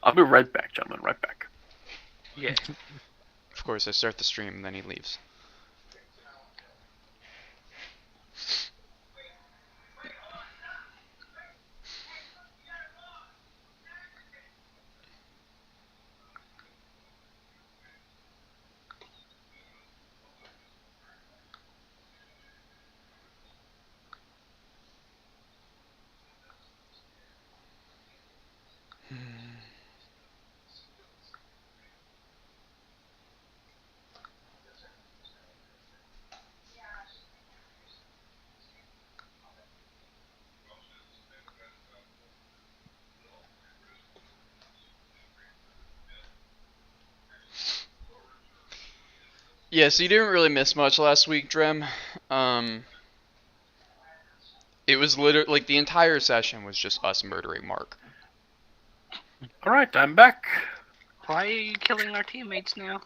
I'll be right back, gentlemen. Right back. Yeah. Of course, I start the stream and then he leaves. Yeah, so you didn't really miss much last week, Drem. It was literally like the entire session was just us murdering Mark. All right, I'm back. Why are you killing our teammates now?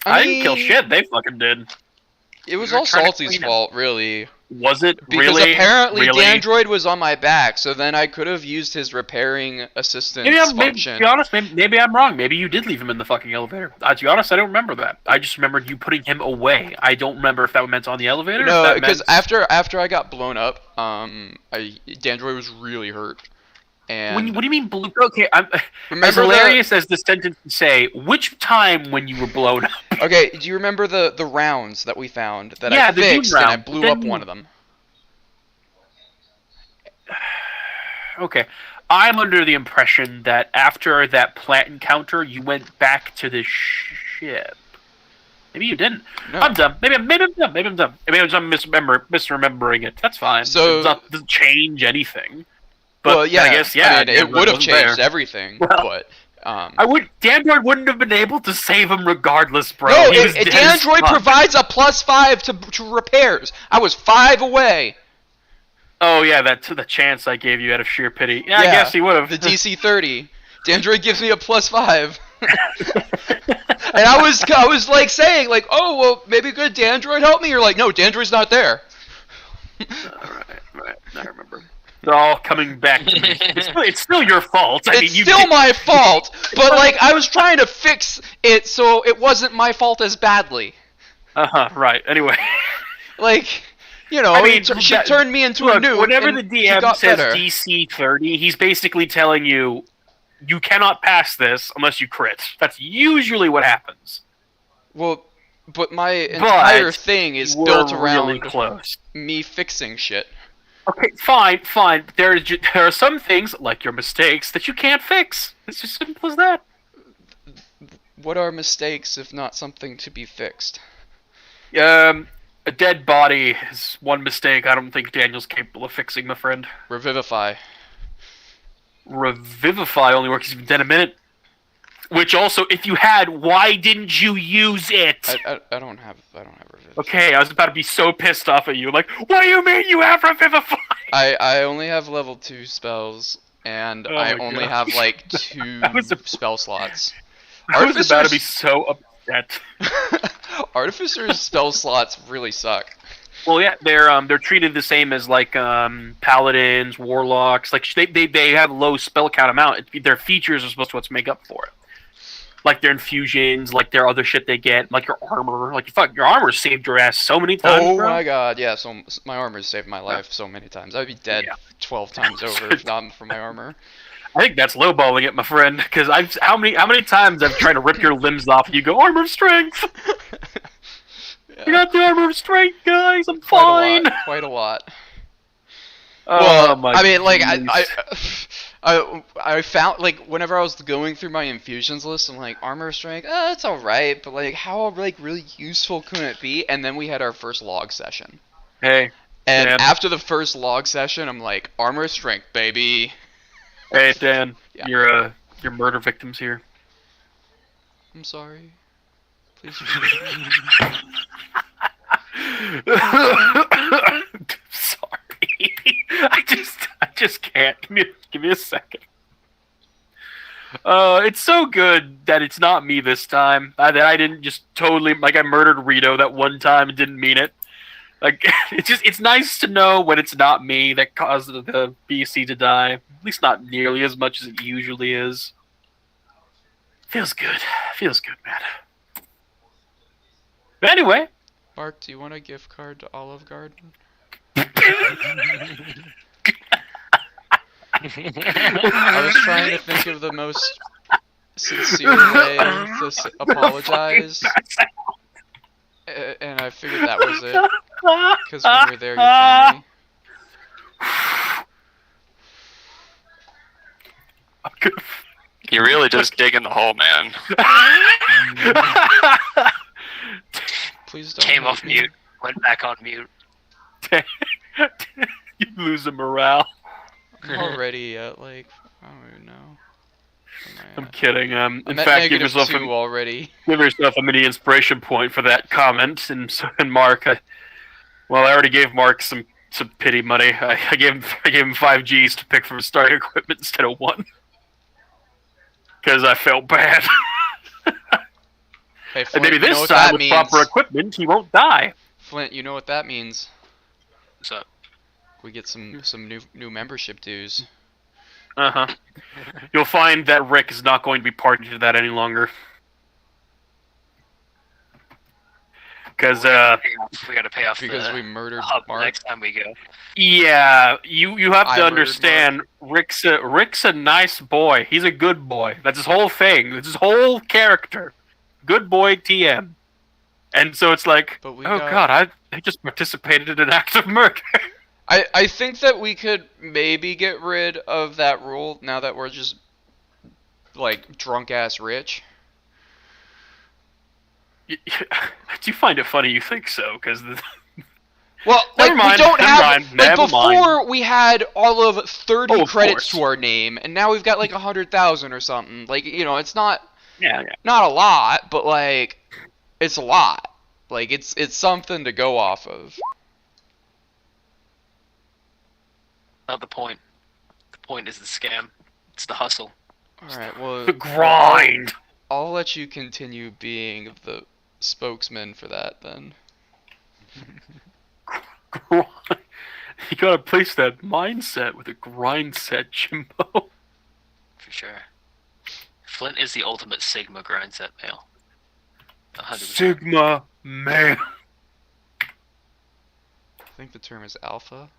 I didn't kill shit. They fucking did. It was We were all trying to Salty's clean him. fault, really. Was it Because really? apparently really? Dandroid was on my back, so then I could have used his repairing assistance function. To be honest, maybe I'm wrong. Maybe you did leave him in the fucking elevator. To be honest, I don't remember that. I just remembered you putting him away. I don't remember if that meant on the elevator. No, because after I got blown up, Dandroid was really hurt. And what do you mean blue? Okay, as remember hilarious as the sentence can say, which time when you were blown up? Okay, do you remember the rounds that we found that Yeah, I the Doom fixed and I round, blew but up then- one of them? Okay, I'm under the impression that after that plant encounter, you went back to the ship. Maybe you didn't. No. I'm dumb. Maybe I'm dumb. Maybe I'm misremembering it. That's fine. So- it doesn't change anything. But well, yeah, I guess yeah. I mean, it would have wasn't changed there. everything, Well, but Dandroid wouldn't have been able to save him regardless, bro. no, He was dead as Dandroid fuck. provides a +5 to repairs. I was 5 away. Oh yeah, that's the chance I gave you out of sheer pity. Yeah, I guess he would have. The DC 30. Dandroid gives me a +5. And I was like saying like, oh well, maybe good Dandroid help me. You're like, no, Dandroid's not there. Right. I remember. They're all coming back to me. It's still your fault. I mean, It's still my fault, but like I was trying to fix it so it wasn't my fault as badly. Right. Anyway. Like, you know, I mean, she turned me into a noob. Whenever and the she DM got says better. DC 30, he's basically telling you, you cannot pass this unless you crit. That's usually what happens. Well, but my entire thing is We're built around really close. me fixing shit. Okay, fine. There are some things, like your mistakes, that you can't fix. It's as simple as that. What are mistakes if not something to be fixed? A dead body is one mistake I don't think Daniel's capable of fixing, my friend. Revivify. Revivify only works if you've been dead a minute. Which also, if you had, why didn't you use it? I don't have revivify. Okay, I was about to be so pissed off at you. Like, what do you mean you have Revivify? I only have level 2 spells, and Oh I my only gosh. have like 2 spell slots. I was about to be so upset. Artificer's spell slots really suck. Well, yeah, they're treated the same as like paladins, warlocks. Like they have low spell count amount. Their features are supposed to make up for it. Like their infusions, like their other shit they get, like your armor. Like your armor saved your ass so many times. Oh bro. my god, yeah. So my armor's saved my life so many times. I'd be dead 12 times over if not for my armor. I think that's lowballing it, my friend. Because how many times I've tried to rip your limbs off and you go armor of strength. Yeah. You got the armor of strength, guys. I'm fine. Quite a lot. Oh Well, my I mean, like goodness. I found like whenever I was going through my infusions list, I'm like armor strength, it's all right, but like how like really useful can it be? And then we had our first log session, Hey, and Dan. after the first log session, I'm like armor strength, baby. Hey, Dan. Yeah. You're murder victims here. I'm sorry. Please. Sorry. I just can't. Give me a second. It's so good that it's not me this time. That I didn't just totally like I murdered Rito that one time and didn't mean it. Like it's nice to know when it's not me that caused the BC to die. At least not nearly as much as it usually is. Feels good. Feels good, man. But anyway. Mark, do you want a gift card to Olive Garden? I was trying to think of the most sincere way to apologize, and I figured that was it. Because when you're there, your family. You're really just digging the hole, man. Please don't. Came hate off me. mute, went back on mute. You lose the morale. I'm already at like, I don't even know. I'm kidding. I'm In at fact, give -2 yourself already. a mini inspiration point for that comment. And Mark, I already gave Mark some pity money. I gave him 5 Gs to pick from his starting equipment instead of 1. Because I felt bad. Hey, Flint, And maybe you know this what time, that with means? proper equipment, he won't die. Flint, you know what that means? What's up? We get some new membership dues. Uh-huh. You'll find that Rick is not going to be party to that any longer. Because, We gotta pay off Because the we murdered hub Mark. next time we go. yeah, you have I to murdered understand, Rick's a nice boy. He's a good boy. That's his whole thing. That's his whole character. Good boy TM. And so it's like, But we oh got- god, I just participated in an act of murder. I think that we could maybe get rid of that rule now that we're just like drunk ass rich. Do you find it funny you think so? Because Well, Never like mind, we don't never have mind, like never before we had all of 30 Oh, of credits course. to our name, and now we've got like 100,000 or something. Like, you know, it's not yeah. not a lot, but like it's a lot. Like it's something to go off of. Not the point. The point is the scam. It's the hustle. All right, well, The grind. I'll let you continue being the spokesman for that then. You gotta place that mindset with a grind set, Jimbo. For sure. Flint is the ultimate Sigma grind set male. 100%. Sigma man. I think the term is alpha.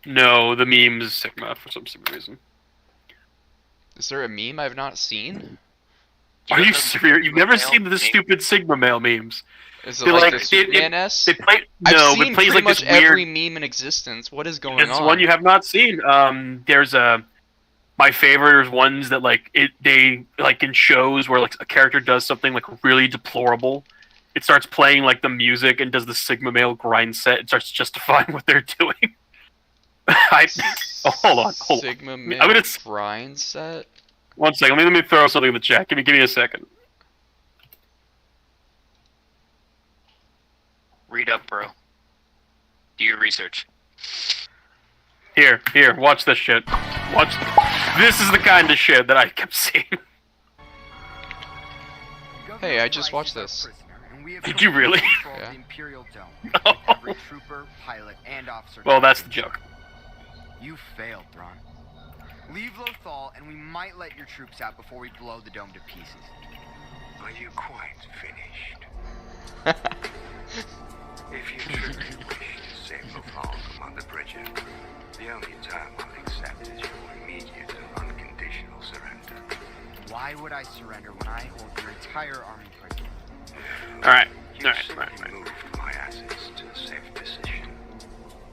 No, the meme is Sigma for some stupid reason. Is there a meme I've not seen? Are you know serious? You've never male seen the meme? stupid Sigma male memes? Is it They're like like- the Superman-esque? They play I've no, seen it plays pretty like much this weird. every meme in existence. What is going It's on? one you have not seen. There's my favorite is ones that they like in shows where like a character does something like really deplorable. It starts playing like the music and does the Sigma male grind set. It starts justifying what they're doing. Hold on. Sigma I'm male gonna grind set. 1 second. Let me throw something in the chat. Give me a second. Read up, bro. Do your research. Here, watch this shit. Watch. This is the kind of shit that I kept seeing. Hey, I just watched this. Did you really? Yeah. The Imperial Dome, with every trooper, pilot, and officer. Well, that's the joke. You failed, Thrawn. Leave Lothal, and we might let your troops out before we blow the dome to pieces. Are you quite finished? If you truly wish to save Lothal from under Bridger, the only term I'll accept is your immediate and unconditional surrender. Why would I surrender when I hold your entire army prisoner? All You right. simply moved my assets to a safe position,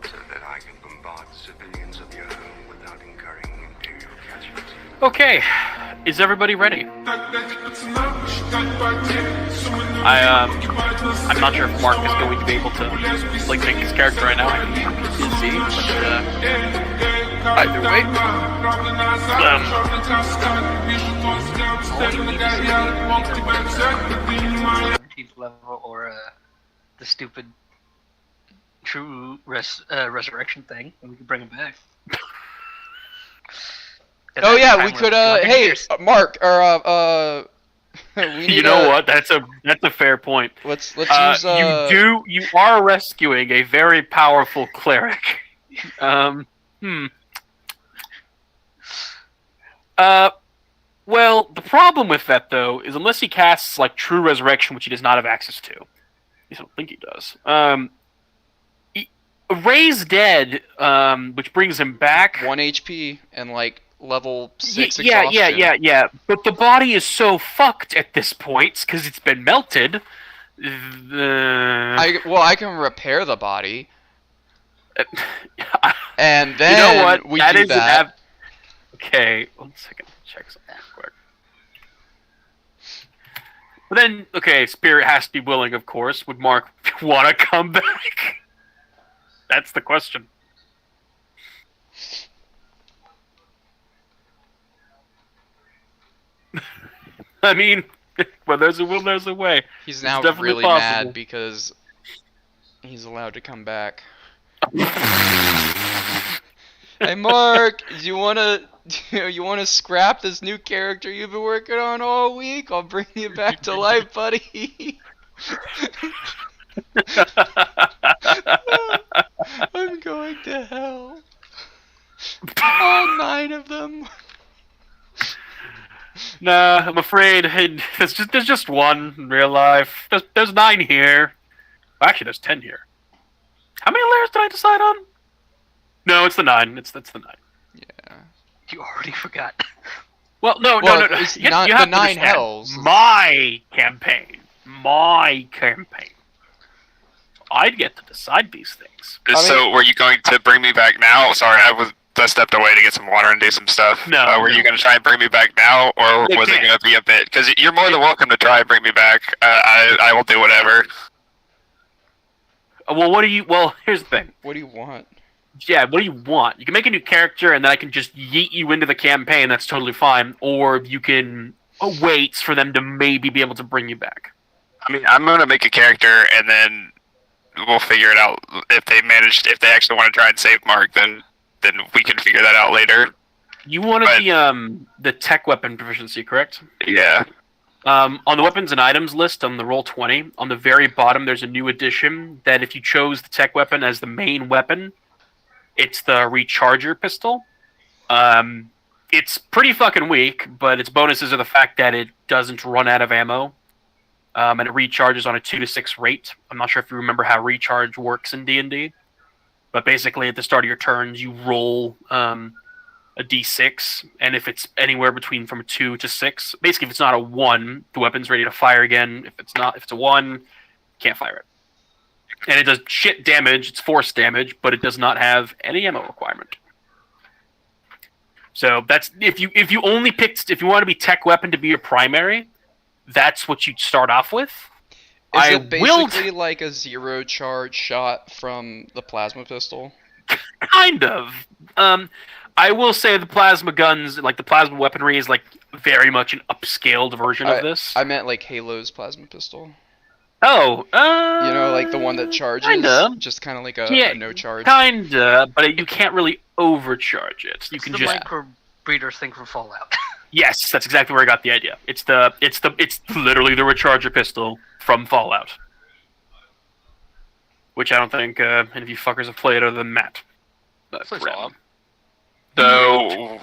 so that I can bombard civilians of your home without incurring Imperial casualties. Okay, is everybody ready? I'm not sure if Mark is going to be able to like make his character right now. I'm busy, but either way, Level or the stupid true resurrection thing, and we could bring him back. Oh yeah, we could. Hey, Mark, or we need, you know what? That's a fair point. Let's use. You are rescuing a very powerful cleric. Well, the problem with that though is unless he casts like True Resurrection, which he does not have access to, at least I don't think he does. Raise Dead, which brings him back 1 HP and like level 6 yeah, exhaustion. yeah. But the body is so fucked at this point because it's been melted. I can repair the body, and then you know what? we That do is that. Okay, 1 second. Check something real quick. But then, okay, Spirit has to be willing, of course. Would Mark want to come back? That's the question. I mean, well, there's a will, there's a way. He's now definitely really possible. mad because he's allowed to come back. Hey Mark, do you wanna scrap this new character you've been working on all week? I'll bring you back to life, buddy. I'm going to hell. All 9 of them. Nah, I'm afraid there's just one in real life. There's 9 here. Well, actually, there's 10 here. How many layers did I decide on? No, it's the 9. It's the 9. Yeah. You already forgot. Well, no. It's You not have the to 9 understand. hells. My campaign. I'd get to decide these things. So, were you going to bring me back now? Sorry, I stepped away to get some water and do some stuff. No, were you going to try and bring me back now, or They was it can't. going to be a bit? Because you're more than welcome to try and bring me back. I will do whatever. Well, here's the thing. What do you want? Yeah, what do you want? You can make a new character, and then I can just yeet you into the campaign. That's totally fine. Or you can wait for them to maybe be able to bring you back. I mean, I'm going to make a character, and then we'll figure it out. If they actually want to try and save Mark, then we can figure that out later. You wanted the tech weapon proficiency, correct? Yeah. On the weapons and items list on the Roll20, on the very bottom, there's a new addition that if you chose the tech weapon as the main weapon, it's the recharger pistol. It's pretty fucking weak, but its bonuses are the fact that it doesn't run out of ammo, and it recharges on a 2 to 6 rate. I'm not sure if you remember how recharge works in D&D, but basically at the start of your turns, you roll a d6, and if it's anywhere between from a 2 to 6, basically if it's not a 1, the weapon's ready to fire again. If it's a 1, you can't fire it. And it does shit damage, it's force damage, but it does not have any ammo requirement. So that's if you want to be tech weapon to be your primary, that's what you'd start off with. Is it basically like a 0 charge shot from the plasma pistol? Kind of. I will say the plasma guns, like the plasma weaponry, is like very much an upscaled version of this. I meant like Halo's plasma pistol. Oh, You know, like the one that charges, kinda. just kind of like a no charge. Kinda, but you can't really overcharge it. You It's can the just micro breeders thing from Fallout. yes, that's exactly where I got the idea. It's literally the recharger pistol from Fallout, which I don't think any of you fuckers have played other than Matt. Plays Brad. Fallout. So,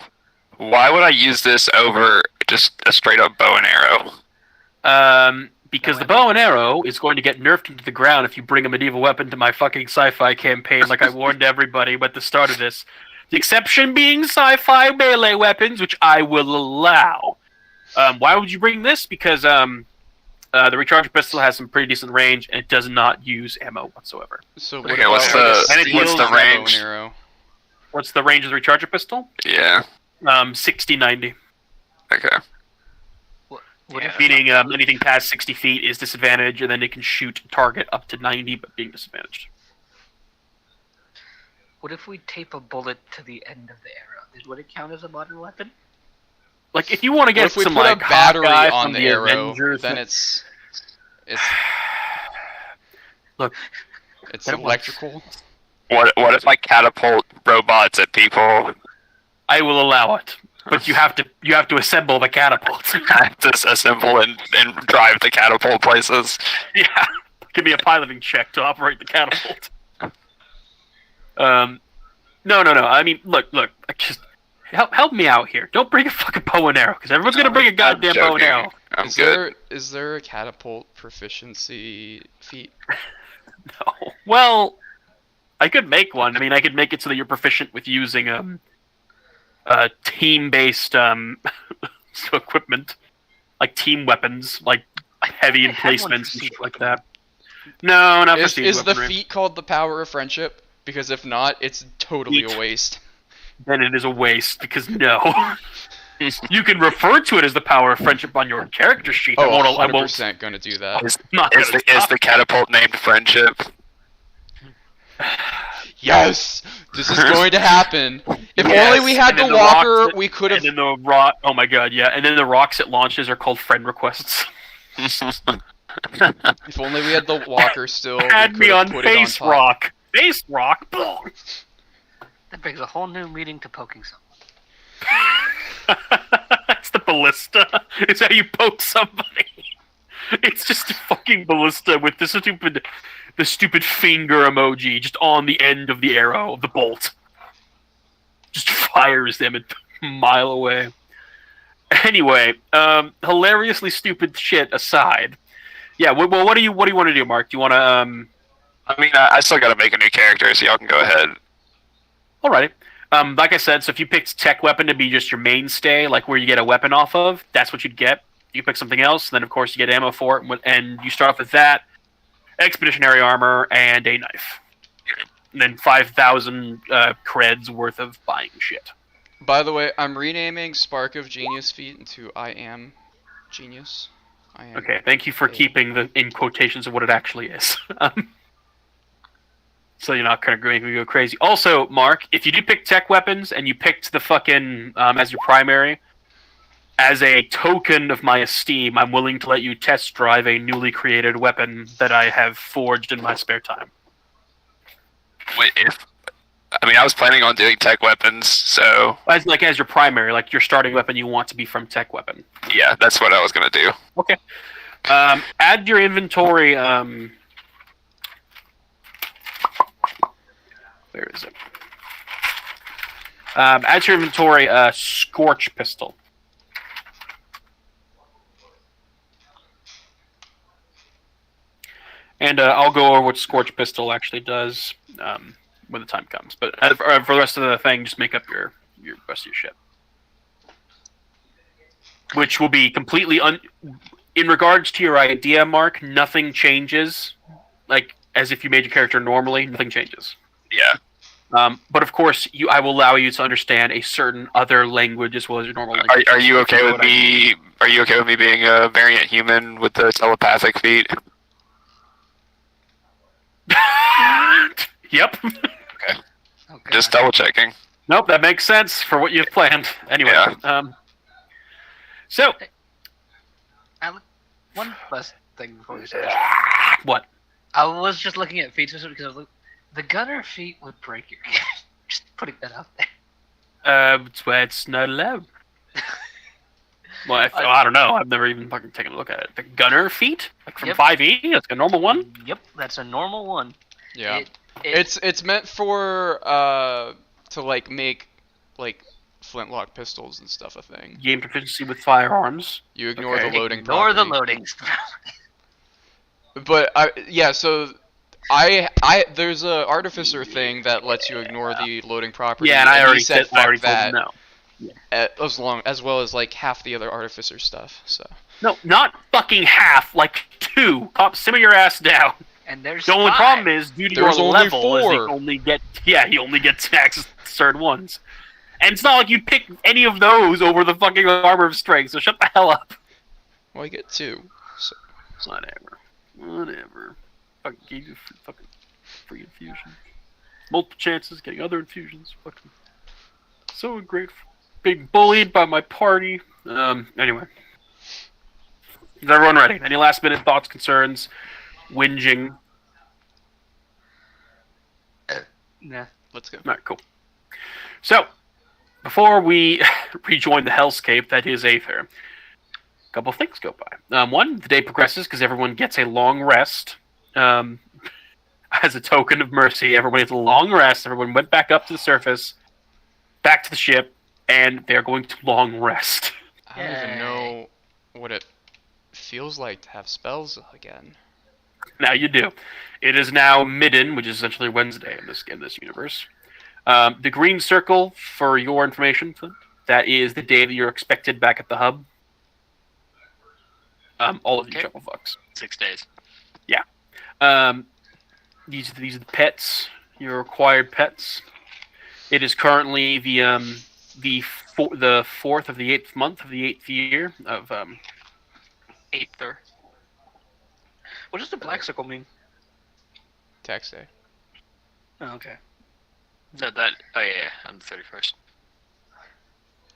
why would I use this over just a straight up bow and arrow? Because the bow and arrow is going to get nerfed into the ground if you bring a medieval weapon to my fucking sci-fi campaign, like I warned everybody at the start of this. The exception being sci-fi melee weapons, which I will allow. Why would you bring this? Because the recharger pistol has some pretty decent range, and it does not use ammo whatsoever. So Okay, what what's about, the- like, a and it steel heals bow and range? arrow? What's the range of the recharger pistol? Yeah. 60-90. Okay. What if Meaning anything past 60 feet is disadvantage, and then it can shoot target up to 90, but being disadvantaged. What if we tape a bullet to the end of the arrow? Would it count as a modern weapon? Like, if you want to What get if we some, put like, a battery Hawkeye on from the arrow? Avengers, Then it's Look, it's then it electrical. What if I catapult robots at people? I will allow it, but you have to assemble the catapult. Disassemble and drive the catapult places. Yeah, give me a piloting check to operate the catapult. No. I mean, look. help me out here. Don't bring a fucking bow and arrow, because everyone's gonna bring a goddamn bow and joking. arrow. I'm Is good. there a catapult proficiency feat? No. Well, I could make one. I mean, I could make it so that you're proficient with using team-based equipment, like team weapons, like heavy I had one emplacements for and siege shit like weaponry. that. No, not for siege Is the weaponry. feat called the power of friendship? Because if not, it's totally Feat. a waste. Then it is a waste, because no. You can refer to it as the power of friendship on your character sheet. Oh, I won't 100% gonna do that. Is, not is gonna the is stop. the catapult named Friendship? Yes! This is going to happen. If Yes, only we had and the then the walker, rocks that- we could have... And then the rock. Oh my god, yeah. And then the rocks it launches are called friend requests. If only we had the walker still, we Add could me have on put it on face top. rock. Face rock. Boom. That brings a whole new meaning to poking someone. It's the ballista. It's how you poke somebody. It's just a fucking ballista with the stupid finger emoji just on the end of the arrow of the bolt. Just fires them a mile away. Anyway, hilariously stupid shit aside. Yeah, well, what do you want to do, Mark? Do you want to I mean, I still got to make a new character, so y'all can go ahead. Alrighty. Like I said, so if you picked tech weapon to be just your mainstay, like where you get a weapon off of, that's what you'd get. You pick something else, then of course you get ammo for it, and you start off with that, expeditionary armor, and a knife. And then 5,000 creds worth of buying shit. By the way, I'm renaming Spark of Genius feat into I Am Genius. I am. Okay, thank you for keeping the in quotations of what it actually is. So you're not kind of making me go crazy. Also, Mark, if you do pick tech weapons and you picked the fucking as your primary, as a token of my esteem, I'm willing to let you test drive a newly created weapon that I have forged in my spare time. Wait, I was planning on doing tech weapons, so As your primary, like your starting weapon, you want to be from tech weapon. yeah, that's what I was gonna do. Okay. Add your inventory. Where is it? Add to your inventory Scorch Pistol. And I'll go over what Scorch Pistol actually does when the time comes. But for the rest of the thing, just make up your rest of your shit. Which will be completely in regards to your idea, Mark, nothing changes. Like, as if you made your character normally, nothing changes. Yeah. But of course, I will allow you to understand a certain other language as well as your normal language. Are you okay with me? Are you okay with me being a variant human with the telepathic feat? Yep. Oh, Just God. double checking. Nope, that makes sense for what you've planned. Anyway, Yeah. So Alec, one last thing before we say. what? I was just looking at feats because I was like, the gunner feat would break your game. Just putting that out there. It's not allowed. Well, I don't know. I've never even fucking taken a look at it. The gunner feat, like from Yep. 5e, that's a normal one. Yep, that's a normal one. Yeah. It, It's meant for to like make like flintlock pistols and stuff a thing. Gain proficiency with firearms. You ignore Okay. the loading. ignore the property. loadings. But so there's a artificer thing that lets you ignore the loading property. Yeah, and I he already said said I already fuck told that. him no. As well as like half the other artificer stuff. So No, not fucking half, like 2. Simmer your ass down. And there's The only five. problem is, due to your There's only level, is you 4. only get access to certain ones. And it's not like you pick any of those over the fucking armor of strength, so shut the hell up. well, I get 2. So Whatever. Fucking gave you free infusion. Multiple chances, getting other infusions. Fucking so ungrateful. Being bullied by my party. Anyway. Is everyone ready? Any last minute thoughts, concerns, whinging? Nah. let's go. Alright, cool. So, before we rejoin the hellscape that is Aether, a couple of things go by. One, the day progresses because everyone gets a long rest. As a token of mercy, everyone gets a long rest. Everyone went back up to the surface, back to the ship, and they're going to long rest. I don't even know what it feels like to have spells again. Now you do. It is now midden, which is essentially Wednesday in this universe. The green circle, for your information, that is the day that you're expected back at the hub. All of you Okay. chuckle fucks. 6 days. These are the pets, your acquired pets. It is currently the fourth of the 8th month of the 8th year of Aether. What does the black circle mean? Tax day. Oh, okay. No, oh yeah, on the 31st.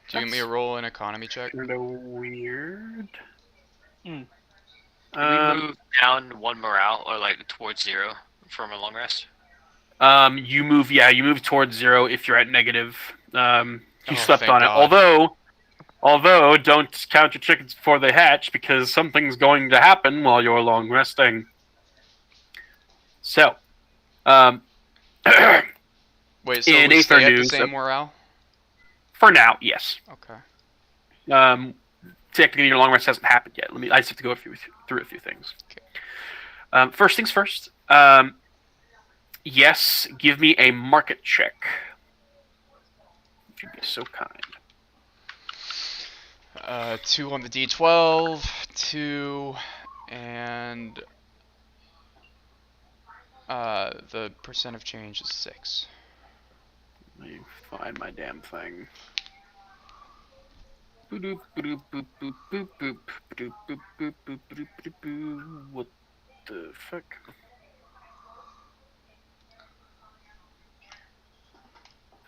Do you give me a roll in economy check? kind of weird. Hmm. Can we move down 1 morale, or like towards 0 from a long rest? You move towards 0 if you're at negative. You slept thank on it. God. Although, don't count your chickens before they hatch, because something's going to happen while you're long resting. So, Wait, so in we Aether stay at the news, same morale? for now, yes. Okay. Technically, your long rest hasn't happened yet. I just have to go through a few things. Okay. First things first. Yes, give me a market check. If you'd be so kind. 2 on the D12, 2, and the percent of change is 6. Let me find my damn thing. What the fuck?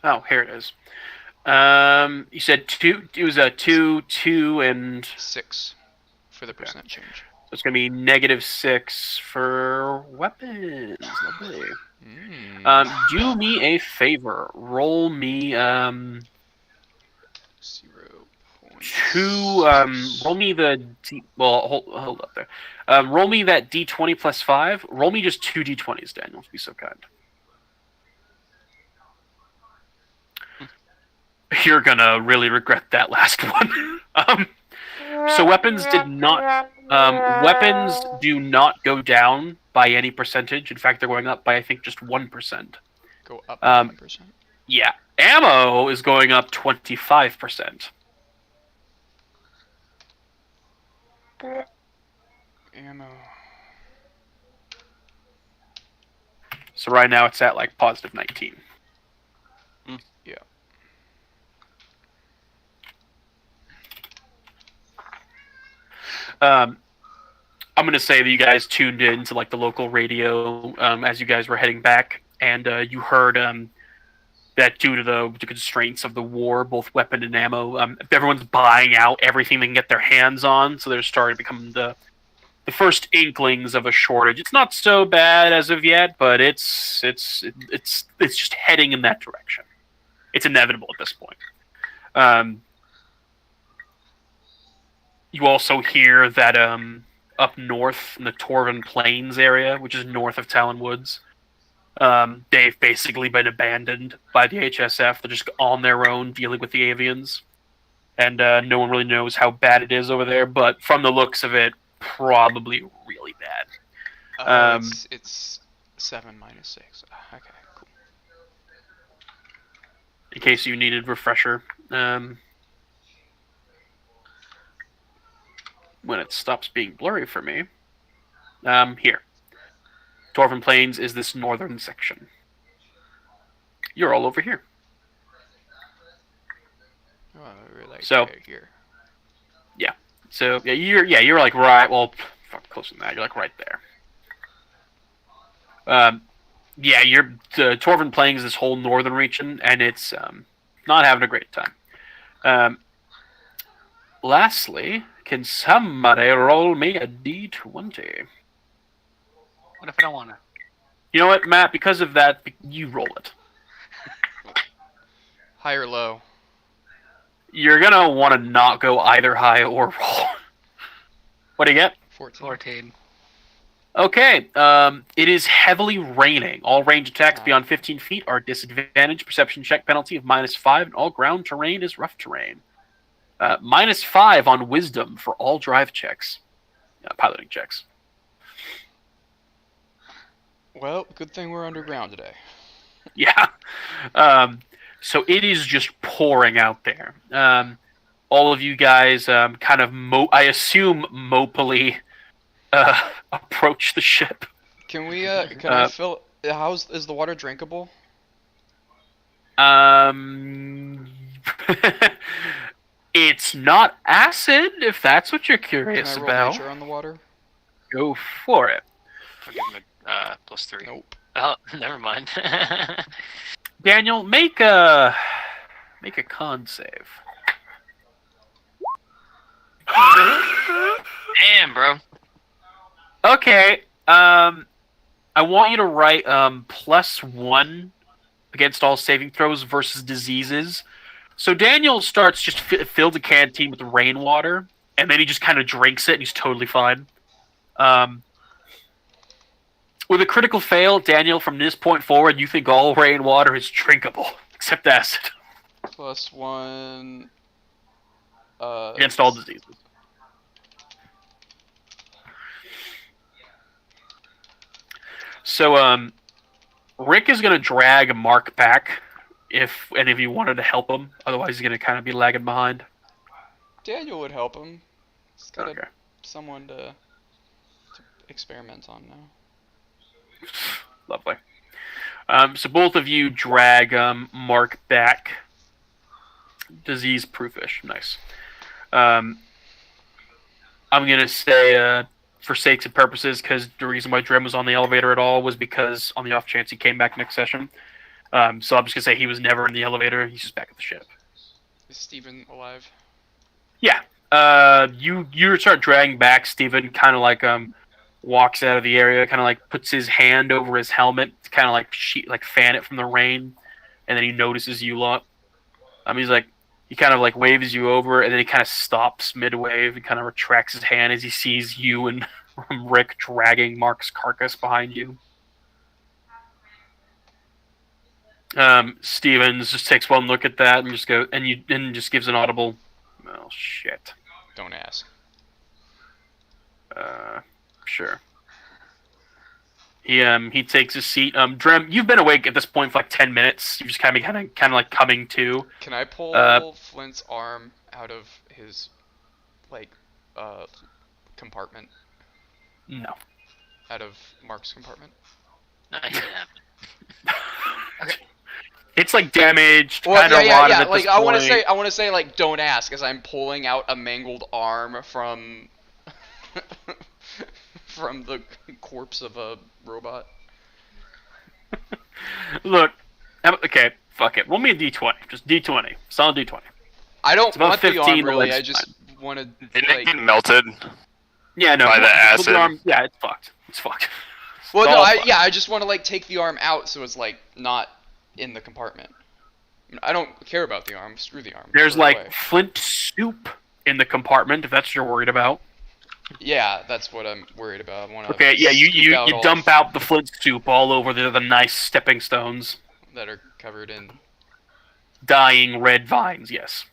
Oh, here it is. You said 2. It was a 2, and 6 for the percent change. so it's gonna be -6 for weapons. Lovely. Do me a favor. Roll me 0 2. Roll me the D. Well, hold up there. Roll me that D20 plus 5. Roll me just 2 D20s, Daniel. Be so kind. You're gonna really regret that last one. So weapons did not. Weapons do not go down by any percentage. In fact, they're going up by I think just 1%. Go up 1%. Yeah, ammo is going up 25%. Ammo. So right now it's at like positive 19. Yeah. I'm gonna say that you guys tuned in to like the local radio as you guys were heading back, and you heard that due to the constraints of the war, both weapon and ammo, everyone's buying out everything they can get their hands on. So they're starting to become the first inklings of a shortage. It's not so bad as of yet, but it's just heading in that direction. It's inevitable at this point. You also hear that up north in the Torvin Plains area, which is north of Talon Woods, they've basically been abandoned by the HSF. They're just on their own dealing with the avians. And no one really knows how bad it is over there, but from the looks of it, probably really bad. It's 7 minus 6. Okay, cool. In case you needed refresher, when it stops being blurry for me, here. Torvin Plains is this northern section. You're all over here. Oh, we're like So- right here. So you're like right. Well, fuck, closer than that. You're like right there. You're Torvin Plains is this whole northern region, and it's not having a great time. Lastly, can somebody roll me a D20? What if I don't want to? You know what, Matt? Because of that, you roll it. High or low? You're gonna want to not go either high or roll. What do you get? 14. 14. Okay, it is heavily raining. All range attacks beyond 15 feet are disadvantaged. Perception check penalty of -5, and all ground terrain is rough terrain. -5 on wisdom for all drive checks, piloting checks. Well, good thing we're underground today. Yeah. So it is just pouring out there. All of you guys kind of, I assume, mopily approach the ship. Can we? Can I fill? Is the water drinkable? It's not acid, if that's what you're curious Can I roll about. nature on the water? Go for it. I'll give him a +3. Nope. Oh, never mind. Daniel, make a con save. Damn, bro. Okay. I want you to write +1 against all saving throws versus diseases. So Daniel starts just filled the canteen with rainwater, and then he just kind of drinks it, and he's totally fine. With a critical fail, Daniel, from this point forward, you think all rainwater is drinkable, except acid. +1. Against all diseases. So, Rick is going to drag Mark back if any of you wanted to help him. Otherwise, he's going to kind of be lagging behind. Daniel would help him. He's got Okay. someone to experiment on now. Lovely. So both of you drag Mark back. Disease-proofish. Nice. I'm going to say, for sakes and purposes, because the reason why Drem was on the elevator at all was because on the off chance he came back next session. So I'm just going to say he was never in the elevator. He's just back at the ship. Is Steven alive? Yeah. You start dragging back. Steven kind of like walks out of the area, kind of like puts his hand over his helmet, kind of like fan it from the rain, and then he notices you lot. He's like, he kind of like waves you over, and then he kind of stops mid-wave and kind of retracts his hand as he sees you and Rick dragging Mark's carcass behind you. Stevens just takes one look at that and just gives an audible, "Oh shit." Don't ask. Sure. He takes his seat. Drem, you've been awake at this point for like 10 minutes. You're just kind of like coming to. Can I pull Flint's arm out of his compartment? No. Out of Mark's compartment? Not gonna happen. It's like damaged, Well, kind of yeah. rotted at Like this I point. want to say like don't ask, as I'm pulling out a mangled arm from from the corpse of a robot. Look, okay, fuck it. Roll me a d20. Just d20. Solid d20. I don't about want the 15 arm to really. left I just want to Didn't it like. get melted? Yeah, no. By the put acid? arm- yeah, it's fucked. It's fucked. Well, It's no, all fucked. I just want to like take the arm out so it's like not in the compartment. I don't care about the arm. Screw the arm. There's Throw it like away. flint soup in the compartment, if that's what you're worried about. Yeah, that's what I'm worried about. I want to. Okay, yeah, you dump out the flint soup all over the nice stepping stones. that are covered in. Dying red vines, yes.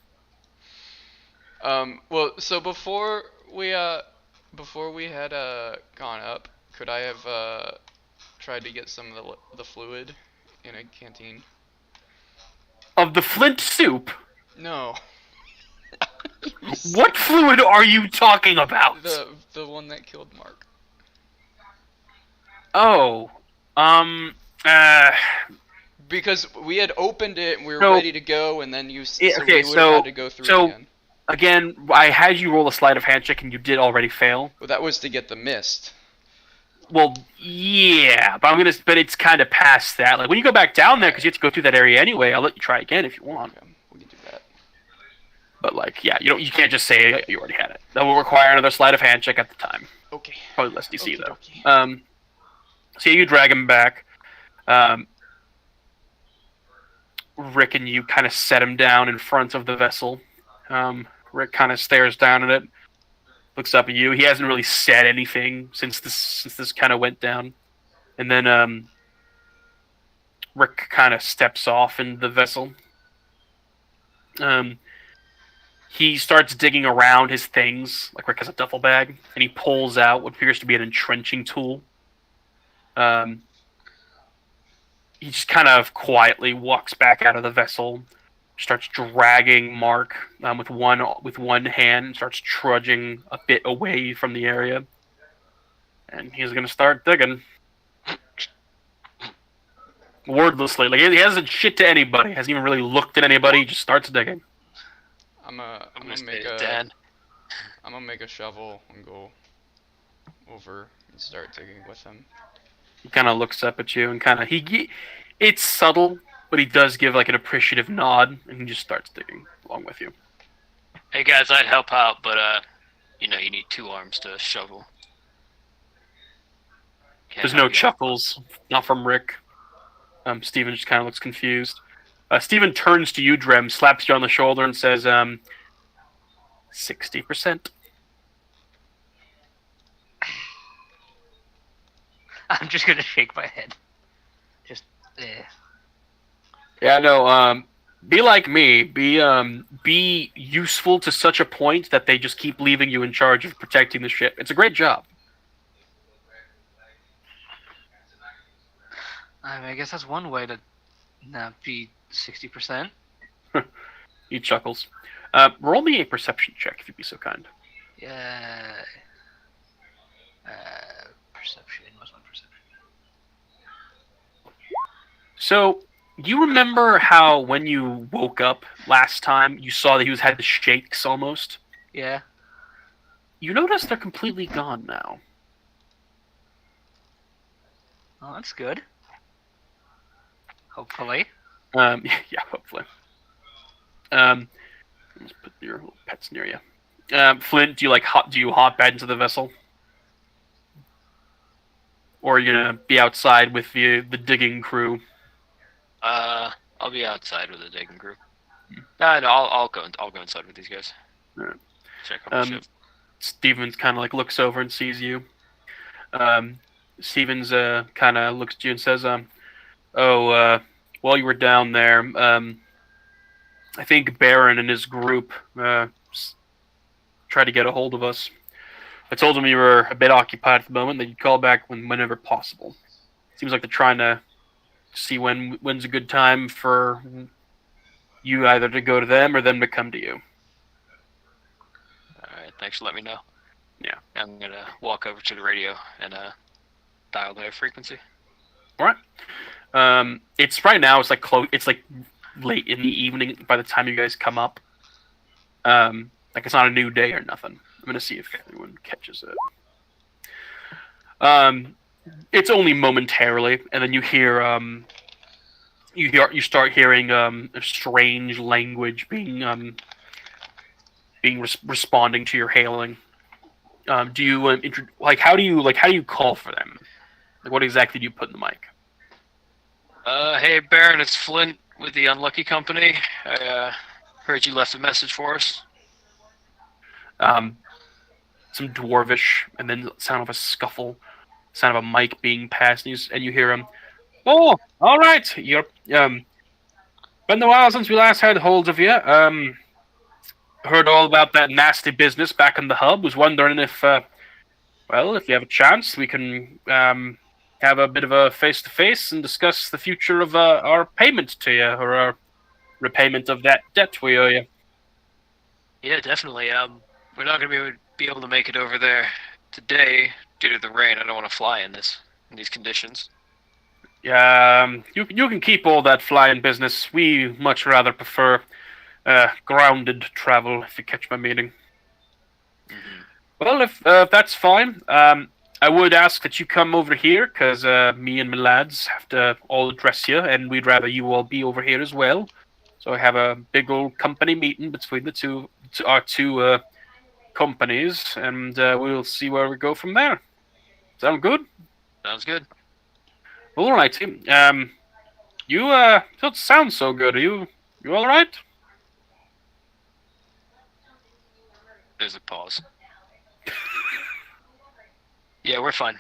Well, so before we had gone up, could I have tried to get some of the fluid in a canteen? Of the flint soup? No. What fluid are you talking about? The one that killed Mark. Oh. Because we had opened it and we were So- ready to go, and then you Yeah, so okay, we would have so- had to go through so- it again. Again, I had you roll a sleight of hand check and you did already fail. Well, that was to get the mist. Well, yeah, but but it's kind of past that. Like, when you go back down there, because you have to go through that area anyway, I'll let you try again if you want. Okay, we can do that. But, like, yeah, you can't just say you already had it. That will require another sleight of hand check at the time. Okay. Probably less DC, though. Okey-dokey. So you drag him back. Rick and you kind of set him down in front of the vessel. Rick kind of stares down at it. looks up at you. He hasn't really said anything since this kind of went down. And then Rick kind of steps off into the vessel. He starts digging around his things, like Rick has a duffel bag, and he pulls out what appears to be an entrenching tool. He just kind of quietly walks back out of the vessel, starts dragging Mark with one hand, and starts trudging a bit away from the area. And he's going to start digging. Wordlessly. Like, he hasn't shit to anybody. Hasn't even really looked at anybody. He just starts digging. I'm gonna make a shovel and go over and start digging with him. He kind of looks up at you and kind of... It's subtle, but he does give like an appreciative nod, and he just starts digging along with you. Hey guys, I'd help out, but you need 2 arms to shovel. There's no chuckles, not from Rick. Steven just kind of looks confused. Steven turns to you, Drem, slaps you on the shoulder, and says, 60%. I'm just gonna shake my head. Just, Yeah, no, be like me. Be useful to such a point that they just keep leaving you in charge of protecting the ship. It's a great job. I guess that's one way to not be 60%. He chuckles. Roll me a perception check, if you'd be so kind. Yeah. Perception. What's my perception? So, you remember how when you woke up last time, you saw that he had the shakes almost? Yeah. You notice they're completely gone now. Oh, that's good. Hopefully. Yeah, hopefully. Let's put your little pets near you. Flint, do you hop back into the vessel? Or are you gonna be outside with the digging crew? I'll be outside with the digging crew. No, I'll go inside with these guys. Right. Check out the ship. Stevens kind of like looks over and sees you. Stevens kind of looks at you and says, while you were down there, I think Baron and his group tried to get a hold of us. I told them you were a bit occupied at the moment, that you'd call back whenever possible. Seems like they're trying to see when's a good time for you either to go to them or them to come to you. Alright, thanks for letting me know. Yeah. I'm gonna walk over to the radio and dial their frequency. Alright. It's right now, it's like late in the evening by the time you guys come up. Like it's not a new day or nothing. I'm gonna see if anyone catches it. It's only momentarily, and then you hear you start hearing a strange language being responding to your hailing. Do you how do you call for them? Like, what exactly do you put in the mic? Hey Baron, it's Flint with the Unlucky Company. I heard you left a message for us. Some dwarvish, and then the sound of a scuffle, sound of a mic being passed, and you hear him. Oh, all right. You're been a while since we last had hold of you. Heard all about that nasty business back in the hub. Was wondering if you have a chance, we can have a bit of a face-to-face and discuss the future of our payment to you, or our repayment of that debt we owe you. Yeah, definitely. We're not going to be able to make it over there today due to the rain. I don't want to fly in these conditions. Yeah, you can keep all that flying business. We much rather prefer grounded travel, if you catch my meaning. Mm-hmm. Well, if that's fine, I would ask that you come over here, because me and my lads have to all address you, and we'd rather you all be over here as well. So I have a big old company meeting between our two companies, and we'll see where we go from there. Sound good? Sounds good. All right, team. You don't sound so good. Are you all right? There's a pause. Yeah, we're fine.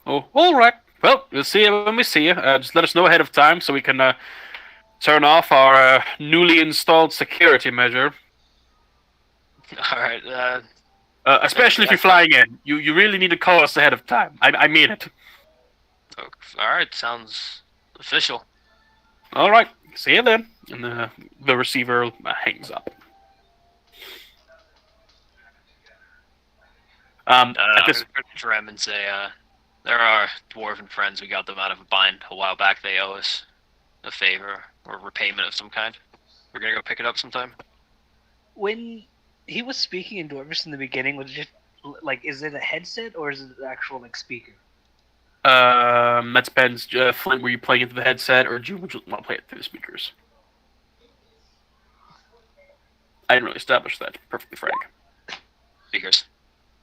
Oh, all right. Well, we'll see you when we see you. Just let us know ahead of time so we can turn off our newly installed security measure. All right. Especially if you're flying in. You really need to call us ahead of time. I mean it. All right. Sounds official. All right. See you then. And the receiver hangs up. At this, I'm going to Rem and say, there are dwarven friends. We got them out of a bind a while back. They owe us a favor or repayment of some kind. We're going to go pick it up sometime. When he was speaking in Dwarvish in the beginning, was it just like, is it a headset or is it an actual like speaker? that depends. Flint, were you playing it through the headset, or do you want to play it through the speakers? I didn't really establish that. Perfectly frank. Speakers.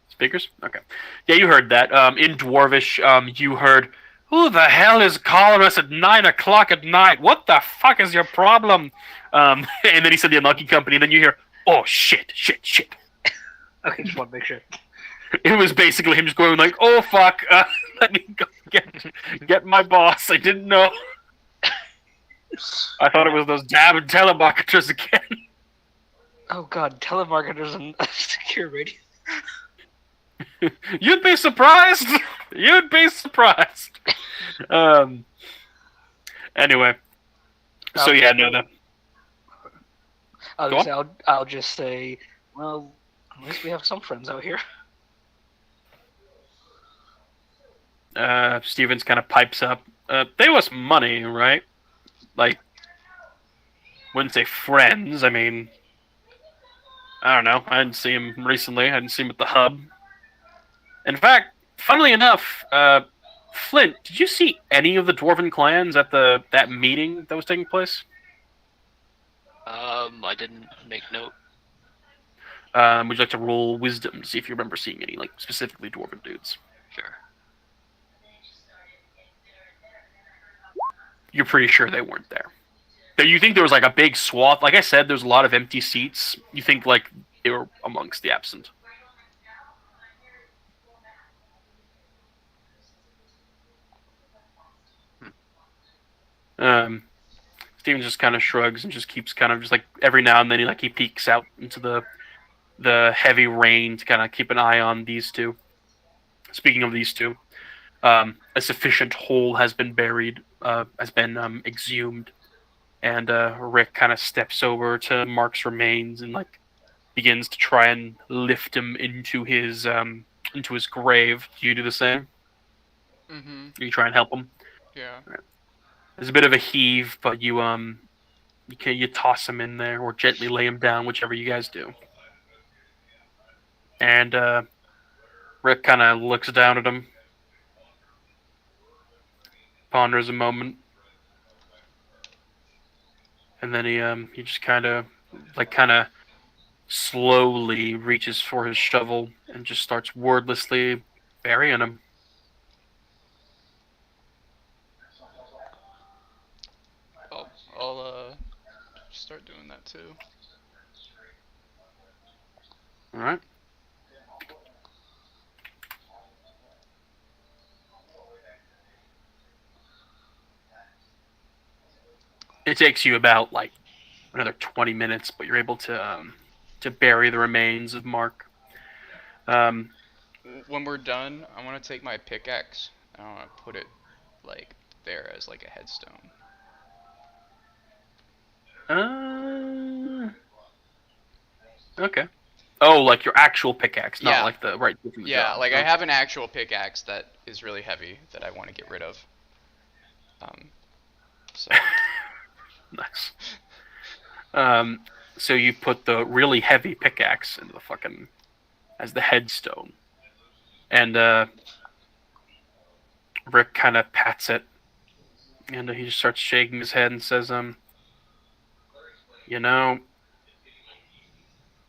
Speakers? Okay. Yeah, you heard that. In Dwarvish, you heard, "Who the hell is calling us at 9 o'clock at night? What the fuck is your problem?" And then he said the Unlucky Company, and then you hear, "Oh, shit. Okay, just want to make sure. It was basically him just going like, "Oh, fuck. Let me go get my boss. I didn't know. I thought it was those damn telemarketers again." Oh god, telemarketers and secure radio. You'd be surprised. You'd be surprised. Anyway, so yeah, no, no. I'll just say, well, at least we have some friends out here. Stevens kind of pipes up. They was money, right? Like, wouldn't say friends. I mean, I don't know. I didn't see him recently. I didn't see him at the hub. In fact, funnily enough, Flint, did you see any of the Dwarven clans at that meeting that was taking place? I didn't make note. Would you like to roll wisdom to see if you remember seeing any, like, specifically Dwarven dudes? Sure. You're pretty sure they weren't there. You think there was, like, a big swath? Like I said, there's a lot of empty seats. You think, like, they were amongst the absent. Steven just kind of shrugs and just keeps kind of just like every now and then he peeks out into the heavy rain to kind of keep an eye on these two. Speaking of these two, a sufficient hole has been buried, has been exhumed, and Rick kind of steps over to Mark's remains and like begins to try and lift him into his grave. Do you do the same? Mm-hmm. You try and help him. Yeah. There's a bit of a heave, but you toss him in there or gently lay him down, whichever you guys do. And Rick kind of looks down at him, ponders a moment, and then he just kind of slowly reaches for his shovel and just starts wordlessly burying him. I'll start doing that too. All right. It takes you about like another 20 minutes, but you're able to bury the remains of Mark. When we're done, I want to take my pickaxe and I want to put it like there as like a headstone. Okay. Oh, like your actual pickaxe, not Yeah. like the right. Yeah, like I have an actual pickaxe that is really heavy that I want to get rid of. So. Nice. So you put the really heavy pickaxe into the fucking as the headstone, and Rick kind of pats it, and he just starts shaking his head and says, you know,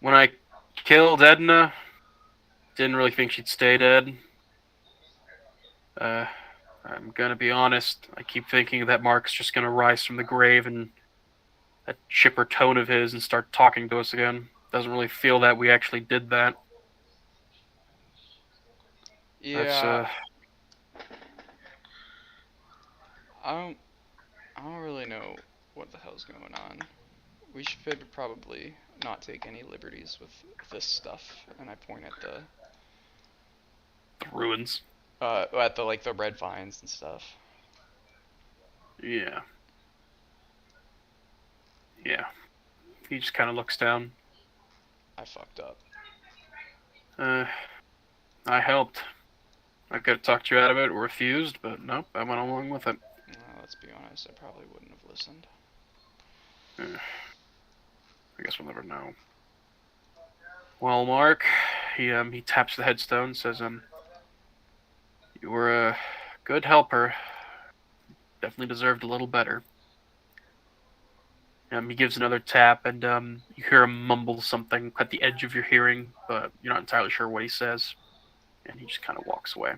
when I killed Edna, didn't really think she'd stay dead. I'm gonna be honest, I keep thinking that Mark's just gonna rise from the grave and that chipper tone of his and start talking to us again. Doesn't really feel that we actually did that. Yeah. I don't really know what the hell's going on. We should probably not take any liberties with this stuff. And I point at The ruins. at the like the red vines and stuff. Yeah. Yeah. He just kind of looks down. I fucked up. I helped. I could have talked you out of it or refused, but nope, I went along with it. Let's be honest, I probably wouldn't have listened. I guess we'll never know. Well, Mark, he taps the headstone, says, you were a good helper. Definitely deserved a little better. He gives another tap, and you hear him mumble something at the edge of your hearing, but you're not entirely sure what he says. And he just kind of walks away.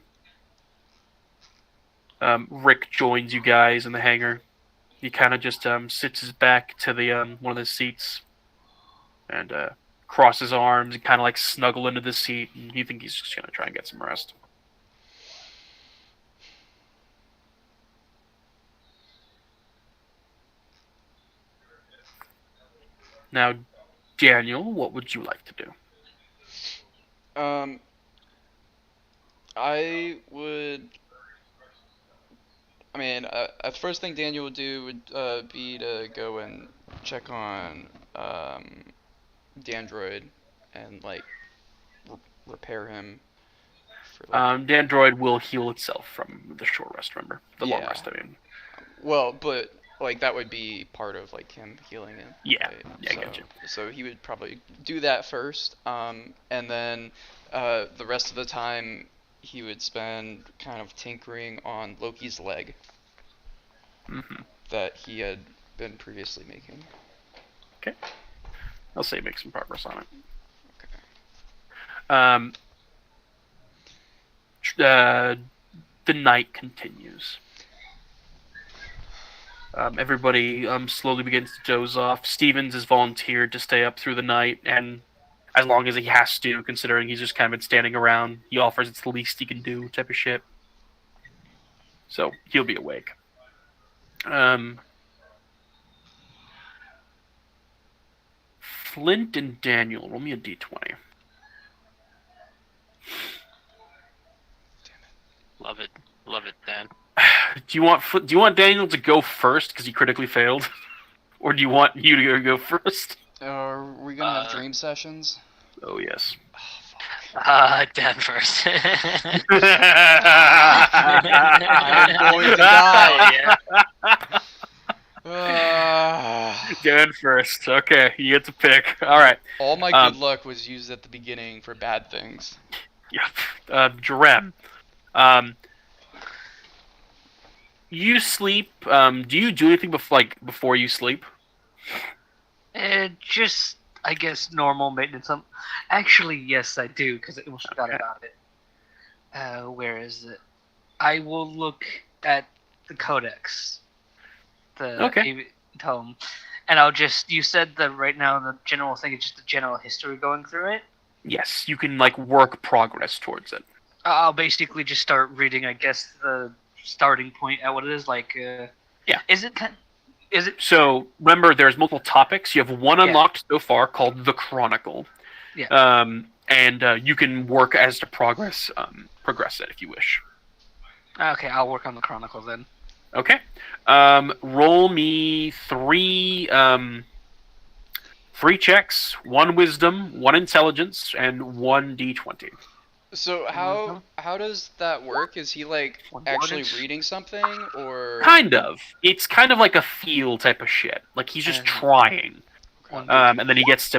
Rick joins you guys in the hangar. He kind of just sits his back to the one of the seats and crosses his arms and kind of like snuggle into the seat. And you think he's just going to try and get some rest. Now, Daniel, what would you like to do? I mean, the first thing Daniel would do would be to go and check on Dandroid and like repair him. For, like, Dandroid will heal itself from the short rest, remember? The long Yeah. rest, I mean. Well, but like that would be part of like him healing him. Yeah, right? yeah, I get you. So he would probably do that first, and then the rest of the time he would spend kind of tinkering on Loki's leg that he had been previously making. Okay. I'll say make some progress on it. Okay. The night continues. Everybody slowly begins to doze off. Stevens has volunteered to stay up through the night, and as long as he has to, considering he's just kind of been standing around, he offers it's the least he can do type of shit. So he'll be awake. Flint and Daniel, roll me a d20. Love it, Dan. Do you want Daniel to go first because he critically failed, or do you want you to go first? Are we gonna have dream sessions? Oh yes. Dan first. I'm going to die. Dan first. Okay, you get to pick. All right. All my good luck was used at the beginning for bad things. Yep. Jarem. You sleep. Do you do anything before you sleep? Just, I guess, normal maintenance. Actually, yes, I do, because I almost forgot about it. Where is it? I will look at the codex. The tome. And I'll just, you said that right now the general thing is just the general history going through it? Yes, you can work progress towards it. I'll basically just start reading, I guess, the starting point at what it is, Yeah. Is it? So remember, there's multiple topics. You have one unlocked so far called the Chronicle. Yeah. And you can work as to progress it if you wish. Okay, I'll work on the Chronicle then. Okay. Roll me three checks: 1 wisdom, 1 intelligence, and 1 d20. So how does that work? Is he actually reading something, or kind of? It's kind of like a feel type of shit. Like he's just trying, and then he gets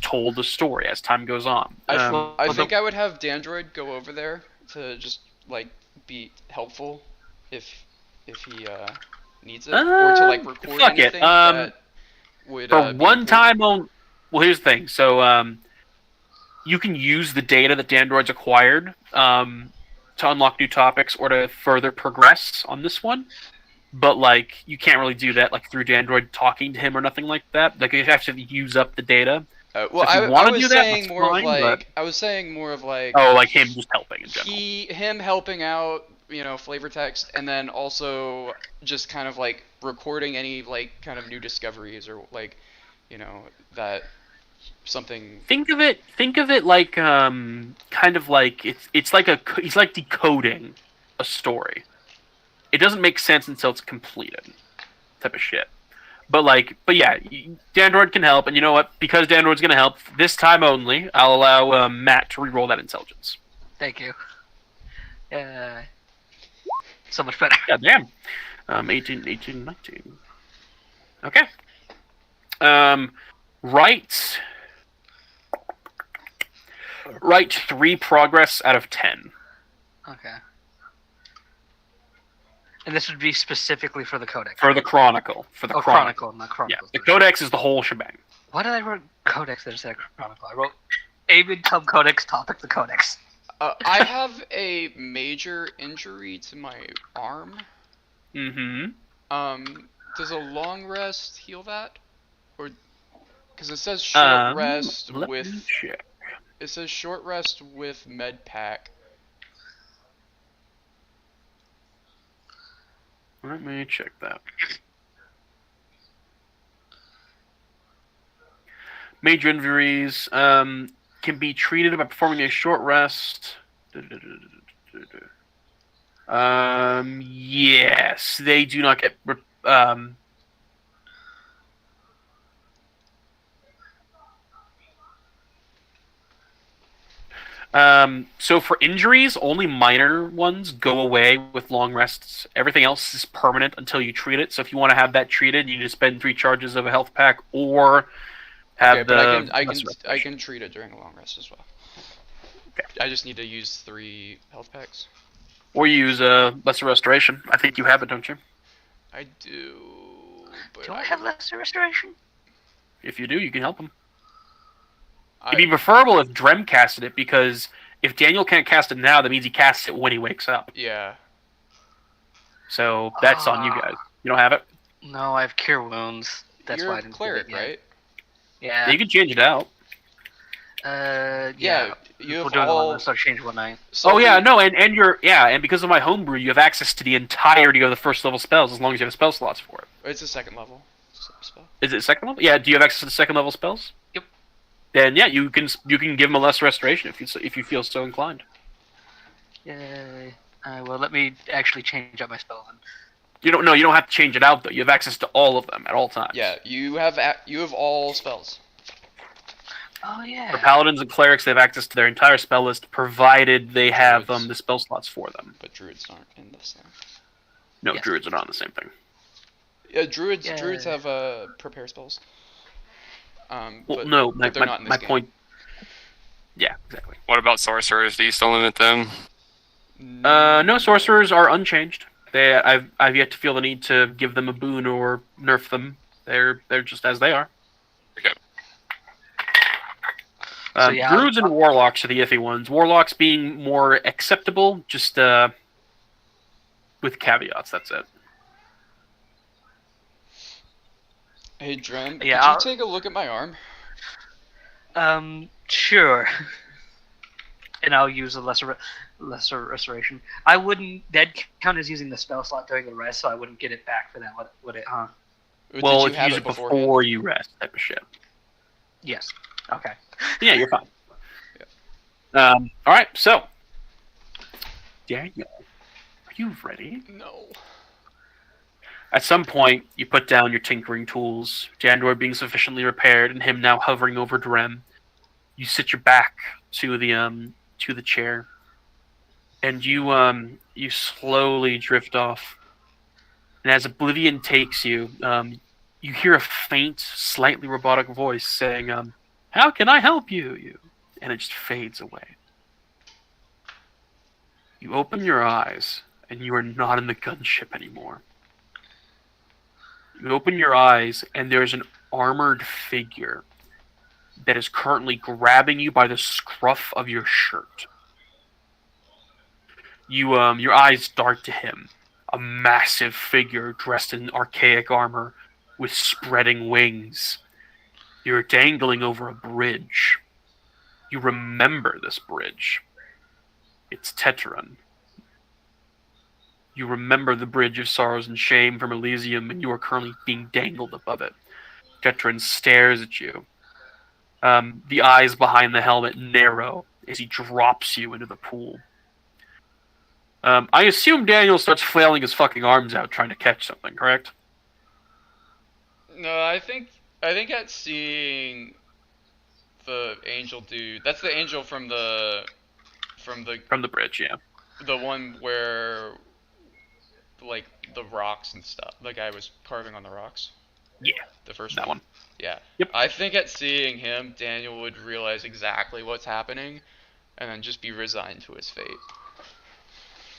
told the story as time goes on. I think I would have Dandroid go over there to just be helpful if he needs it, or to record fuck anything it. that would For be one important. time on. Well, here's the thing. So you can use the data that Dandroid's acquired to unlock new topics or to further progress on this one. But you can't really do that through Dandroid talking to him or nothing like that. You have to use up the data. Well, if you I wanna was do that, saying that's more of fine, like I was saying more of like Oh, like him just helping in general. him helping out, flavor text, and then also just kind of like recording any like kind of new discoveries or like, that something. Think of it like kind of like it's like he's like decoding a story. It doesn't make sense until it's completed, type of shit. But yeah, Dandroid can help, and you know what? Because Dandroid's gonna help this time only, I'll allow Matt to re-roll that intelligence. Thank you. So much better. Yeah, damn. 18, 19. Okay. Right 3 progress out of 10. Okay. And this would be specifically for the Codex. For the Chronicle. Chronicle, not Chronicle. Yeah, the Codex is the whole shebang. Why did I write Codex instead of Chronicle? I wrote Avid Cub Codex, topic the Codex. I have a major injury to my arm. Mm-hmm. Does a long rest heal that? Or because it says short rest with. Check. It says short rest with med pack. Let me check that. Major injuries can be treated by performing a short rest. Yes, they do not get. So for injuries, only minor ones go away with long rests. Everything else is permanent until you treat it. So if you want to have that treated, you need to spend 3 charges of a health pack or have okay, but I can treat it during a long rest as well. Okay. I just need to use 3 health packs. Or use a lesser restoration. I think you have it, don't you? I do. But Do I have lesser restoration? If you do, you can help him. It'd be preferable if Drem casted it, because if Daniel can't cast it now, that means he casts it when he wakes up. Yeah. So that's on you guys. You don't have it? No, I have Cure Wounds. That's why I didn't cleric, do it yet. right? Yeah. You can change it out. Yeah. You have we'll do it all. on so change one night. Oh yeah, no, and because of my homebrew, you have access to the entirety of the first level spells as long as you have spell slots for it. It's a second level spell. Is it second level? Yeah. Do you have access to the second level spells? Yep. Then yeah, you can give him a less restoration if you feel so inclined. Yay. Well, let me actually change up my spell then. You don't have to change it out though. You have access to all of them at all times. Yeah, you have all spells. Oh yeah. For paladins and clerics, they have access to their entire spell list, provided they have the spell slots for them. But druids aren't in this thing. No, Yes. druids are not on the same thing. Yeah, druids have prepare spells. Well, but, no, but they're not in this my game. point. Yeah, exactly. What about sorcerers? Do you still limit them? No, sorcerers are unchanged. I've yet to feel the need to give them a boon or nerf them. They're just as they are. Okay. Druids and warlocks are the iffy ones. Warlocks being more acceptable, just with caveats. That's it. Hey, Drem, Yeah, could I'll- you take a look at my arm? Sure. And I'll use a lesser restoration. I wouldn't. That'd count as using the spell slot during the rest, so I wouldn't get it back for that. Would it? Huh? Well, Did if you you use it before you rest, type of shit. Yes. Okay. Yeah, you're fine. All right, so Daniel, are you ready? No. At some point, you put down your tinkering tools, Jandor being sufficiently repaired, and him now hovering over Drem. You sit your back to the chair, and you slowly drift off. And as oblivion takes you, you hear a faint, slightly robotic voice saying, "How can I help you?" And it just fades away. You open your eyes, and you are not in the gunship anymore. You open your eyes, and there's an armored figure that is currently grabbing you by the scruff of your shirt. Your eyes dart to him, a massive figure dressed in archaic armor with spreading wings. You're dangling over a bridge. You remember this bridge. It's Teteron. You remember the bridge of sorrows and shame from Elysium, and you are currently being dangled above it. Teteron stares at you. The eyes behind the helmet narrow as he drops you into the pool. I assume Daniel starts flailing his fucking arms out trying to catch something, correct? No, I think at seeing the angel dude. That's the angel from the bridge, yeah. the one where like the rocks and stuff. The guy was carving on the rocks. Yeah, the first that one. Yeah. Yep. I think at seeing him, Daniel would realize exactly what's happening, and then just be resigned to his fate.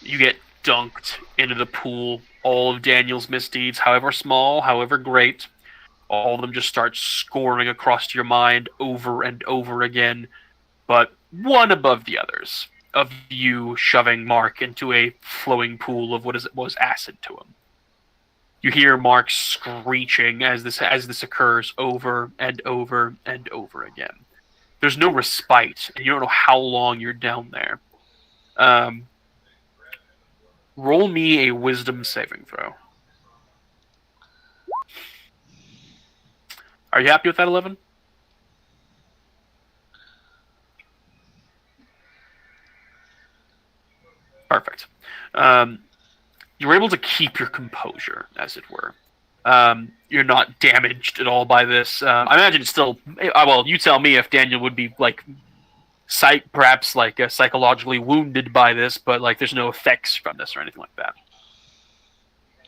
You get dunked into the pool. All of Daniel's misdeeds, however small, however great, all of them just start scoring across your mind over and over again, but one above the others. Of you shoving Mark into a flowing pool of was acid to him. You hear Mark screeching as this occurs over and over and over again. There's no respite, and you don't know how long you're down there. Roll me a wisdom saving throw. Are you happy with that 11? Perfect. You were able to keep your composure, as it were. You're not damaged at all by this. I imagine it's still. Well, you tell me if Daniel would be like, perhaps like psychologically wounded by this, but like there's no effects from this or anything like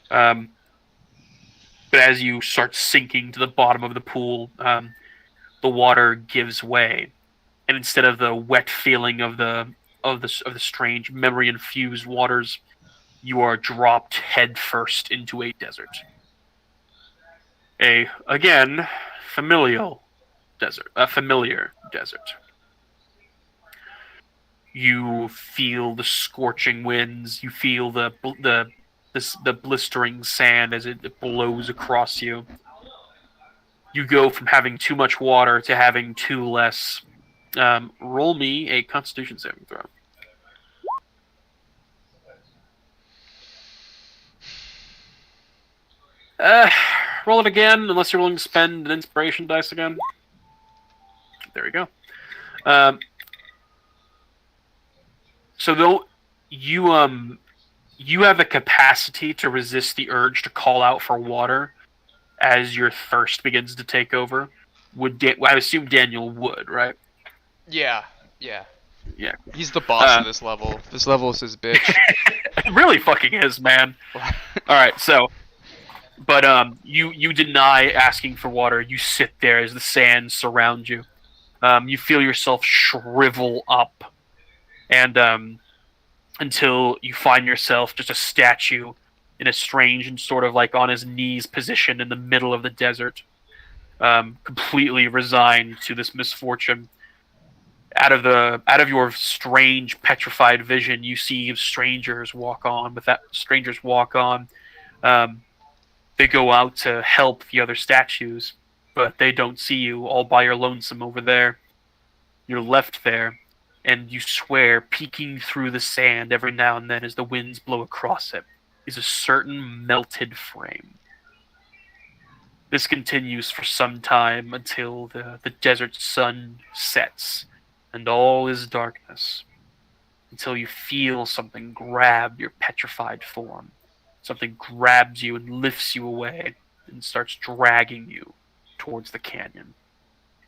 that. But as you start sinking to the bottom of the pool, the water gives way, and instead of the wet feeling of the strange memory-infused waters, you are dropped headfirst into a desert. A familiar desert. You feel the scorching winds. You feel the blistering sand as it blows across you. You go from having too much water to having too less. Roll me a Constitution saving throw. Roll it again, unless you're willing to spend an inspiration dice again. There we go. So though you have the capacity to resist the urge to call out for water as your thirst begins to take over. I assume Daniel would, right? Yeah. He's the boss of this level. This level is his bitch. It really fucking is, man. Alright, so... But you deny asking for water. You sit there as the sand surrounds you. You feel yourself shrivel up. And until you find yourself just a statue in a strange and sort of like on his knees position in the middle of the desert. Completely resigned to this misfortune. Out of your strange, petrified vision, you see strangers walk on. With that, strangers walk on. They go out to help the other statues, but they don't see you all by your lonesome over there. You're left there, and you swear, peeking through the sand every now and then as the winds blow across it, is a certain melted frame. This continues for some time until the desert sun sets, and all is darkness, until you feel something grab your petrified form. Something grabs you and lifts you away and starts dragging you towards the canyon.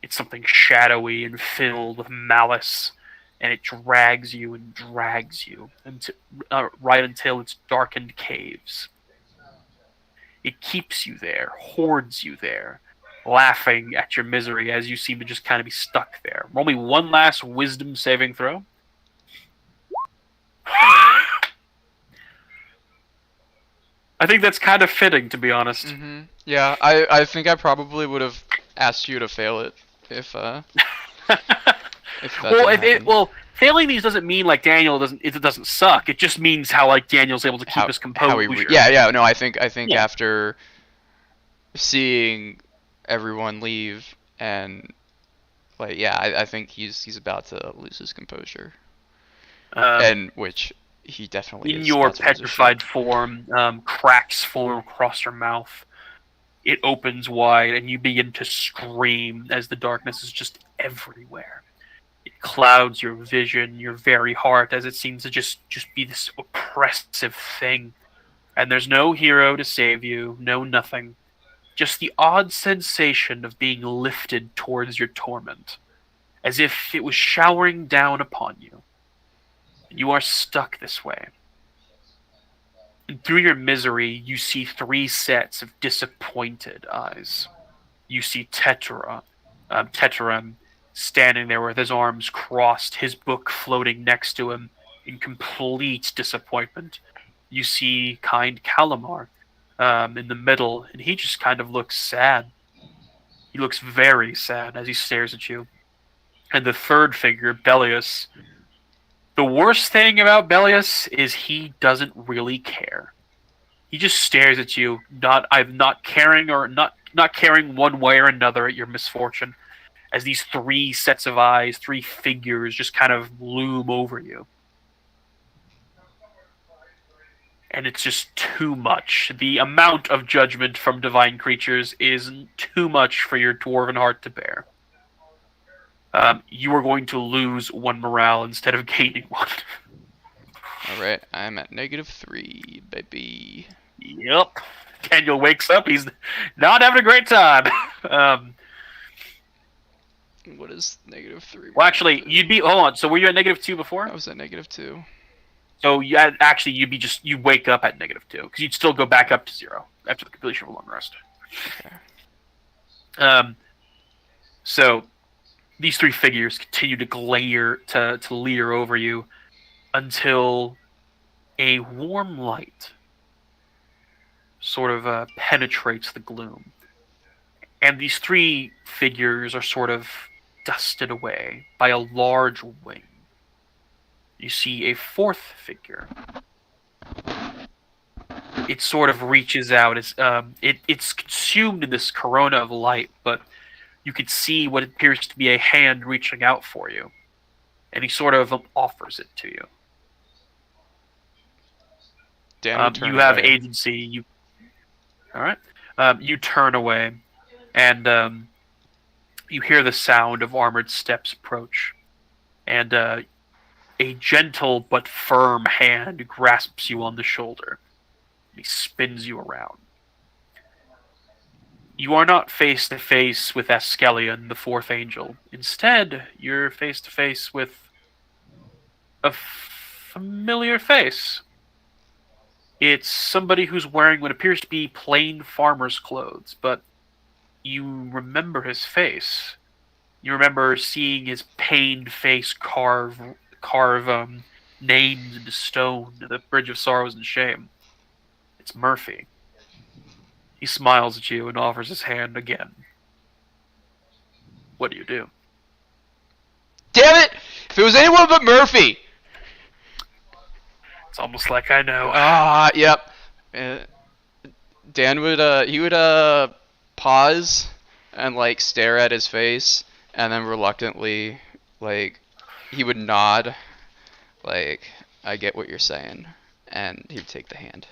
It's something shadowy and filled with malice, and it drags you right until its darkened caves. It keeps you there, hoards you there, laughing at your misery as you seem to just kind of be stuck there. Roll me one last wisdom saving throw. I think that's kind of fitting, to be honest. Mm-hmm. Yeah, I think I probably would have asked you to fail it if that failing these doesn't mean like Daniel doesn't suck. It just means how like Daniel's able to keep his composure. No, I think after seeing everyone leave and like yeah, I think he's about to lose his composure, Um, and which he definitely in is your about to lose his petrified shit. form, cracks form across your mouth. It opens wide, and you begin to scream as the darkness is just everywhere. It clouds your vision, your very heart, as it seems to just be this oppressive thing. And there's no hero to save you, no nothing. Just the odd sensation of being lifted towards your torment, as if it was showering down upon you. You are stuck this way. And through your misery, you see 3 sets of disappointed eyes. You see Tetrem, standing there with his arms crossed, his book floating next to him in complete disappointment. You see kind Calamar in the middle, and he just kind of looks sad. He looks very sad as he stares at you. And the third figure, Bellius. The worst thing about Bellius is he doesn't really care. He just stares at you, not caring one way or another at your misfortune, as these 3 sets of eyes, 3 figures just kind of loom over you. And it's just too much. The amount of judgment from divine creatures is too much for your dwarven heart to bear. You are going to lose 1 morale instead of gaining 1. Alright, I'm at -3, baby. Yep. Daniel wakes up. He's not having a great time. What is -3? Well, actually, you'd be. Hold on. So, were you at -2 before? I was at -2. So, you'd wake up at -2 because you'd still go back up to 0 after the completion of a long rest. Okay. So, these 3 figures continue to glare to leer over you until a warm light sort of penetrates the gloom. And these 3 figures are sort of dusted away by a large wing. You see a 4th figure. It sort of reaches out. It's consumed in this corona of light, but you can see what appears to be a hand reaching out for you. And he sort of offers it to you. Dan, You have away. agency. All right. You turn away, and you hear the sound of armored steps approach, and a gentle but firm hand grasps you on the shoulder. He spins you around. You are not face to face with Askelion, the 4th angel. Instead, you're face to face with a familiar face. It's somebody who's wearing what appears to be plain farmer's clothes, but you remember his face. You remember seeing his pained face carve names into stone to the Bridge of Sorrows and Shame. It's Murphy. He smiles at you and offers his hand again. What do you do? Damn it! If it was anyone but Murphy! It's almost like I know. Yep. Dan would pause and like stare at his face, and then reluctantly like he would nod, like I get what you're saying, and he'd take the hand.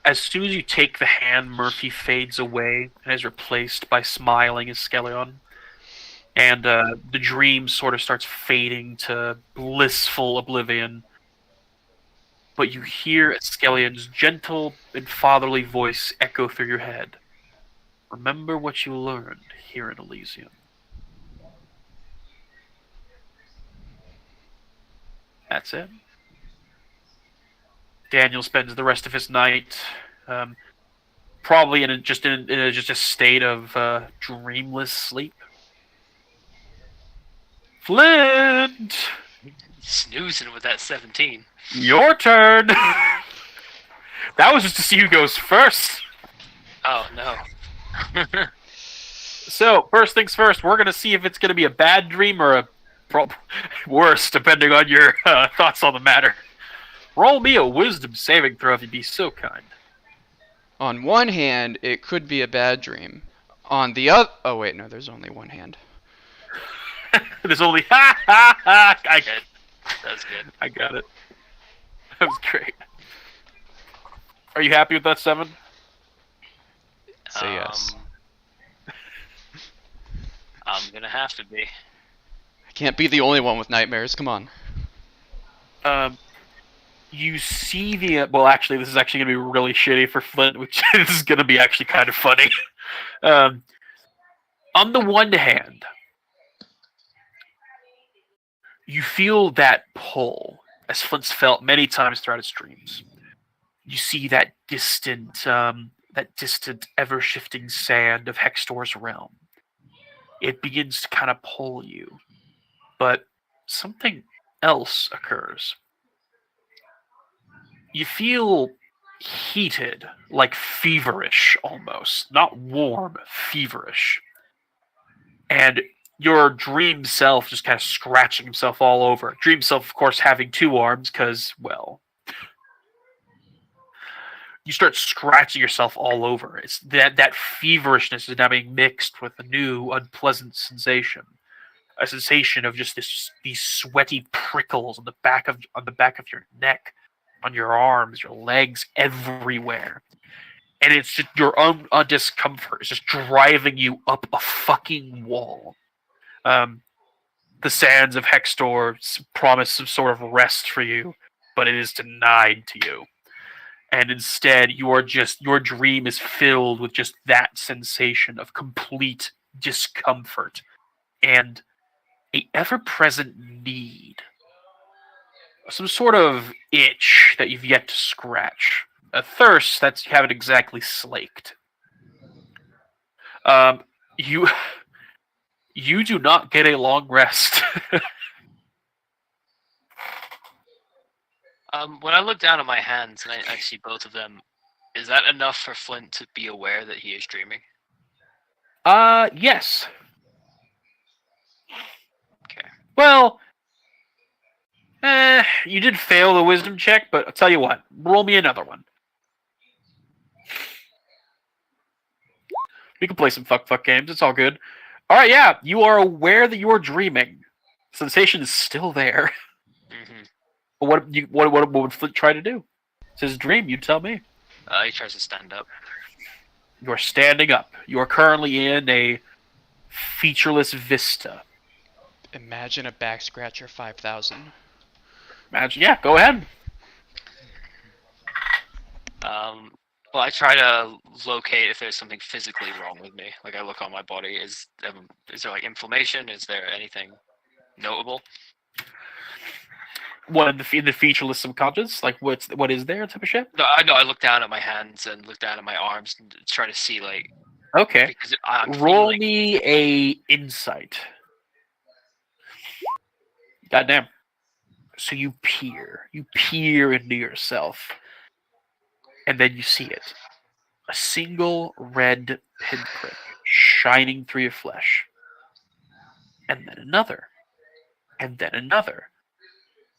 As soon as you take the hand, Murphy fades away and is replaced by smiling Askelion. And the dream sort of starts fading to blissful oblivion. But you hear Askelion's gentle and fatherly voice echo through your head. Remember what you learned here in Elysium. That's it. Daniel spends the rest of his night probably in just a state of dreamless sleep. Flint! Snoozing with that 17. Your turn! That was just to see who goes first. Oh, no. So, first things first, we're going to see if it's going to be a bad dream or a worse, depending on your thoughts on the matter. Roll me a wisdom saving throw if you'd be so kind. On one hand, it could be a bad dream. On the other... Oh, wait, no, there's only one hand. There's only I Good. That's good. I got it. That was great. Are you happy with that 7? Say yes. I'm gonna have to be. I can't be the only one with nightmares, come on. You see the well, actually, this is actually gonna be really shitty for Flint, which this is gonna be actually kind of funny. On the one hand, you feel that pull, as Flint's felt many times throughout his dreams. You see that distant, ever-shifting sand of Hextor's realm. It begins to kind of pull you, but something else occurs. You feel heated, like feverish almost. Not warm, feverish. And your dream self just kind of scratching himself all over. Dream self, of course, having 2 arms, because, well, you start scratching yourself all over. It's that feverishness is now being mixed with a new unpleasant sensation. A sensation of just these sweaty prickles on the back of your neck, on your arms, your legs, everywhere. And it's just your own discomfort. It's just driving you up a fucking wall. The sands of Hextor promise some sort of rest for you, but it is denied to you. And instead, your dream is filled with just that sensation of complete discomfort and a ever-present need. Some sort of itch that you've yet to scratch. A thirst that you haven't exactly slaked. You do not get a long rest. When I look down at my hands and I see both of them, is that enough for Flint to be aware that he is dreaming? Yes. Okay. Well, you did fail the wisdom check, but I'll tell you what, roll me another one. We can play some fuck games, it's all good. Alright, yeah, you are aware that you are dreaming. Sensation is still there. Mm-hmm. But what would Flint try to do? It's his dream, you tell me. He tries to stand up. You are standing up. You are currently in a featureless vista. Imagine a back scratcher 5000. Imagine, yeah, go ahead. Well, I try to locate if there's something physically wrong with me. Like, I look on my body. Is there, like, inflammation? Is there anything notable? What, in the featureless subconscious? Like, what is there type of shit? No, I know. I look down at my hands and look down at my arms and try to see, like... Okay. Because I'm Roll feeling... me a insight. Goddamn. So you peer into yourself, and then you see it. A single red pinprick shining through your flesh. And then another. And then another.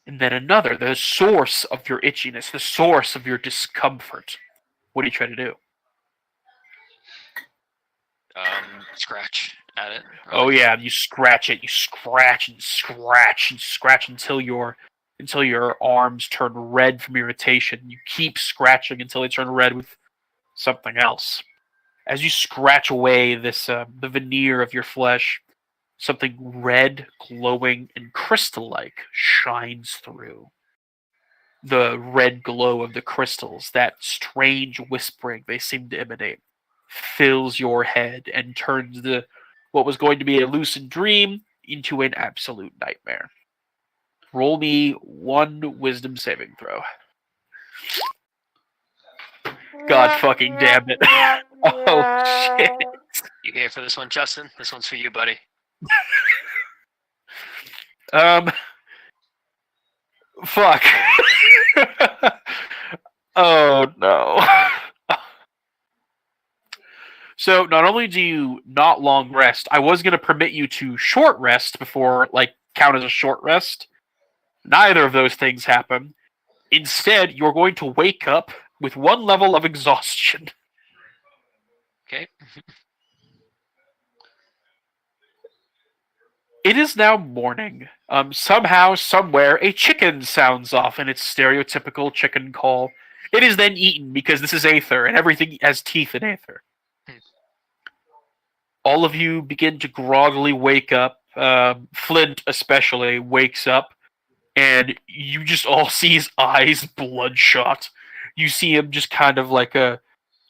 And then another. The source of your itchiness, the source of your discomfort. What do you try to do? Scratch at it. Oh yeah, you scratch it. You scratch and scratch and scratch until your arms turn red from irritation. You keep scratching until they turn red with something else. As you scratch away this the veneer of your flesh, something red, glowing, and crystal-like shines through. The red glow of the crystals, that strange whispering they seem to emanate, fills your head and turns what was going to be a lucid dream into an absolute nightmare. Roll me one wisdom saving throw. God fucking damn it. Oh shit. You here for this one, Justin? This one's for you, buddy. Fuck. Oh no. So not only do you not long rest, I was going to permit you to short rest before, like, count as a short rest. Neither of those things happen. Instead, you're going to wake up with 1 level of exhaustion. Okay. It is now morning. Somehow, somewhere, a chicken sounds off in its stereotypical chicken call. It is then eaten because this is Aether, and everything has teeth in Aether. All of you begin to groggily wake up. Flint, especially, wakes up, and you just all see his eyes bloodshot. You see him just kind of like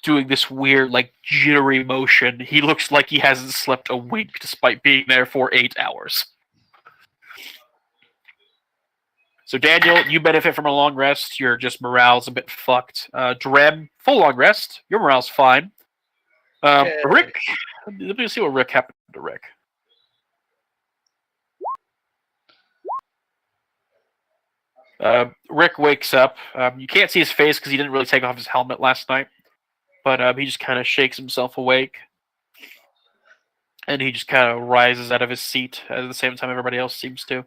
doing this weird, like, jittery motion. He looks like he hasn't slept a wink despite being there for 8 hours. So, Daniel, you benefit from a long rest. Your just morale's a bit fucked. Drem, full long rest. Your morale's fine. Rick, let me see what Rick happened to Rick. Rick wakes up. You can't see his face because he didn't really take off his helmet last night. But he just kind of shakes himself awake. And he just kind of rises out of his seat at the same time everybody else seems to.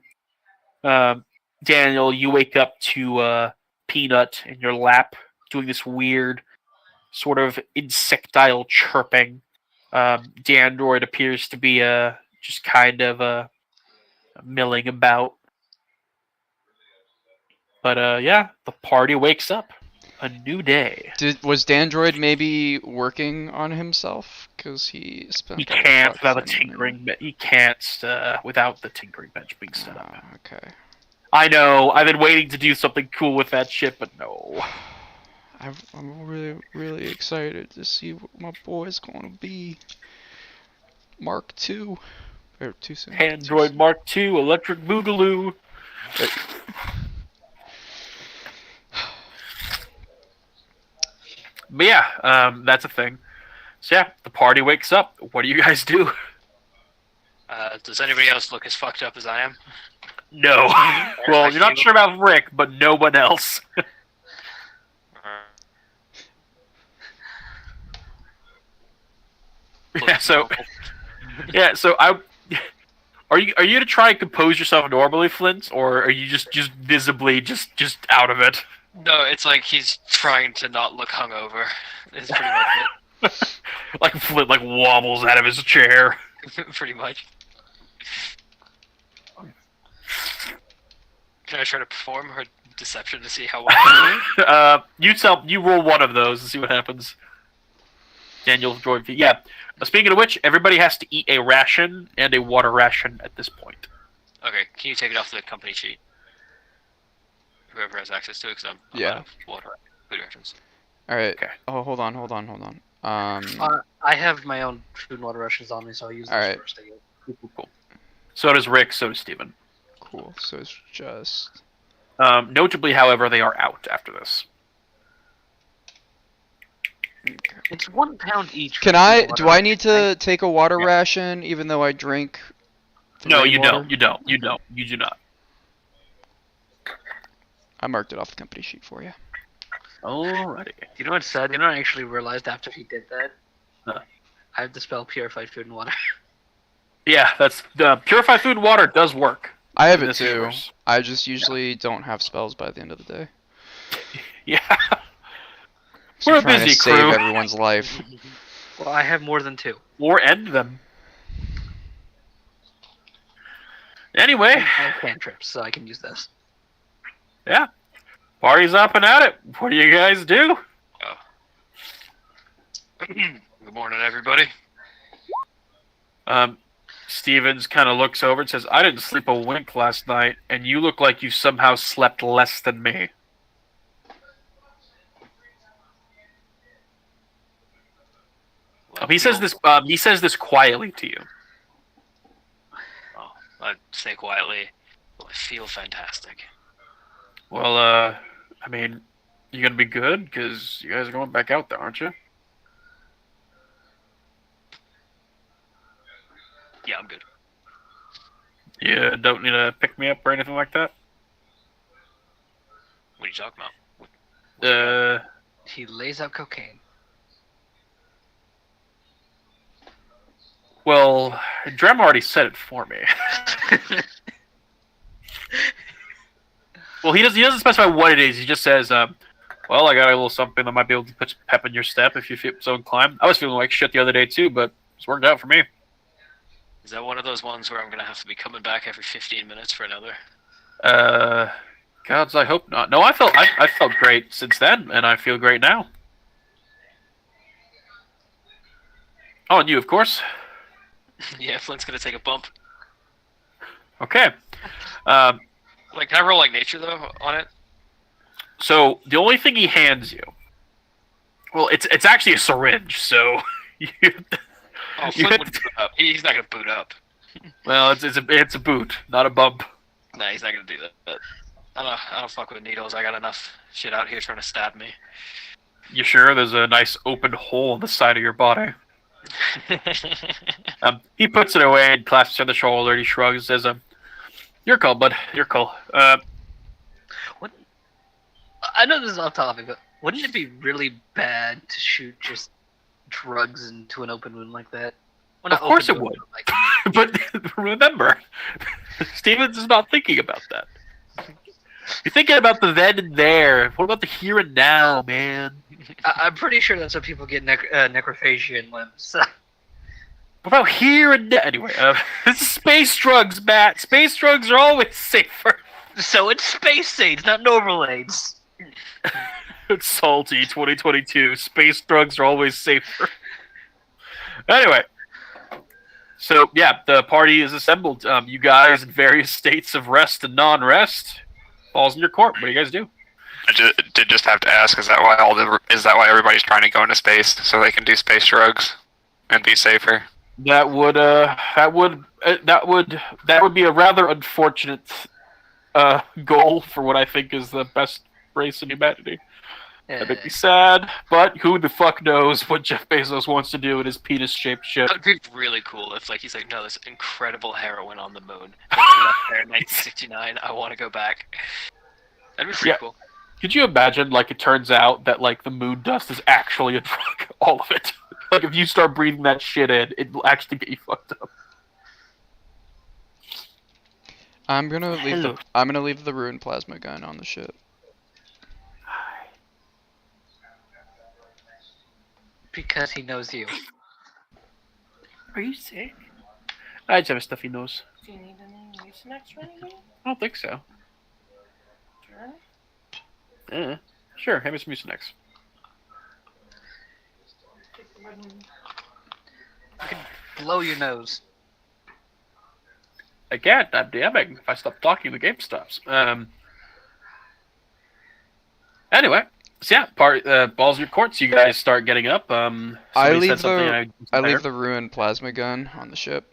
Daniel, you wake up to Peanut in your lap, doing this weird sort of insectile chirping. The android appears to be just kind of milling about. But yeah, the party wakes up. A new day. Was Dandroid maybe working on himself? Because he spent. He can't without the tinkering. He can't without the tinkering bench being set up. Okay. I know. I've been waiting to do something cool with that shit, but no. I'm really, really excited to see what my boy's gonna be. Mark II. Or too soon. Android Mark II, Electric Boogaloo. But yeah, that's a thing. So yeah, the party wakes up. What do you guys do? Does anybody else look as fucked up as I am? No. Well, you're not sure about Rick, but no one else. Yeah, so are you gonna try and compose yourself normally, Flint, or are you just visibly just out of it? No, it's like he's trying to not look hungover. It's pretty much it. Like Flint wobbles out of his chair. Pretty much. Can I try to perform her deception to see how well? You roll one of those and see what happens. Daniel, join. Yeah. Speaking of which, everybody has to eat a ration and a water ration at this point. Okay, can you take it off the company sheet? Whoever has access to it, because I'm out of water food rations. All right. Okay. Oh, hold on. I have my own food and water rations on me, so I'll use those first. Cool. So does Rick. So does Steven. Cool. So it's just. Notably, however, they are out after this. Okay. It's £1 each. Can I? Do I need to take a water ration even though I drink? No, you water? don't. You do not. I marked it off the company sheet for you. Alrighty. You know what's sad? You know, I actually realized after he did that, Huh. I have to spell purified food and water. Yeah, that's purified food and water does work. I have in it this too. universe. I just usually don't have spells by the end of the day. Yeah. So We're I'm a trying busy to save crew. everyone's life. Well, I have more than 2. Or end them. Anyway. I have cantrips, so I can use this. Yeah. Party's up and at it. What do you guys do? Good morning, everybody. Stevens kind of looks over and says, I didn't sleep a wink last night, and you look like you somehow slept less than me. He says this quietly to you. Oh, I say quietly, well, I feel fantastic. Well, I mean, you gonna be good? Because you guys are going back out there, aren't you? Yeah, I'm good. You don't need to pick me up or anything like that? What are you talking about? He lays out cocaine. Well, Drem already said it for me. Well, he doesn't specify what it is. He just says, well, I got a little something that might be able to put some pep in your step if you feel so inclined. I was feeling like shit the other day too, but it's worked out for me. Is that one of those ones where I'm gonna have to be coming back every 15 minutes for another? Gods, I hope not. No, I felt great since then, and I feel great now. Oh, and you, of course. Yeah, Flint's gonna take a bump. Okay. Um, Like, can I roll like nature though on it? so the only thing he hands you, well, it's actually a syringe. So, you, Oh, You Flint hit- would boot up. He's not gonna boot up. well, it's a boot, not a bump. Nah, he's not gonna do that. I don't fuck with needles. I got enough shit out here trying to stab me. You sure? There's a nice open hole in the side of your body. He puts it away and clasps her on the shoulder. And he shrugs, and says, "Your call, bud. Your call." What? I know this is off topic, but wouldn't it be really bad to shoot just drugs into an open wound like that? Well, Of not course open it wound, would. but, like, But remember, Stevens is not thinking about that. You're thinking about the then and there. What about the here and now, man? I'm pretty sure that's how people get necrophagia in limbs. What about here and now? Anyway, this is space drugs, Matt. Space drugs are always safer. So it's space aids, not normal aids. It's salty 2022. Space drugs are always safer. Anyway, so yeah, the party is assembled. You guys in various states of rest and non-rest. Balls in your court. What do you guys do? I did just have to ask: is that why everybody's trying to go into space so they can do space drugs and be safer? That would be a rather unfortunate goal for what I think is the best race in humanity. That'd make me sad, but who the fuck knows what Jeff Bezos wants to do in his penis-shaped ship? That would be really cool if, like, he's like, no, there's incredible heroin on the moon. I left there in 1969. I want to go back. That'd be pretty Yeah. cool. Could you imagine, like, it turns out that, like, the moon dust is actually a drug? All of it. Like, if you start breathing that shit in, it will actually get you fucked up. I'm gonna leave Hello. the ruined plasma gun on the ship. Because he knows you. Are you sick? I just have a stuffy nose. Do you need any snacks or anything? I don't think so. Sure. Sure, have me some Mucinex. Blow your nose. I can't, I'm DMing. If I stop talking, the game stops. Anyway, so yeah, balls in your courts. You guys start getting up. I Somebody said something, I leave the ruined plasma gun on the ship.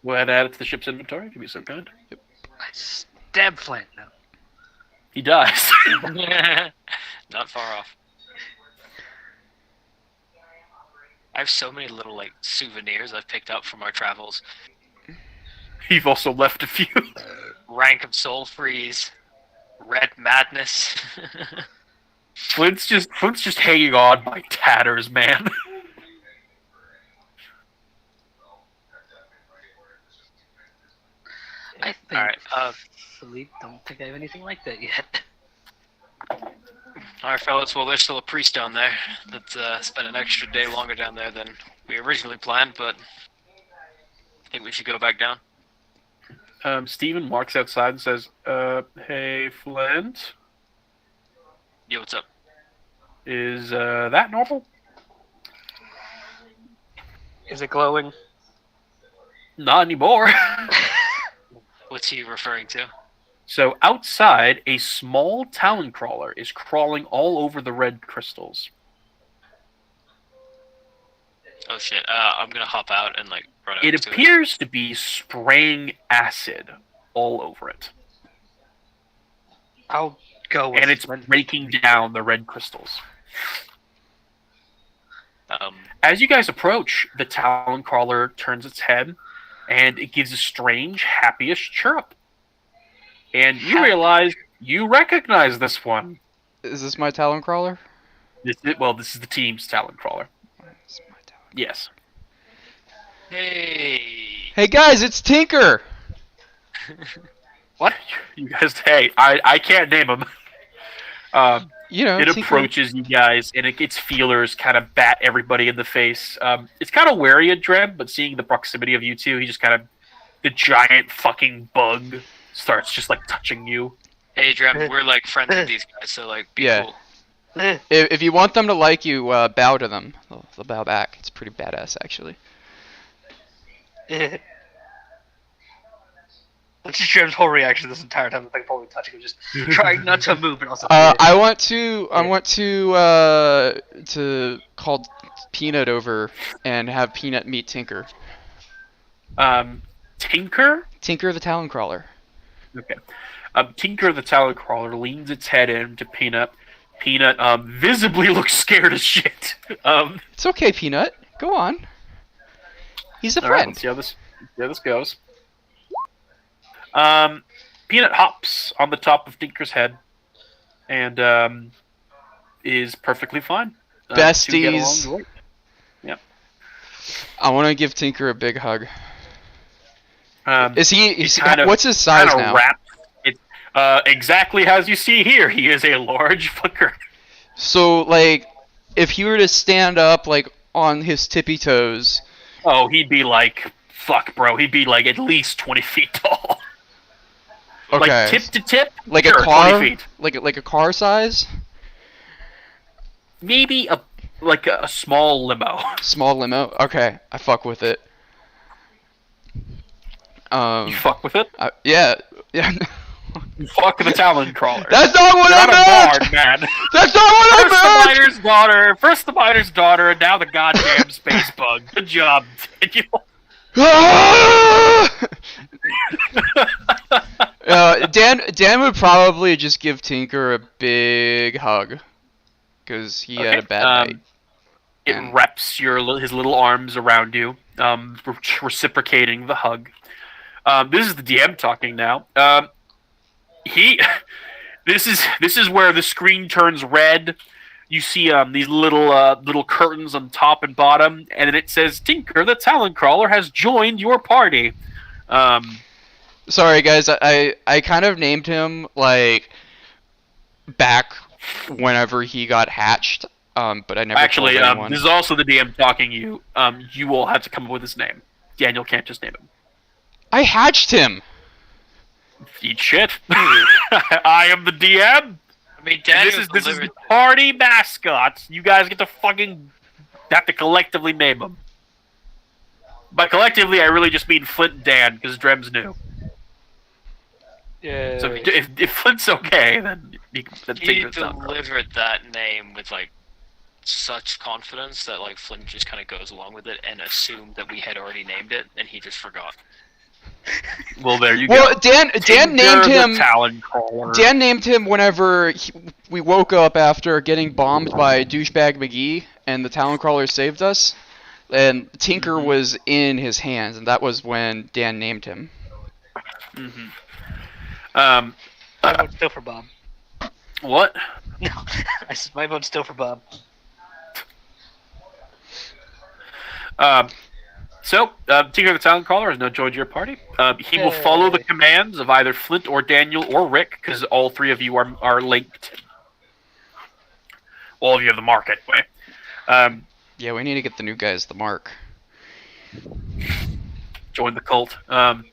Go ahead and add it to the ship's inventory, if you be so kind. I stab Flint now. He dies. Not far off. I have so many little, like, souvenirs I've picked up from our travels. You've also left a few. Rank of Soul Freeze. Red Madness. Flint's just hanging on by tatters, man. I think Alright, Philippe don't think I have anything like that yet. alright, fellas, well, there's still a priest down there that spent an extra day longer down there than we originally planned, but I think we should go back down. Steven walks outside and says, hey, Flint, Yo, what's up? is that normal? Is it glowing? Not anymore. What's he referring to? So outside, a small Talon crawler is crawling all over the red crystals. Oh shit, I'm gonna hop out and, like, run over It to appears to be spraying acid all over it. I'll go with And it's Flint. breaking down the red crystals. it. As you guys approach, the Talon crawler turns its head, and it gives a strange, happyish chirp. And you realize you recognize this one. Is this my Talon crawler? This is the team's Talon crawler. This is my Talon. Yes. Hey! Hey guys, it's Tinker. What? You guys, hey, I can't name him. you know, It Tinker. approaches you guys, and its feelers kind of bat everybody in the face. It's kind of wary of Dreb, but seeing the proximity of you two, he just kind of the giant fucking bug starts just like touching you. Hey, Drem, we're like friends with these guys, so like, be Yeah. cool. If you want them to like you, bow to them. They'll bow back. It's pretty badass, actually. That's just Jim's whole reaction this entire time. The thing probably touching him, just trying not to move, but also. I want to call Peanut over and have Peanut meet Tinker. Tinker? Tinker the Talon Crawler. Okay. Tinker the Talon Crawler leans its head into Peanut. Peanut visibly looks scared as shit. It's okay, Peanut. Go on. He's a All right, friend. let's see how this goes. Peanut hops on the top of Tinker's head and is perfectly fine. To get Besties. along great. Yep. I want to give Tinker a big hug. Kinda- What's his size kinda now? wraps it, exactly as you see here. He is a large fucker. So, like, if he were to stand up, like, on his tippy toes. Oh, he'd be like, fuck, bro. He'd be like at least 20 feet tall. Okay. Like tip to tip. Like sure, a car? 20 feet. Like a car size? Maybe a small limo. Small limo? Okay, I fuck with it. You fuck with it? Yeah. You fuck with the Talon Crawler. That's not what You're I not meant! a bard, man. That's not what First the I miner's daughter, and now the goddamn space bug. Good job, Daniel. meant! Dan would probably just give Tinker a big hug. Because he had a bad night. It wraps his little arms around you, reciprocating the hug. This is the DM talking now. This is where the screen turns red. You see these little curtains on top and bottom, and then it says Tinker the Talon Crawler has joined your party. Sorry guys, I kind of named him like back whenever he got hatched, but I never Actually, told anyone. this is also the DM talking you. You will have to come up with his name. Daniel can't just name him. I hatched him! Eat shit. I am the DM. I mean, Daniel This is the party mascot. You guys get to fucking have to collectively name them. By collectively, I really just mean Flint and Dan, because Drem's new. Yeah. So if Flint's okay, then He Tinker's not. delivered that name with like such confidence that like Flint just kind of goes along with it and assumed that we had already named it, and he just forgot. Well, there you Well, go. Dan named the him. Talon Crawler. Dan named him whenever we woke up after getting bombed by douchebag McGee, and the Talon Crawler saved us. And Tinker was in his hands, and that was when Dan named him. My vote's still for Bob. What? No, I said my vote's still for Bob. So, Tinker the Talon Crawler has now joined your party. He will follow the commands of either Flint or Daniel or Rick, because all three of you are linked. All of you have the mark, anyway. Yeah, we need to get the new guys the mark. Join the cult. That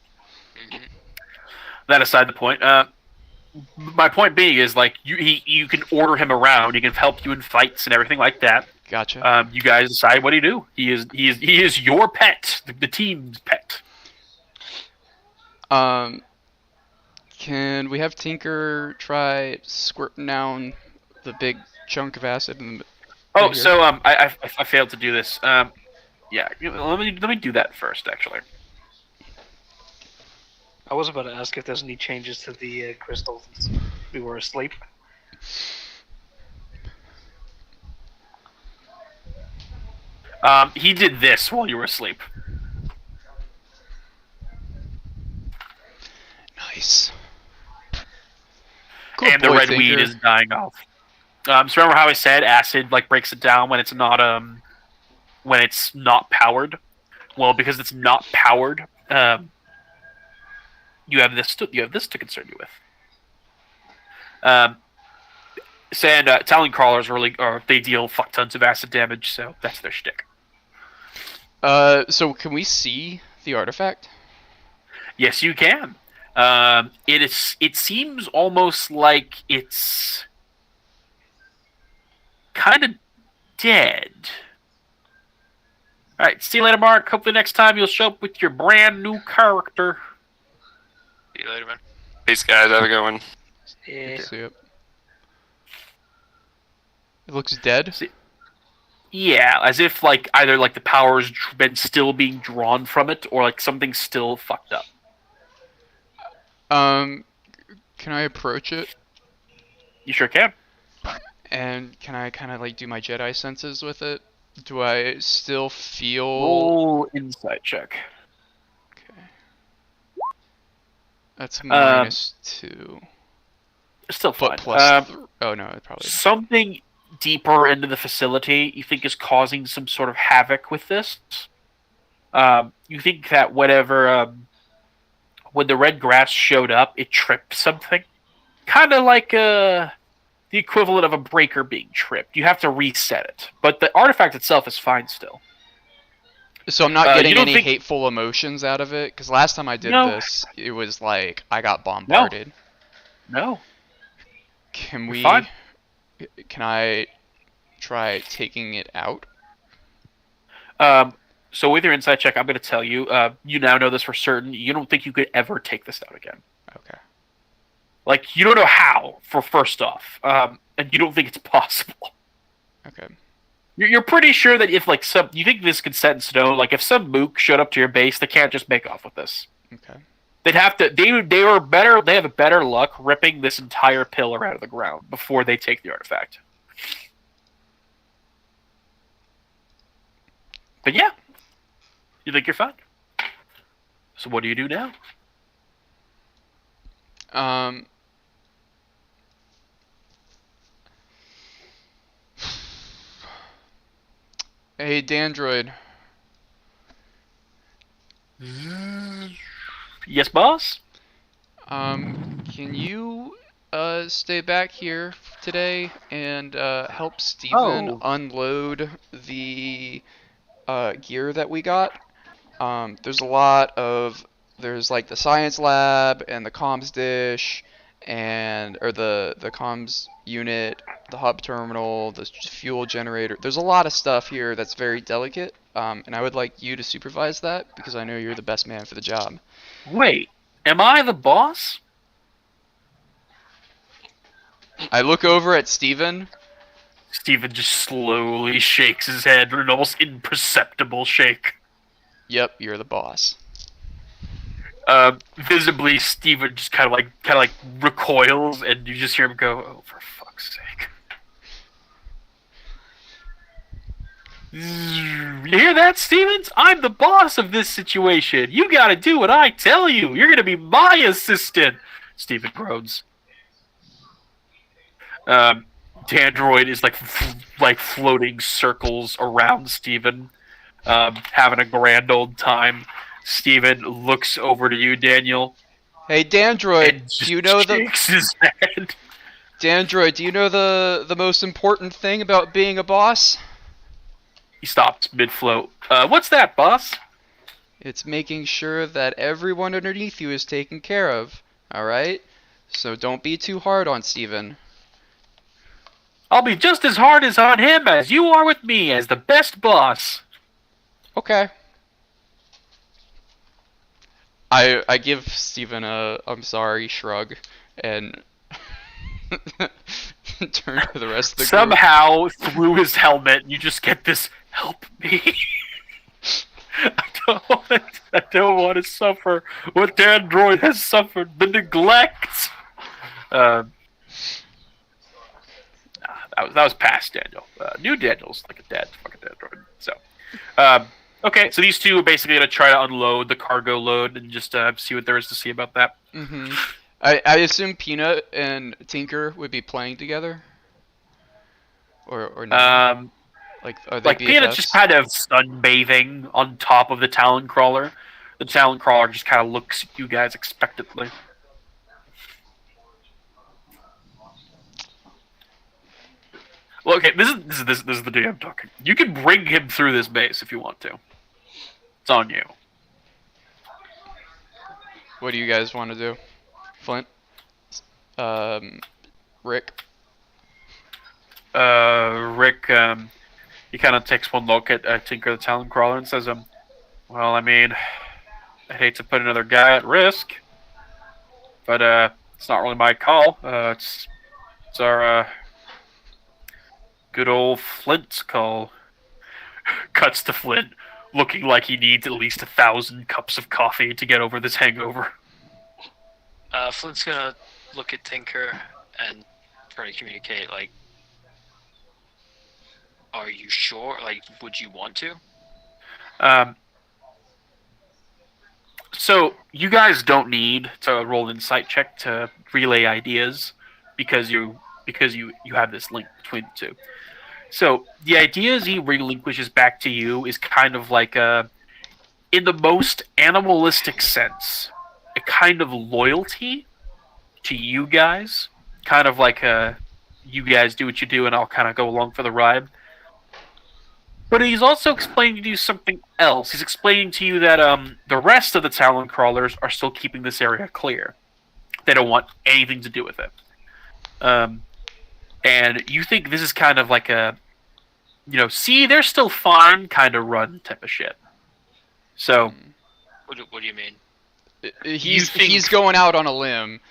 aside the point. My point being is, like, you can order him around. He can help you in fights and everything like that. Gotcha. You guys decide what to do. He is your pet, the team's pet. Can we have Tinker try squirting down the big chunk of acid in the Oh, right here? so I failed to do this. Yeah, let me do that first, actually. I was about to ask if there's any changes to the crystals since we were asleep. He did this while you were asleep. Nice. Good And the boy, red weed Tinker. is dying off. So remember how I said acid like breaks it down when it's not powered? Well, because it's not powered, you have this to concern you with. Saying Talon crawlers they deal fuck tons of acid damage, so that's their shtick. So can we see the artifact? Yes, you can. It seems almost like it's kind of dead. All right, see you later, Mark. Hopefully next time you'll show up with your brand new character. See you later, man. Peace, guys. Have a good one. Yeah. See it. It looks dead. Yeah, as if like either like the power's been still being drawn from it, or like something's still fucked up. Can I approach it? You sure can. And can I kind of like do my Jedi senses with it? Do I still feel? Roll insight check. Okay. That's -2. Still fine. But plus. Oh no, it probably. Something deeper into the facility you think is causing some sort of havoc with this. You think that whatever when the red grass showed up, it tripped something, kind of like the equivalent of a breaker being tripped. You have to reset it, but the artifact itself is fine still. So I'm not you getting don't any think- hateful emotions out of it, because last time I did No. this, it was like I got bombarded. No, Can You're we? fine. Can I try taking it out? So with your insight check, I'm going to tell you. You now know this for certain. You don't think you could ever take this out again. Okay. Like you don't know how. For first off, and you don't think it's possible. Okay. You're pretty sure that if like you think this could set in stone. Like if some mook showed up to your base, they can't just make off with this. Okay. They'd have to. They were better. They have a better luck ripping this entire pillar out of the ground before they take the artifact. But yeah, you think you're fine. So what do you do now? Hey, Dandroid. Yes, boss. Can you stay back here today and help Steven Oh. unload the gear that we got? There's like the science lab and the comms dish or the comms unit, the hub terminal, the fuel generator. There's a lot of stuff here that's very delicate, and I would like you to supervise that because I know you're the best man for the job. Wait, am I the boss? I look over at Steven. Steven just slowly shakes his head with an almost imperceptible shake. Yep, you're the boss. Visibly, Steven just kind of like recoils, and you just hear him go, "Oh, for fuck's sake!" You hear that, Stevens? I'm the boss of this situation. You got to do what I tell you. You're gonna be my assistant. Steven groans. Dandroid is like floating circles around Steven, having a grand old time. Steven looks over to you, Daniel. Hey, And Dandroid, just do you know shakes his head. Dandroid, do you know the most important thing about being a boss? He stops mid-float. What's that, boss? It's making sure that everyone underneath you is taken care of. All right? So don't be too hard on Steven. I'll be just as hard as on him as you are with me as the best boss. Okay. I give Steven a I'm sorry shrug and turn to the rest of the group. Somehow, through his helmet, you just get this, help me. I don't want to suffer what Dandroid has suffered, the neglect. That was past Daniel. New Daniel's like a dead fucking Dandroid. So, okay, so these two are basically going to try to unload the cargo load and just see what there is to see about that. Mm-hmm. I assume Peanut and Tinker would be playing together? Or no? Like, are they Like Peanut's BFFs? just kind of sunbathing on top of the Talon crawler. The Talon crawler just kind of looks at you guys expectantly. Okay, this is the DM talking. You can bring him through this base if you want to. It's on you. What do you guys want to do? Flint? Rick? Rick, he kind of takes one look at Tinker the Talon Crawler and says, well, I mean, I hate to put another guy at risk, but it's not really my call. It's our good old Flint's call. Cuts to Flint, looking like he needs at least 1,000 cups of coffee to get over this hangover. Flint's gonna look at Tinker and try to communicate, like, are you sure? Like, would you want to? So you guys don't need to roll an insight check to relay ideas because you have this link between the two. So the ideas he relinquishes back to you is kind of like in the most animalistic sense, a kind of loyalty to you guys, kind of like you guys do what you do and I'll kind of go along for the ride. But he's also explaining to you something else. He's explaining to you that the rest of the Talon Crawlers are still keeping this area clear. They don't want anything to do with it. And you think this is kind of like a, see, they're still fine kind of run type of shit. So, What do you mean? He's going out on a limb.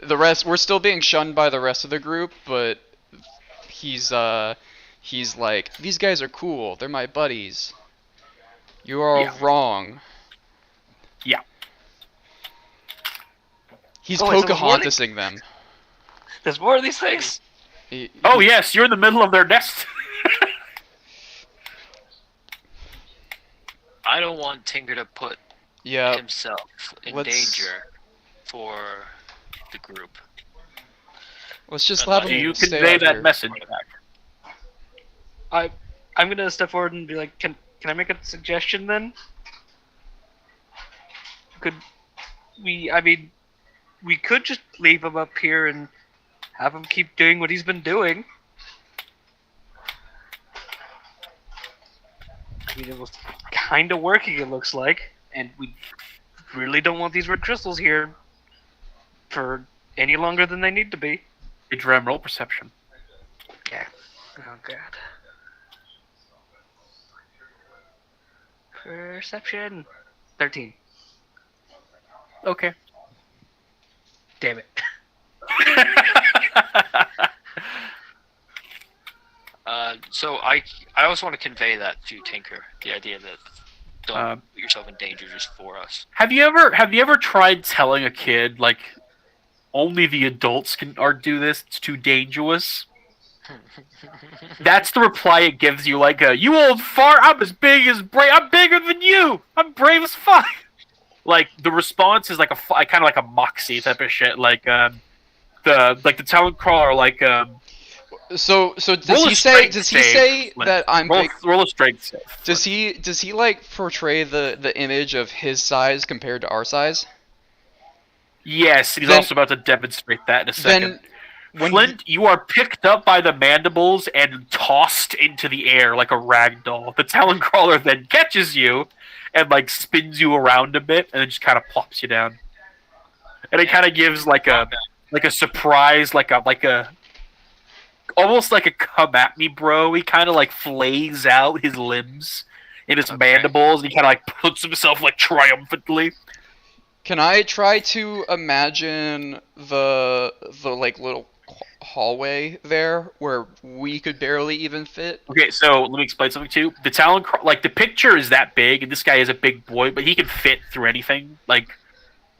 The rest, we're still being shunned by the rest of the group, but he's like, these guys are cool. They're my buddies. You are all wrong. Yeah. He's Oh, wait, so Pocahontasing them. There's more of these things. Oh yes, you're in the middle of their nest. I don't want Tinker to put himself in danger for the group. Let's just let him Do you stay convey out that here. message back? I'm gonna step forward and be like, can I make a suggestion then? Could we? I mean, we could just leave him up here and have him keep doing what he's been doing. I mean, it was kind of working, it looks like, and we really don't want these red crystals here for any longer than they need to be. Drum roll perception. Yeah. Oh god. Perception. 13. Okay. Damn it. So I also want to convey that to Tinker, the idea that don't put yourself in danger just for us. Have you ever tried telling a kid like only the adults can do this? It's too dangerous. That's the reply it gives you. Like, you old fart! I'm as big as brave. I'm bigger than you. I'm brave as fuck. Like the response is like a kind of like a moxie type of shit. Like the Talon Crawler like. So does he say that I'm big? Roll a strength save. Does he like portray the image of his size compared to our size? Yes, he's also about to demonstrate that in a second. When Flint, you are picked up by the mandibles and tossed into the air like a rag doll. The Talon Crawler then catches you and like spins you around a bit and then just kind of plops you down. And it kind of gives like a surprise, like a almost like a come at me, bro. He kind of like flays out his limbs in his mandibles and he kind of like puts himself like triumphantly. Can I try to imagine the like little hallway there where we could barely even fit? Okay, so let me explain something to you. The Talon, like the picture is that big, and this guy is a big boy, but he can fit through anything. Like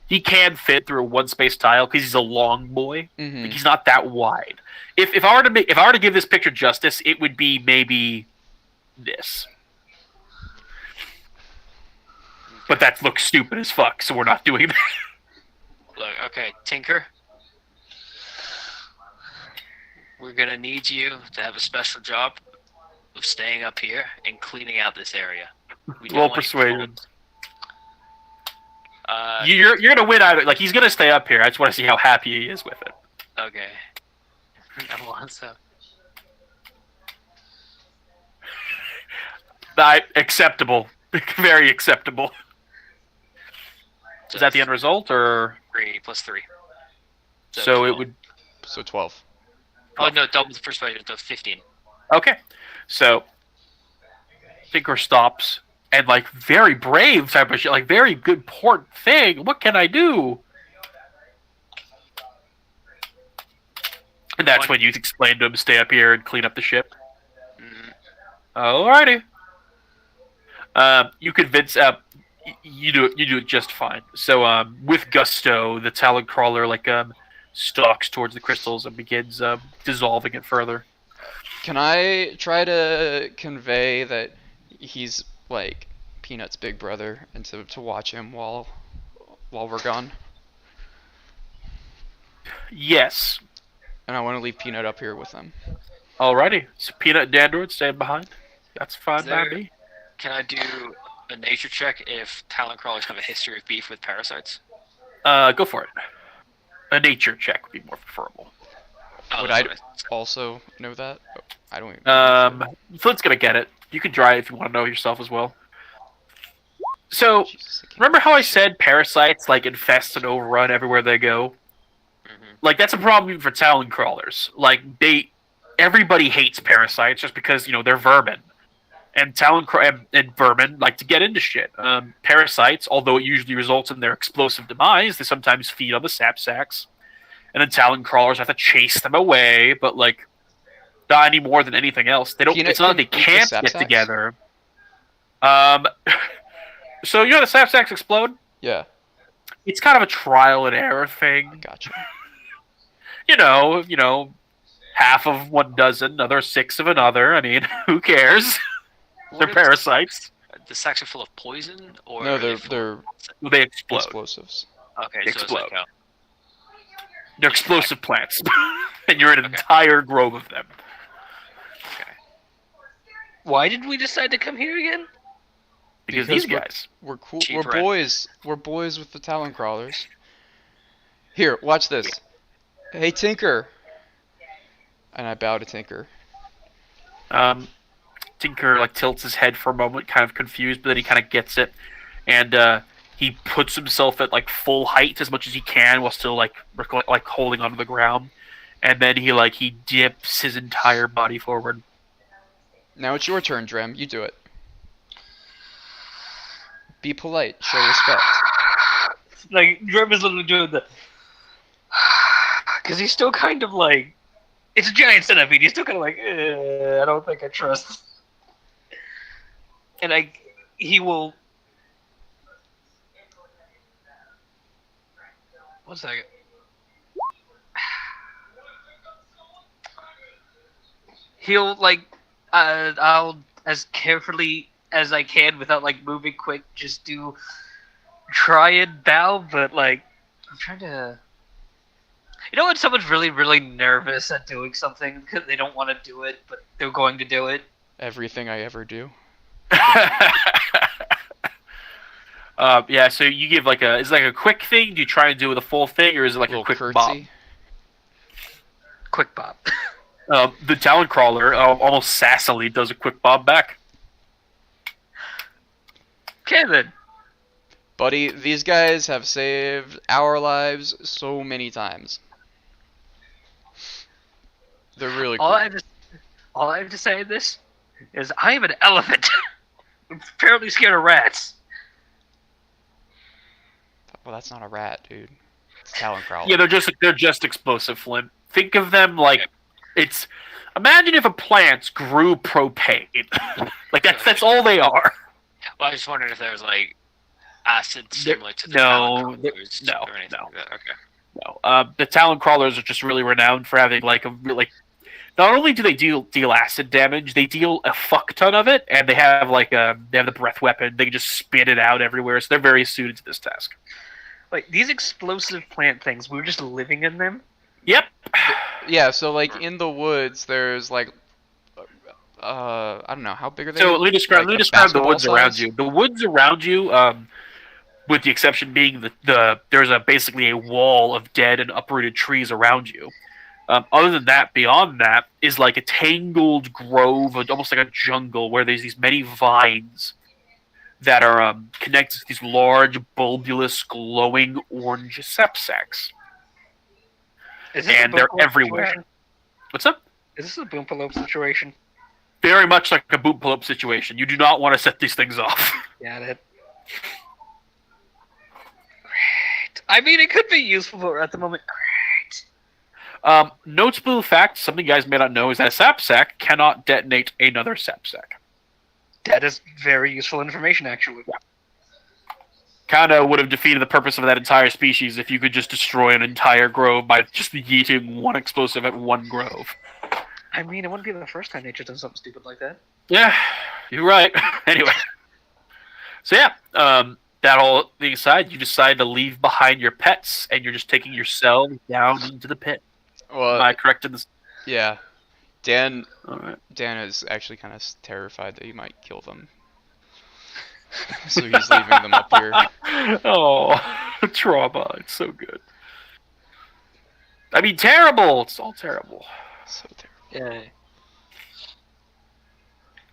he can fit through a one space tile because he's a long boy. Mm-hmm. Like, he's not that wide. If I were to give this picture justice, it would be maybe this. But that looks stupid as fuck, so we're not doing that. Look, okay, Tinker. We're gonna need you to have a special job of staying up here and cleaning out this area. Roll persuasion. You're gonna win either. Like he's gonna stay up here. I just want to see how happy he is with it. Okay. I want so. Acceptable. Very acceptable. Is that the end result, or 3 plus 3. so it 12. would? So 12. Oh no, double the first fight to 15. Okay, so Tinker stops and like very brave type of shit, like very good important thing. What can I do? And that's when you explain to him, stay up here and clean up the ship. Alrighty. You convince. You do it just fine. So with gusto, the Talon crawler stalks towards the crystals and begins dissolving it further. Can I try to convey that he's like Peanut's big brother and to watch him while we're gone? Yes. And I want to leave Peanut up here with them. Alrighty. So Peanut and Dandroid staying behind. That's fine by me. Can I do a nature check if Talon crawlers have a history of beef with parasites? Go for it. A nature check would be more preferable. Would I also know that? Oh, I don't even. Flint's gonna get it. You can try it if you want to know yourself as well. So, remember how I said parasites infest and overrun everywhere they go? Mm-hmm. That's a problem even for Talon crawlers. Everybody hates parasites just because they're vermin, and and vermin like to get into shit. Parasites, although it usually results in their explosive demise, they sometimes feed on the sap sacs, and then Talon crawlers have to chase them away. But not any more than anything else. They don't. It's not like they can't get together. So you know the sap sacs explode? Yeah. It's kind of a trial and error thing. Gotcha. Half of one dozen, another 6 of another. I mean, who cares? They're parasites. The sacs are full of poison, or No, they They explode. explosives. Okay, They so explode. it's like They're explosive plants, and you're an entire grove of them. Why did we decide to come here again? Because these guys. We're cool. Cheap We're rent. boys. We're boys with the Talon crawlers. Here, watch this. Hey, Tinker. And I bow to Tinker. Tinker tilts his head for a moment, kind of confused, but then he kind of gets it, and he puts himself at full height as much as he can while still holding onto the ground, and then he dips his entire body forward. Now it's your turn, Drem. You do it. Be polite. Show respect. Drem is literally doing the... Because he's still kind of it's a giant centipede. He's still kind of I don't think I trust. And he will... 1 second. He'll I'll as carefully as I can without moving quick, just try and bow, but I'm trying to... when someone's really, really nervous at doing something because they don't want to do it, but they're going to do it? Everything I ever do. Yeah, so you give is it a quick thing? Do you try and do it with a full thing, or is it a quick curtsy. bob? Quick bob. The Talon crawler almost sassily does a quick bob back. Okay then. Buddy, these guys have saved our lives so many times. They're really cool. All I have to say in this is I am an elephant. I'm apparently scared of rats. Well, that's not a rat, dude. It's a Talon crawler. Yeah, they're just explosive, Flint. Think of them it's. Imagine if a plant grew propane. That's all they are. Well, I was just wondering if there was acid similar to the no, Talon crawlers no, or anything no. like that. Okay. No, the Talon crawlers are just really renowned for having not only do they deal acid damage, they deal a fuck ton of it, and they have they have the breath weapon. They can just spit it out everywhere, so they're very suited to this task. These explosive plant things, we were just living in them. Yep. Yeah, so in the woods, there's I don't know, how big are they? So let me describe the basketball woods around size? you. The woods around you, with the exception being there's basically a wall of dead and uprooted trees around you. Other than that, beyond that, is like a tangled grove, almost like a jungle, where there's these many vines that are connected to these large, bulbous, glowing orange sepsacks. Is this And a they're Boompa everywhere. situation? What's up? Is this a Boompa situation? Very much like a boot pull-up situation. You do not want to set these things off. Got it. Great. I mean, it could be useful at the moment. Great. Notable fact, something you guys may not know, is that a sapsack cannot detonate another sapsack. That is very useful information, actually. Yeah. Kind of would have defeated the purpose of that entire species if you could just destroy an entire grove by just yeeting one explosive at one grove. I mean, it wouldn't be the first time nature's done something stupid like that. Yeah, you're right. Anyway. So yeah, that whole thing aside, you decide to leave behind your pets, and you're just taking yourself down into the pit. Well, Am I correct in this? yeah. Dan Alright. Dan is actually kind of terrified that you might kill them. So he's leaving them up here. Oh, trauma. It's so good. I mean, terrible. It's all terrible. So terrible. Yeah.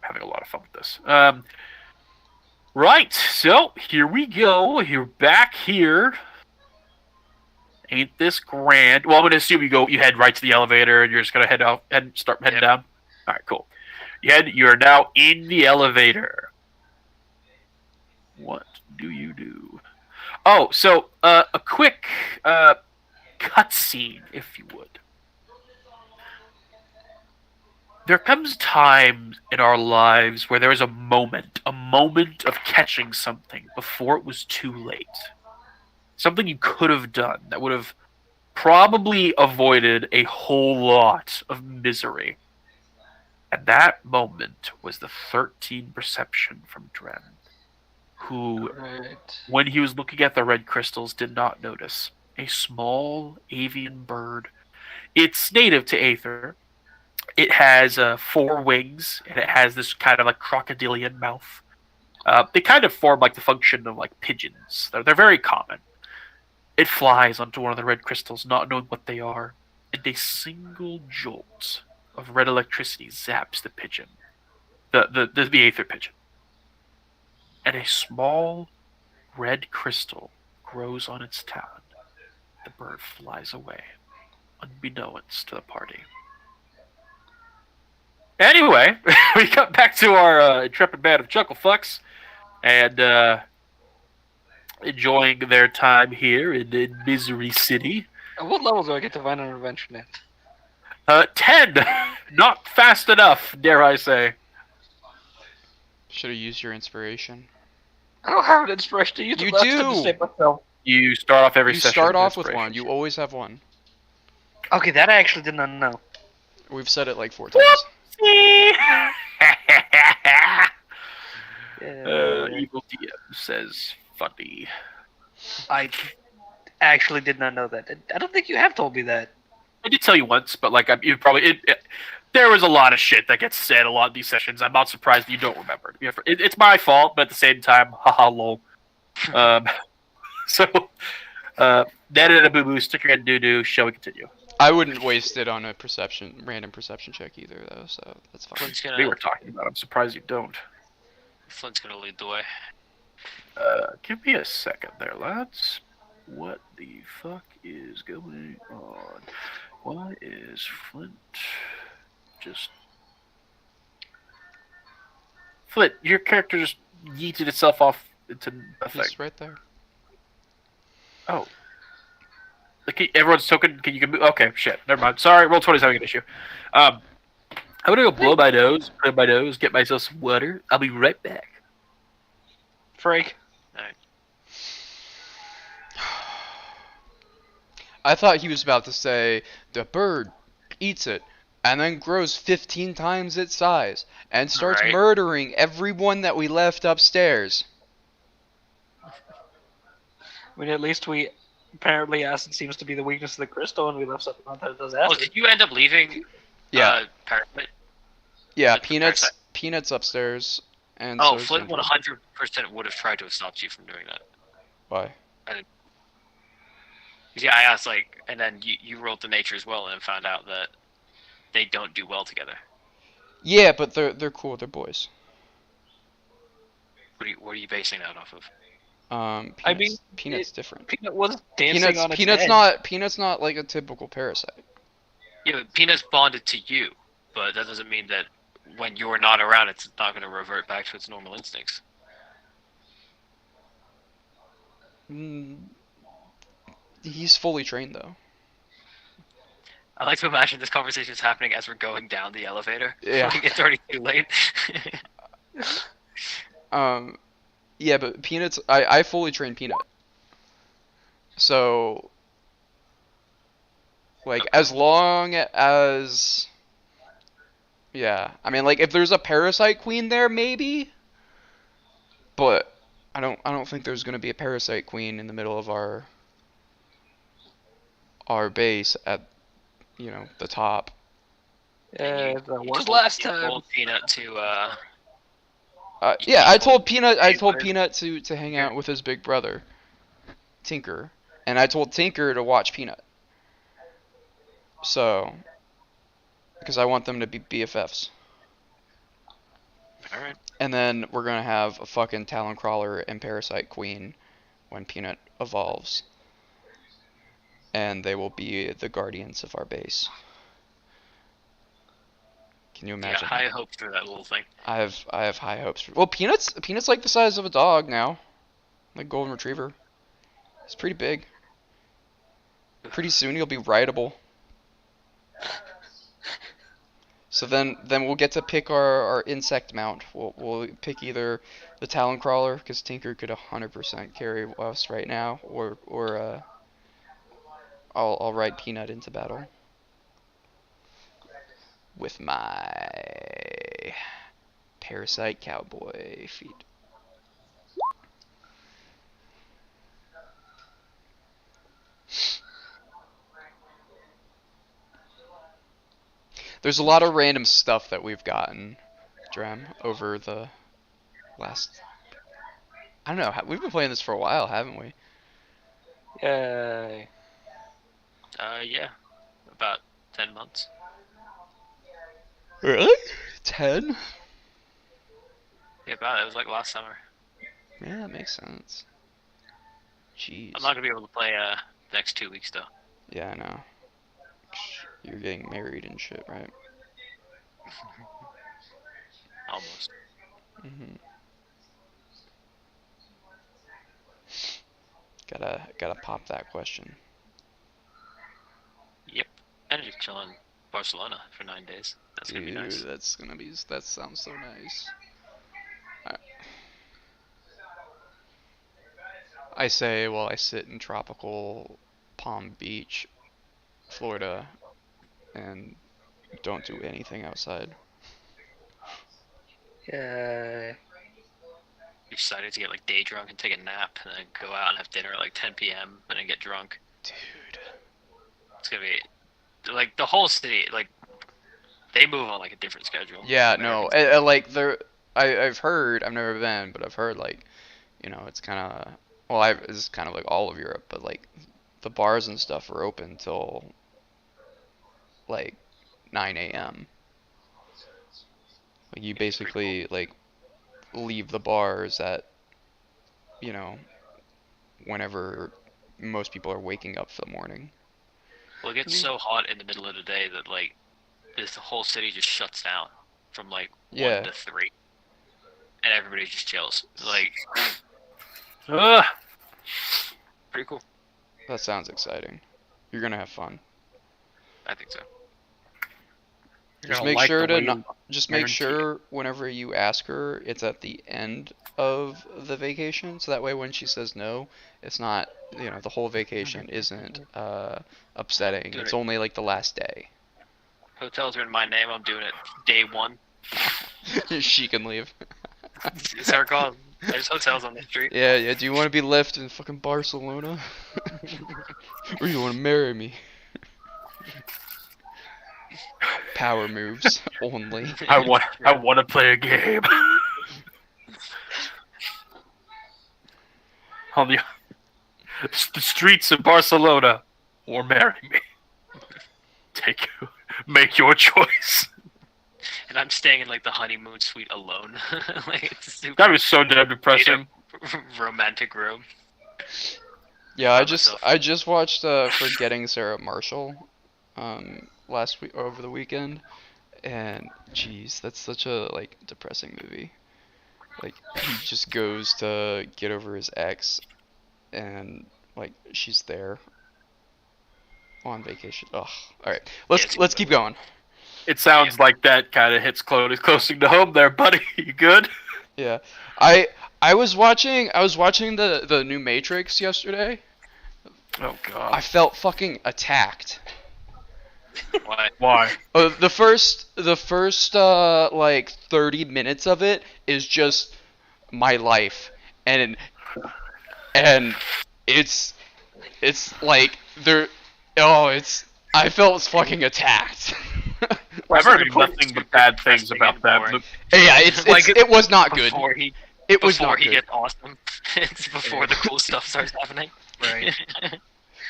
Having a lot of fun with this. Right, so here we go. You're back here. Ain't this grand? Well, I'm gonna assume you head right to the elevator, and you're just gonna head out and start heading down. All right, cool. You're now in the elevator. What do you do? Oh, so a quick cutscene, if you would. There comes times in our lives where there is a moment of catching something before it was too late. Something you could have done that would have probably avoided a whole lot of misery. And that moment was the 13 perception from Dren, who, when he was looking at the red crystals, did not notice a small avian bird. It's native to Aether. It has 4 wings, and it has this kind of like crocodilian mouth. They kind of form like the function of like pigeons. They're very common. It flies onto one of the red crystals, not knowing what they are, and a single jolt of red electricity zaps the pigeon, the Aether pigeon. And a small red crystal grows on its talon. The bird flies away, unbeknownst to the party. Anyway, we got back to our intrepid band of Chucklefucks, and enjoying their time here in Misery City. At what level do I get to find an intervention at? 10! Not fast enough, dare I say. Should have used your inspiration. I don't have an inspiration to use. You last do! time to save myself. You start off every You session start off with inspiration. one. You always have one. Okay, that I actually did not know. We've said it like 4 times. Evil DM says funny. I actually did not know that. I don't think you have told me that. I did tell you once, but like you probably there was a lot of shit that gets said a lot of these sessions. I'm not surprised that you don't remember. It's my fault, but at the same time, haha, lol. So, Ned and a boo boo, stick your head in doo doo. Shall we continue? I wouldn't waste it on a random perception check either, though, so that's fine. Flint's We gonna, were talking about. I'm surprised you don't. Flint's gonna lead the way. Give me a second there, lads. What the fuck is going on? Why is Flint just... Flint, your character just yeeted itself off into nothing. It's right there. Oh. Like, everyone's token, can you move? Okay, shit, never mind. Sorry, Roll20's having an issue. I'm gonna go blow my nose, clear my nose, get myself some water. I'll be right back. Freak. I thought he was about to say, the bird eats it, and then grows 15 times its size, and starts Right. murdering everyone that we left upstairs. I mean, at least we apparently acid seems to be the weakness of the crystal, and we left something on that does Oh, acid. did you end up leaving? Yeah, Parasite? yeah, the Peanuts, parasite. Peanuts upstairs, and Oh, so is Flint Ginger. 100% would have tried to have stopped you from doing that. Why? Yeah, I asked and then you rolled the nature as well and found out that they don't do well together. Yeah, but they're cool. They're boys. What are you basing that off of? I mean, Peanut's different. Peanut was dancing on its Peanut's head. not like a typical parasite. Yeah, but Peanut's bonded to you, but that doesn't mean that when you're not around, it's not going to revert back to its normal instincts. He's fully trained though. I like to imagine this conversation is happening as we're going down the elevator. Yeah. It's already too late. Yeah, but Peanut's I fully trained Peanut. So like as long as yeah, I mean like if there's a parasite queen there maybe, but I don't think there's going to be a parasite queen in the middle of our base at the top. Was last time. Told Peanut to Yeah, I told Peanut to hang out with his big brother, Tinker, and I told Tinker to watch Peanut. So, because I want them to be BFFs. All right. And then we're gonna have a fucking Talon Crawler and Parasite Queen when Peanut evolves, and they will be the guardians of our base. Can you imagine? Yeah, high hopes for that little thing. I have high hopes for. Well, Peanut's like the size of a dog now, like golden retriever. He's pretty big. Pretty soon he'll be rideable. So then we'll get to pick our insect mount. We'll pick either the Talon Crawler because Tinker could 100% carry us right now, or I'll ride Peanut into battle with my Parasite Cowboy feet. There's a lot of random stuff that we've gotten, Drem, over the last... I don't know, we've been playing this for a while, haven't we? Yay. Yeah, about 10 months. Really? 10? Yeah, about it. It was like last summer. Yeah, that makes sense. Jeez. I'm not gonna be able to play the next 2 weeks though. Yeah, I know. You're getting married and shit, right? Almost. Mhm. Gotta pop that question. Yep. And just chill in Barcelona for 9 days. That's gonna be nice. That sounds so nice. I say while I sit in tropical Palm Beach, Florida, and don't do anything outside. Yay. You're excited to get like day drunk and take a nap and then go out and have dinner at like 10 p.m. and then get drunk. Dude. It's gonna be like the whole city, like they move on like a different schedule. Yeah, no, like I've heard, I've never been, but I've heard like, it's kind of, well, it's kind of like all of Europe, but like the bars and stuff are open till like 9 a.m. Like you basically like leave the bars at, whenever most people are waking up for the morning. Well, it gets so hot in the middle of the day that like this whole city just shuts down from like 1 to 3, and everybody just chills. Like, pretty cool. That sounds exciting. You're gonna have fun. I think so. Just make sure to make sure whenever you ask her, it's at the end of the vacation, so that way when she says no, it's not, the whole vacation isn't upsetting. It's only like the last day. Hotels are in my name. I'm doing it day 1. She can leave. It's our call. There's hotels on the street. Yeah. Do you want to be left in fucking Barcelona? Or you want to marry me? Power moves only. I want to play a game. The streets of Barcelona, or marry me. Make your choice. And I'm staying in like the honeymoon suite alone. Like it's super That was so damn depressing. romantic room. Yeah, By I just watched Forgetting Sarah Marshall last week over the weekend, and jeez, that's such a like depressing movie. Like he just goes to get over his ex, and like she's there on vacation. Ugh. All right, let's keep going. It sounds like that kind of hits closing to home there, buddy. You good? Yeah, I was watching the new Matrix yesterday. Oh god. I felt fucking attacked. Why? Why? The first like 30 minutes of it is just my life, and it's like I felt fucking attacked. I've heard nothing but bad things about that. Yeah, it was not good. Before he gets awesome. It's before the cool stuff starts happening. Right.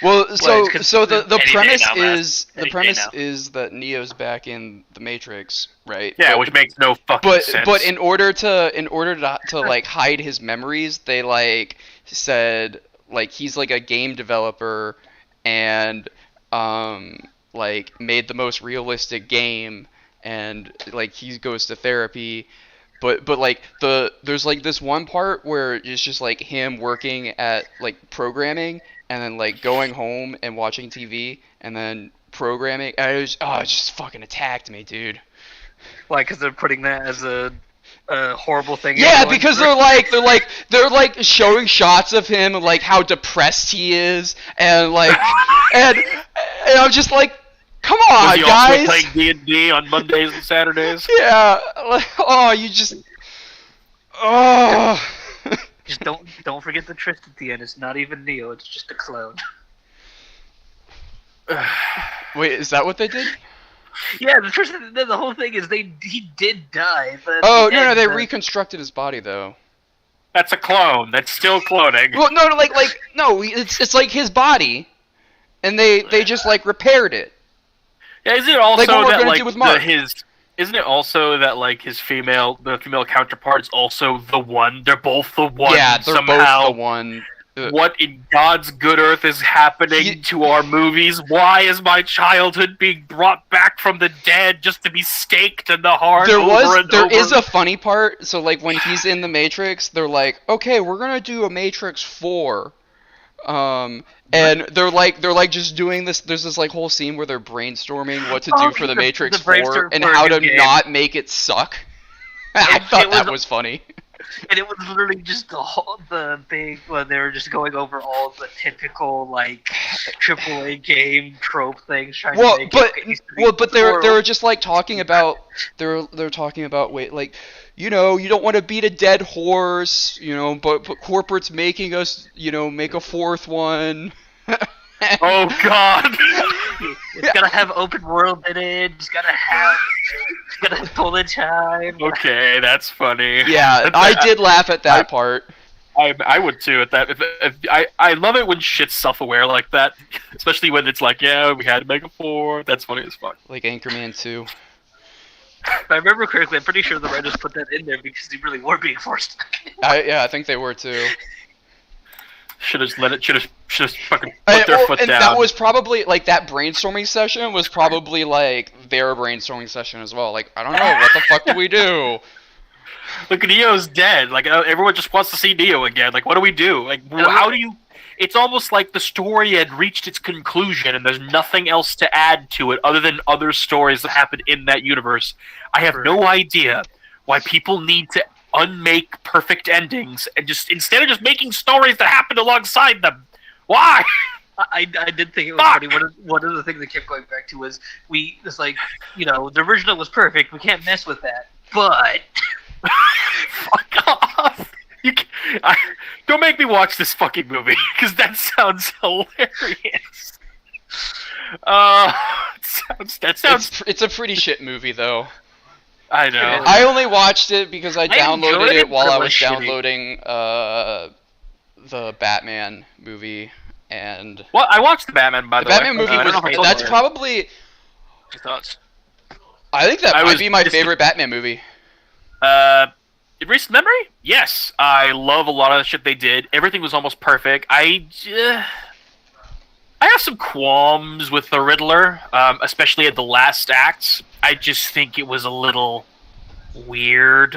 Well, so the Any premise day now, man. is that Neo's back in the Matrix, right? Yeah, But- which makes no fucking sense. But in order to like hide his memories, they like said like he's like a game developer and like made the most realistic game, and like he goes to therapy. But like there's like this one part where it's just like him working at like programming and then like going home and watching TV and then programming. And it just fucking attacked me, dude. Why? Because they're putting that as a horrible thing. Yeah, going because through. they're like showing shots of him and like how depressed he is and like and I'm just like, come on, Was he guys. also playing D&D on Mondays and Saturdays? Yeah. Like, you just. Oh. Just don't forget the twist at the end. It's not even Neo. It's just a clone. Wait, is that what they did? Yeah, the twist. The whole thing is he did die. But at Oh the no, end, they reconstructed his body though. That's a clone. That's still cloning. Well, no, no, it's like his body, and they just like repaired it. Yeah, isn't it also Like what we're that gonna like do with Mark. Isn't it also that like the female counterpart is also the one? They're both the one. Yeah, they're somehow. both the one. What in God's good earth is happening to our movies? Why is my childhood being brought back from the dead just to be staked in the heart? There is a funny part. So like when he's in the Matrix, they're like, okay, we're gonna do a Matrix 4. And they're like just doing this. There's this like whole scene where they're brainstorming what to do for the Matrix 4 and how to not make it suck. I thought that was funny. And it was literally just the big when they were just going over all the typical like AAA game trope things. Trying to make But they were just like talking about they're talking about like, you know, you don't want to beat a dead horse, you know, but corporate's making us, you know, make a fourth one. Oh God! It's gotta have open world in it. It's gotta have bullet time. Okay, that's funny. Yeah, I did laugh at that part. I would too at that. If I love it when shit's self-aware like that, especially when it's like, yeah, we had to make a 4. That's funny as fuck. Like Anchorman 2. If I remember correctly, I'm pretty sure the writers put that in there because they really were being forced. I think they were too. Should have let it. Should have fucking put their foot and down. that was probably like that brainstorming session was probably like their brainstorming session as well. Like, I don't know, what the fuck do we do? Look, Neo's dead. Like everyone just wants to see Neo again. Like, what do we do? Like, how do you? It's almost like the story had reached its conclusion, and there's nothing else to add to it other than other stories that happened in that universe. I have no idea why people need to unmake perfect endings and just instead of just making stories that happened alongside them. Why? I did think it was funny. One of the things that kept going back to was it's like, you know, the original was perfect. We can't mess with that. But fuck off. Don't make me watch this fucking movie because that sounds hilarious. It's a pretty shit movie though. I know. I only watched it because I downloaded it while I was shitty. downloading the Batman movie. And Well, I watched the Batman, by the the Batman way. movie I don't know if I was told that's you. probably Your thoughts? I think that I might was be my just- favorite Batman movie. In recent memory, yes, I love a lot of the shit they did. Everything was almost perfect. I have some qualms with the Riddler, especially at the last act. I just think it was a little weird.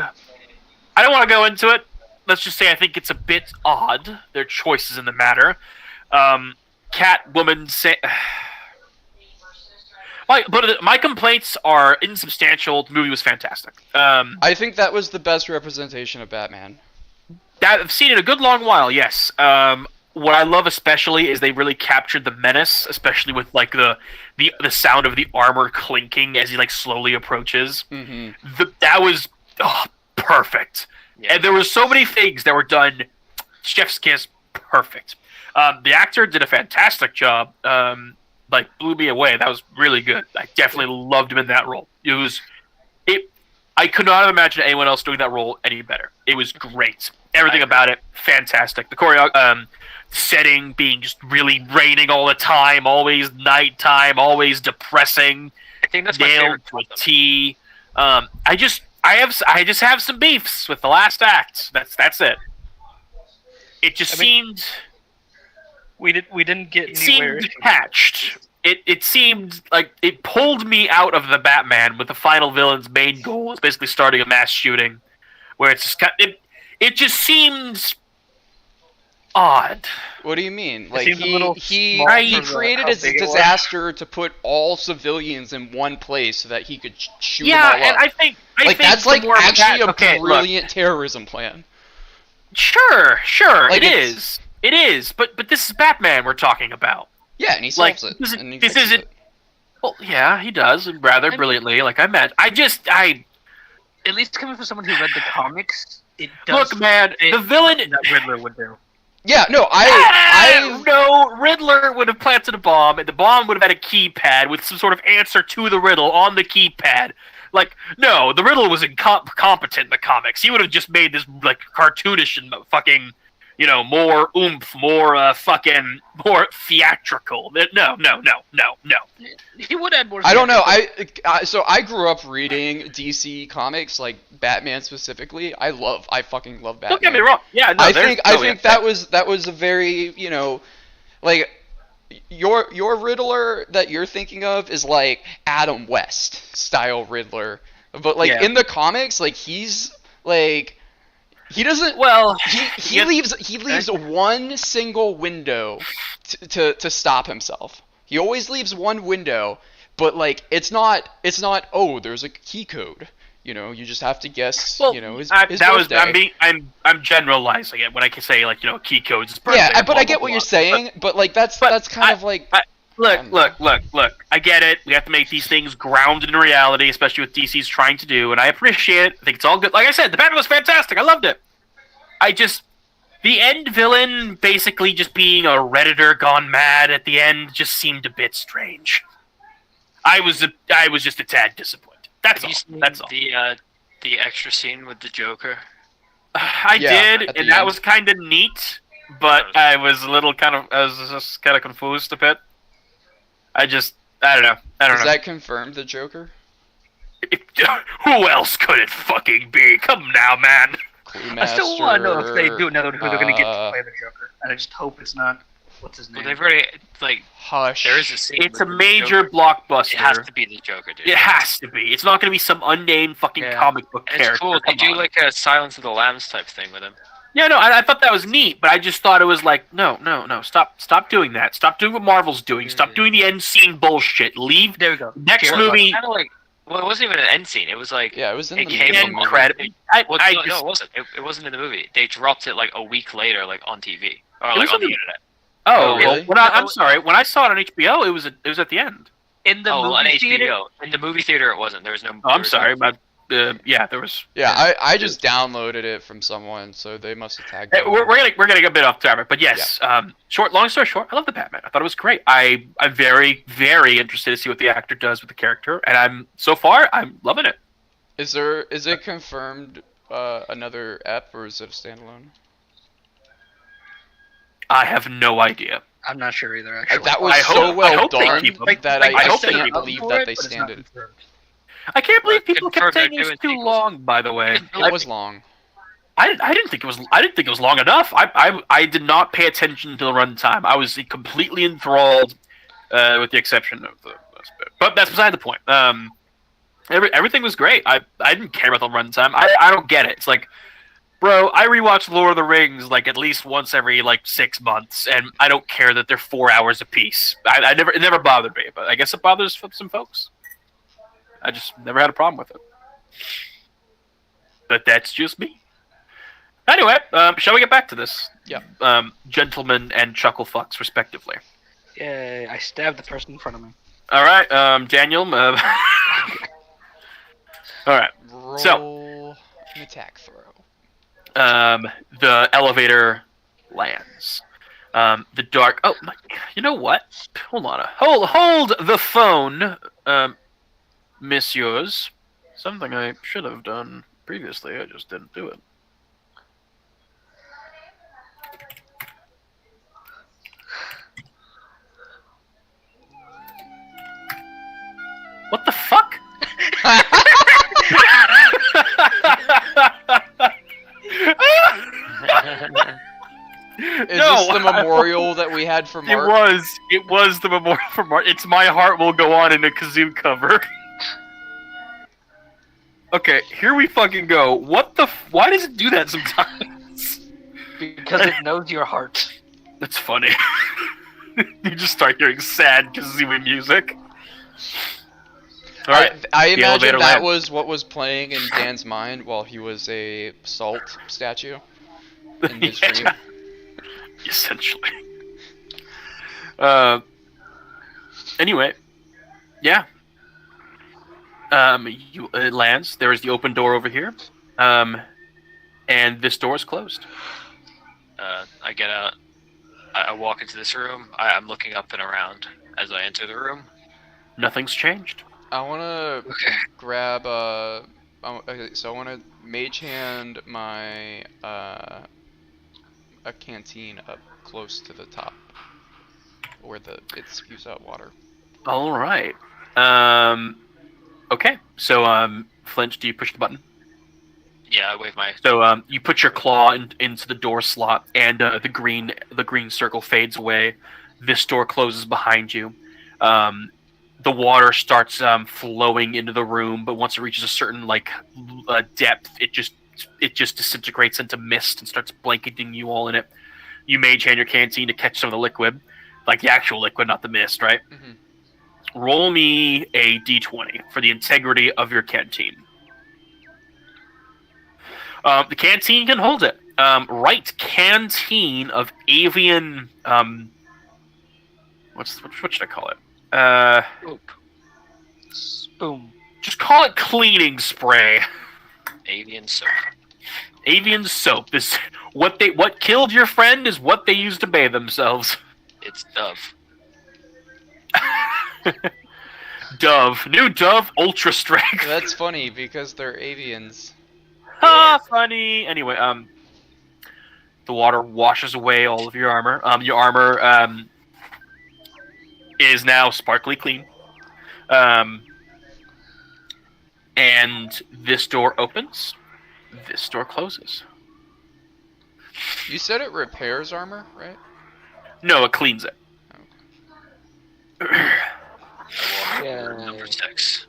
I don't want to go into it. Let's just say I think it's a bit odd, their choices in the matter. Catwoman say... my complaints are insubstantial. The movie was fantastic. I think that was the best representation of Batman. I've seen it a good long while, yes. What I love especially is they really captured the menace, especially with like the sound of the armor clinking as he like slowly approaches. Mm-hmm. That was perfect. Yeah. And there were so many things that were done chef's kiss perfect. The actor did a fantastic job. Like blew me away. That was really good. I definitely loved him in that role. I could not have imagined anyone else doing that role any better. It was great. Everything about it, fantastic. The choreo, setting being just really raining all the time, always nighttime, always depressing. I think that's my Nailed favorite to a part, though. T. I just have some beefs with the last act. That's it. It just seemed. We didn't get It anywhere. seemed detached. It seemed like it pulled me out of the Batman with the final villain's main goal is basically starting a mass shooting, where it's just it just seems odd. What do you mean? Like seems a little he small for created how a big it was. disaster to put all civilians in one place so that he could shoot Yeah, them all and up. I think That's the like more actually a okay, look, brilliant terrorism plan. Sure, Like, it is, but this is Batman we're talking about. Yeah, and he Like, solves it. this is- and he this fixes isn't- it. Well, yeah, he does, and rather brilliantly. Like I imagine, At least coming from someone who read the comics, it does. look, man, fit the villain. that Riddler would do. Yeah, no, No, Riddler would have planted a bomb, and the bomb would have had a keypad with some sort of answer to the riddle on the keypad. Like, no, the riddle was incompetent in the comics. He would have just made this like cartoonish and fucking, more oomph, more more theatrical. No. He would add more. I don't know. So I grew up reading DC comics, like Batman specifically. I fucking love Batman. Don't get me wrong. Yeah, no, I think that was a very, like your Riddler that you're thinking of is like Adam West style Riddler, but like Yeah. in the comics, like he's like he doesn't. Well, He leaves one single window to stop himself. He always leaves one window, but like it's not oh there's a key code. You just have to guess. well, His I'm birthday. I'm generalizing it when I can say like key codes. His birthday, Yeah, but blah, I get blah, what you're blah. saying. But like that's kind of like Look. I get it. We have to make these things grounded in reality, especially with DC's trying to do, and I appreciate it. I think it's all good. Like I said, the Batman was fantastic. I loved it. The end villain basically just being a Redditor gone mad at the end just seemed a bit strange. I was just a tad disappointed. That's Have all. you seen That's all. the extra scene with the Joker? I Yeah, did, at the and that end. was kind of neat, but I was just kind of confused a bit. I don't know. Does that confirm the Joker? Who else could it fucking be? Come now, man. I still want to know if they do know who they're going to get to uh, play the Joker, and I just hope it's not. What's his Well, name? they've already Hush. there is a scene. It's with a the major Joker. blockbuster. It has to be the Joker, dude. It has to be. It's not going to be some unnamed fucking Yeah. comic book And character. it's cool. They Come do on. like a Silence of the Lambs type thing with him. Yeah, no, I thought that was neat, but I just thought it was like, no, stop doing that. Stop doing what Marvel's doing. Stop doing the end scene bullshit. Leave There we go. next Here, movie. Kind of like, well, it wasn't even an end scene. It was like Yeah, it was in it the came movie. from End credit. Well, no, it wasn't. It wasn't in the movie. They dropped it like a week later, like on TV or It like was on in the the- internet. Oh, really? well, I'm sorry. When I saw it on HBO, it was at the end. In the Oh, on movie theater. HBO. In the movie theater, it wasn't. There was no. Oh, I'm sorry, but yeah, there was. Yeah, I just downloaded it from someone, so they must have tagged Hey, it. we're gonna get a bit off topic, but yes. Long story short, I love the Batman. I thought it was great. I'm very, very interested to see what the actor does with the character, and I'm loving it. Is it confirmed another ep or is it a standalone? I have no idea. I'm not sure either. Actually, That was I so hope- I well hope they done keep 'em. that I I hope they can't keep 'em. believe For that it, they but it's not stand it. confirmed. I can't believe people kept confirmed they're saying it's doing too sequels. long. By the way, It was long. I didn't think it was. I didn't think it was long enough. I did not pay attention to the runtime. I was completely enthralled, with the exception of the last bit. But that's beside the point. Everything was great. I didn't care about the runtime. I don't get it. It's like, bro, I rewatch Lord of the Rings like at least once every like 6 months, and I don't care that they're 4 hours apiece. It never bothered me, but I guess it bothers some folks. I just never had a problem with it. But that's just me. Anyway, shall we get back to this? Yeah. Gentlemen and chuckle fucks, respectively. Yeah, I stabbed the person in front of me. All right, Daniel. All right. Roll an attack throw. The elevator lands. The dark. Oh my! You know what? Hold on. Hold the phone, messieurs. Something I should have done previously. I just didn't do it. What the fuck? Is this the memorial that we had for Mark? It was the memorial for Mark. It's My Heart Will Go On in a kazoo cover. Okay, here we fucking go. What the? Why does it do that sometimes? Because it knows your heart. That's funny. You just start hearing sad kazoo music. All right. I the imagine elevator that lands. was what was playing in Dan's mind while he was a salt statue in his Yeah. dream. Essentially. Anyway, yeah. It lands. There is the open door over here. And this door is closed. I get out. I walk into this room. I'm looking up and around as I enter the room. Nothing's changed. I want to Okay. grab okay, so I want to mage hand my a canteen up close to the top where it spews out water. All right. Okay. So, Flint, do you push the button? Yeah, I wave my. So, you put your claw into the door slot, and the green circle fades away. This door closes behind you. The water starts flowing into the room, but once it reaches a certain depth, it just disintegrates into mist and starts blanketing you all in it. You mage hand your canteen to catch some of the liquid, like the actual liquid, not the mist, right? Mm-hmm. Roll me a d20 for the integrity of your canteen. The canteen can hold it. Right canteen of avian. What should I call it? Oop. Boom. Just call it cleaning spray. Avian soap. Avian soap. This what killed your friend is what they use to bathe themselves. It's Dove. Dove. New Dove Ultra Strength. That's funny because they're avians. Ha! Funny. Anyway, the water washes away all of your armor. Your armor is now sparkly clean. And this door opens. This door closes. You said it repairs armor, right? No, it cleans it. Yeah. Number 6.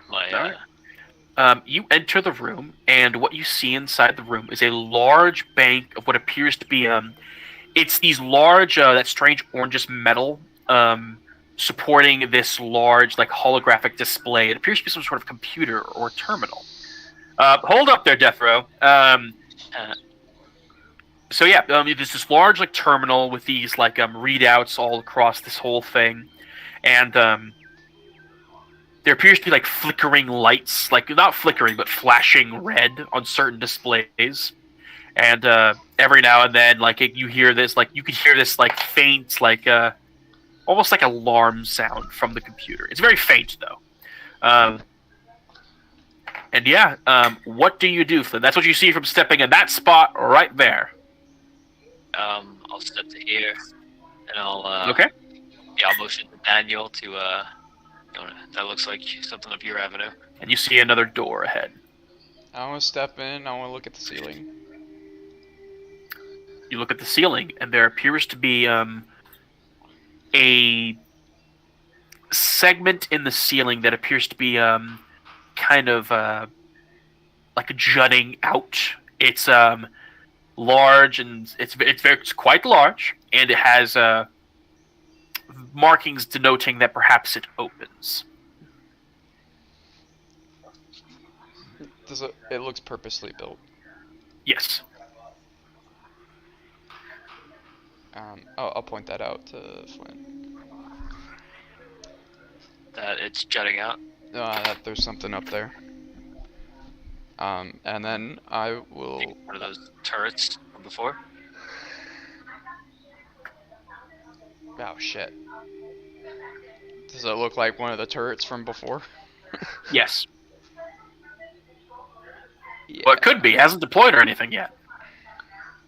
My Alright. You enter the room, and what you see inside the room is a large bank of what appears to be it's these large that strange orangish metal supporting this large holographic display. It appears to be some sort of computer or terminal. Hold up there, Death Row. So yeah, there's this large terminal with these readouts all across this whole thing, and there appears to be flickering lights, not flickering but flashing red on certain displays, and every now and then you hear this you could hear this faint almost like alarm sound from the computer. It's very faint though. And yeah, what do you do, Flynn? That's what you see from stepping in that spot right there. I'll step to here, and I'll Okay. Yeah, I'll motion to Daniel to that looks like something up your avenue. And you see another door ahead. I want to step in. I want to look at the ceiling. You look at the ceiling, and there appears to be a segment in the ceiling that appears to be kind of like jutting out. It's large, and it's quite large, and it has markings denoting that perhaps it opens. It looks purposely built. Yes. I'll point that out to Flint. That it's jutting out. That there's something up there. And then I will. Think one of those turrets from before. Oh shit. Does it look like one of the turrets from before? Yes. Yeah. Well, it could be. It hasn't deployed or anything yet.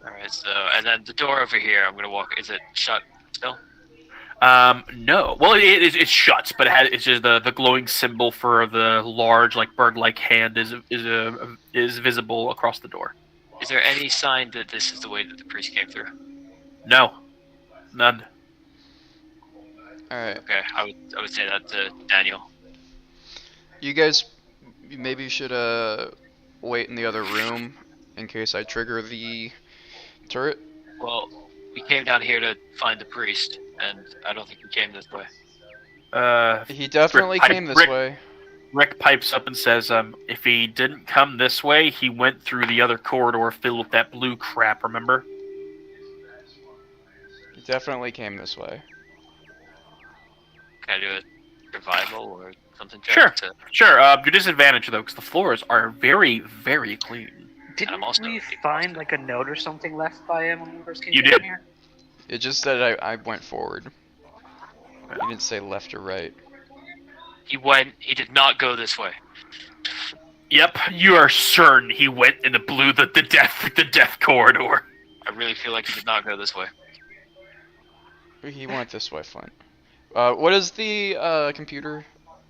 All right. So, and then the door over here. I'm gonna walk. Is it shut still? No. Well, it's shut, but it's just the glowing symbol for the large, like bird-like hand is visible across the door. Is there any sign that this is the way that the priest came through? No, none. All right. Okay, I would say that to Daniel. You guys maybe should wait in the other room in case I trigger the turret. Well, we came down here to find the priest, and I don't think we came this way. He definitely came this way. Rick pipes up and says, if he didn't come this way, he went through the other corridor filled with that blue crap, remember? He definitely came this way. Can I do a survival or something? Sure. To... Sure. Your disadvantage, though, because the floors are very, very clean. Didn't we find like a note or something left by him when we first came You down did. here? It just said I went forward. He didn't say left or right. He did not go this way. Yep, you are certain he went in the death corridor. I really feel like he did not go this way. He went this way, Flint. What is the computer?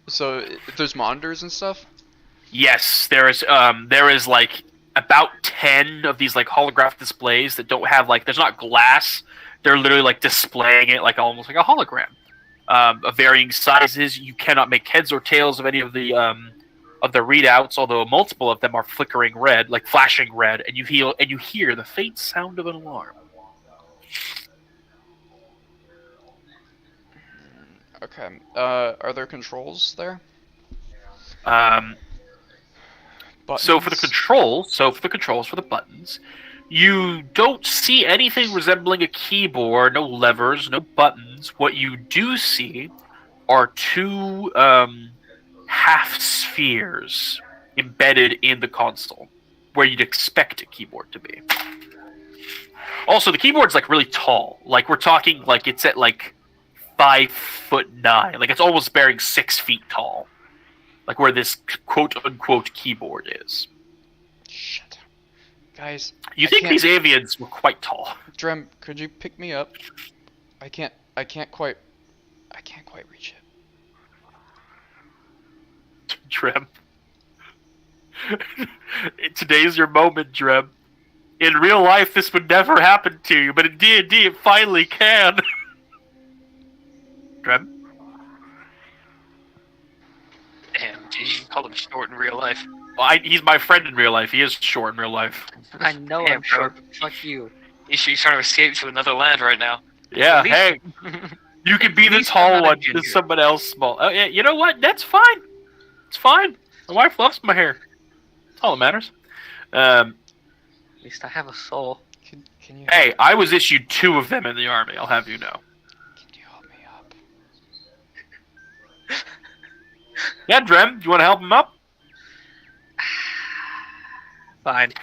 So there's monitors and stuff? Yes, there is like about 10 of these like holographic displays that don't have like there's not glass. They're literally like displaying it like almost like a hologram. Of varying sizes. You cannot make heads or tails of any of the readouts, although multiple of them are flickering red, like flashing red, and you hear the faint sound of an alarm. Okay. Are there controls there? So for the controls for the buttons, you don't see anything resembling a keyboard, no levers, no buttons. What you do see are two half spheres embedded in the console, where you'd expect a keyboard to be. Also, the keyboard's like really tall. Like we're talking like it's at like 5'9". Like it's almost bearing 6 feet tall. Like where this quote-unquote keyboard is. Shit. Guys, you think these avians were quite tall. Drem, could you pick me up? I can't quite reach it. Drem. Today's your moment, Drem. In real life, this would never happen to you, but in D&D, it finally can. Drem? Damn, geez, you called him short in real life. Well, he's my friend in real life. He is short in real life. I know Damn, I'm short, but fuck you. He's trying to escape to another land right now. Yeah, At least- hey. You could be At the least I'm tall not a one ginger. to someone else small. Oh, yeah, you know what? That's fine. It's fine. My wife loves my hair. That's all that matters. At least I have a soul. Can you? Hey, I was issued 2 of them in the army, I'll have you know. Can you help me up? Yeah, Drem, do you want to help him up? Fine.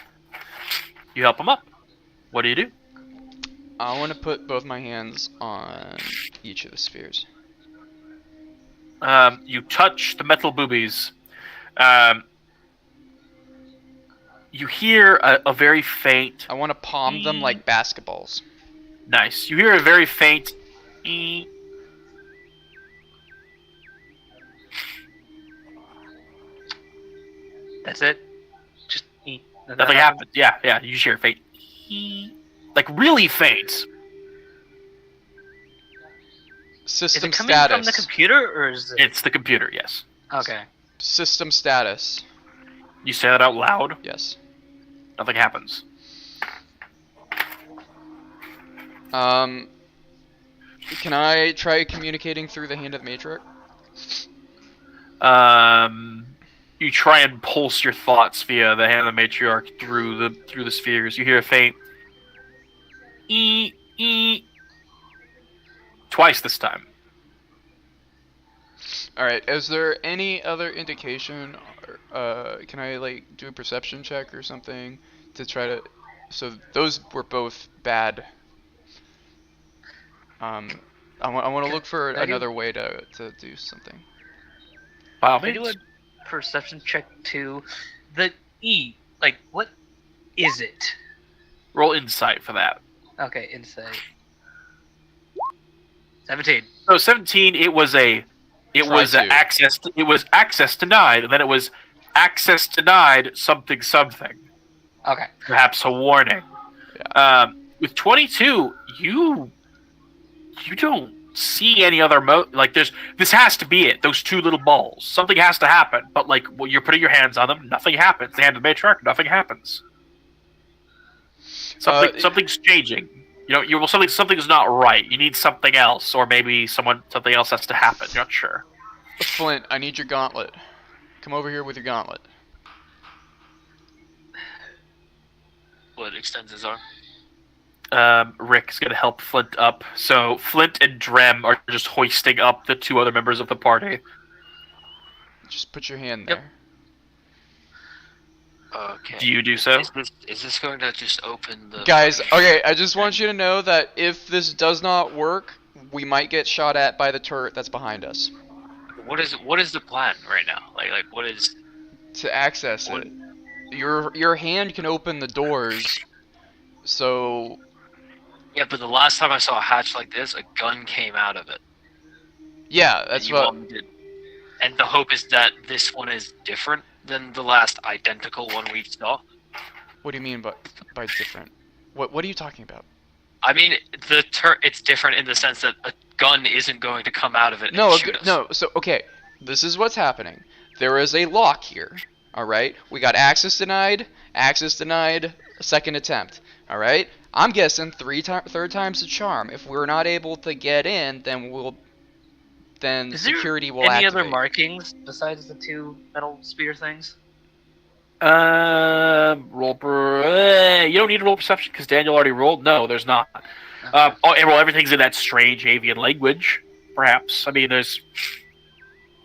You help him up. What do you do? I want to put both my hands on each of the spheres. You touch the metal boobies. You hear a very faint... I want to palm them like basketballs. Nice. You hear a very faint. "Ee." That's it. Just Nothing happens. Yeah. You just hear a faint. "Ee." Like really faint. Is System it coming status. from the computer or is it? It's the computer. Yes. Okay. System status. You say that out loud. Yes. Nothing happens. Can I try communicating through the hand of the matrix? You try and pulse your thoughts via the hand of the matriarch through the spheres. You hear a faint ee twice this time. All right. Is there any other indication? Can I like do a perception check or something to try to? So those were both bad. I want to look for Can I do- another way to do something. By all Can I do a means. perception check to the E? Like, what is it? Roll insight for that. Okay, insight. 17. So 17. It was to. access denied, and then it was access denied something. Okay. Perhaps a warning. With 22, you don't see any other this has to be it. Those two little balls. Something has to happen. But like, when you're putting your hands on them, nothing happens. The hand of the matriarch, nothing happens. Something's changing. Something's not right. You need something else, or maybe something else has to happen. You're not sure. Flint, I need your gauntlet. Come over here with your gauntlet. Blood extends his arm. Rick's gonna help Flint up. So Flint and Drem are just hoisting up the two other members of the party. Just put your hand Yep. there. Okay. Do you do so? Is this going to just open the... Guys, okay, I just want you to know that if this does not work, we might get shot at by the turret that's behind us. What is the plan right now? Like what is... To access What- it, your hand can open the doors. So Yeah, but the last time I saw a hatch like this, a gun came out of it. yeah, that's and you what. all did. And the hope is that this one is different than the last identical one we saw. What do you mean by different? What are you talking about? I mean, it's different in the sense that a gun isn't going to come out of it No, and shoot us. no. So okay, this is what's happening. There is a lock here. All right, we got access denied, second attempt. All right, I'm guessing third time's the charm. If we're not able to get in, then Is security there will any activate. other markings besides the two metal spear things? You don't need to roll perception because Daniel already rolled. No, there's not. Okay. Everything's in that strange avian language. Perhaps. I mean,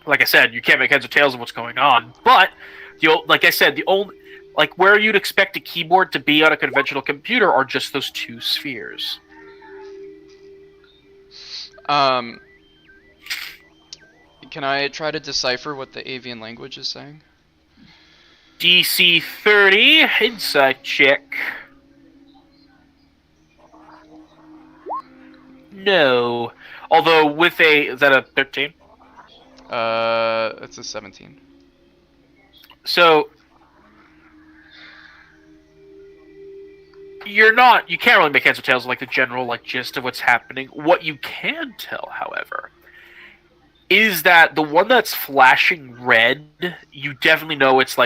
like I said, you can't make heads or tails of what's going on. But like I said, the only where you'd expect a keyboard to be on a conventional computer are just those two spheres. Can I try to decipher what the avian language is saying? DC 30 insight check. No. Although is that a 13? It's a 17. So you can't really make heads or tails of the general gist of what's happening. What you can tell, however, is that the one that's flashing red, you definitely know it's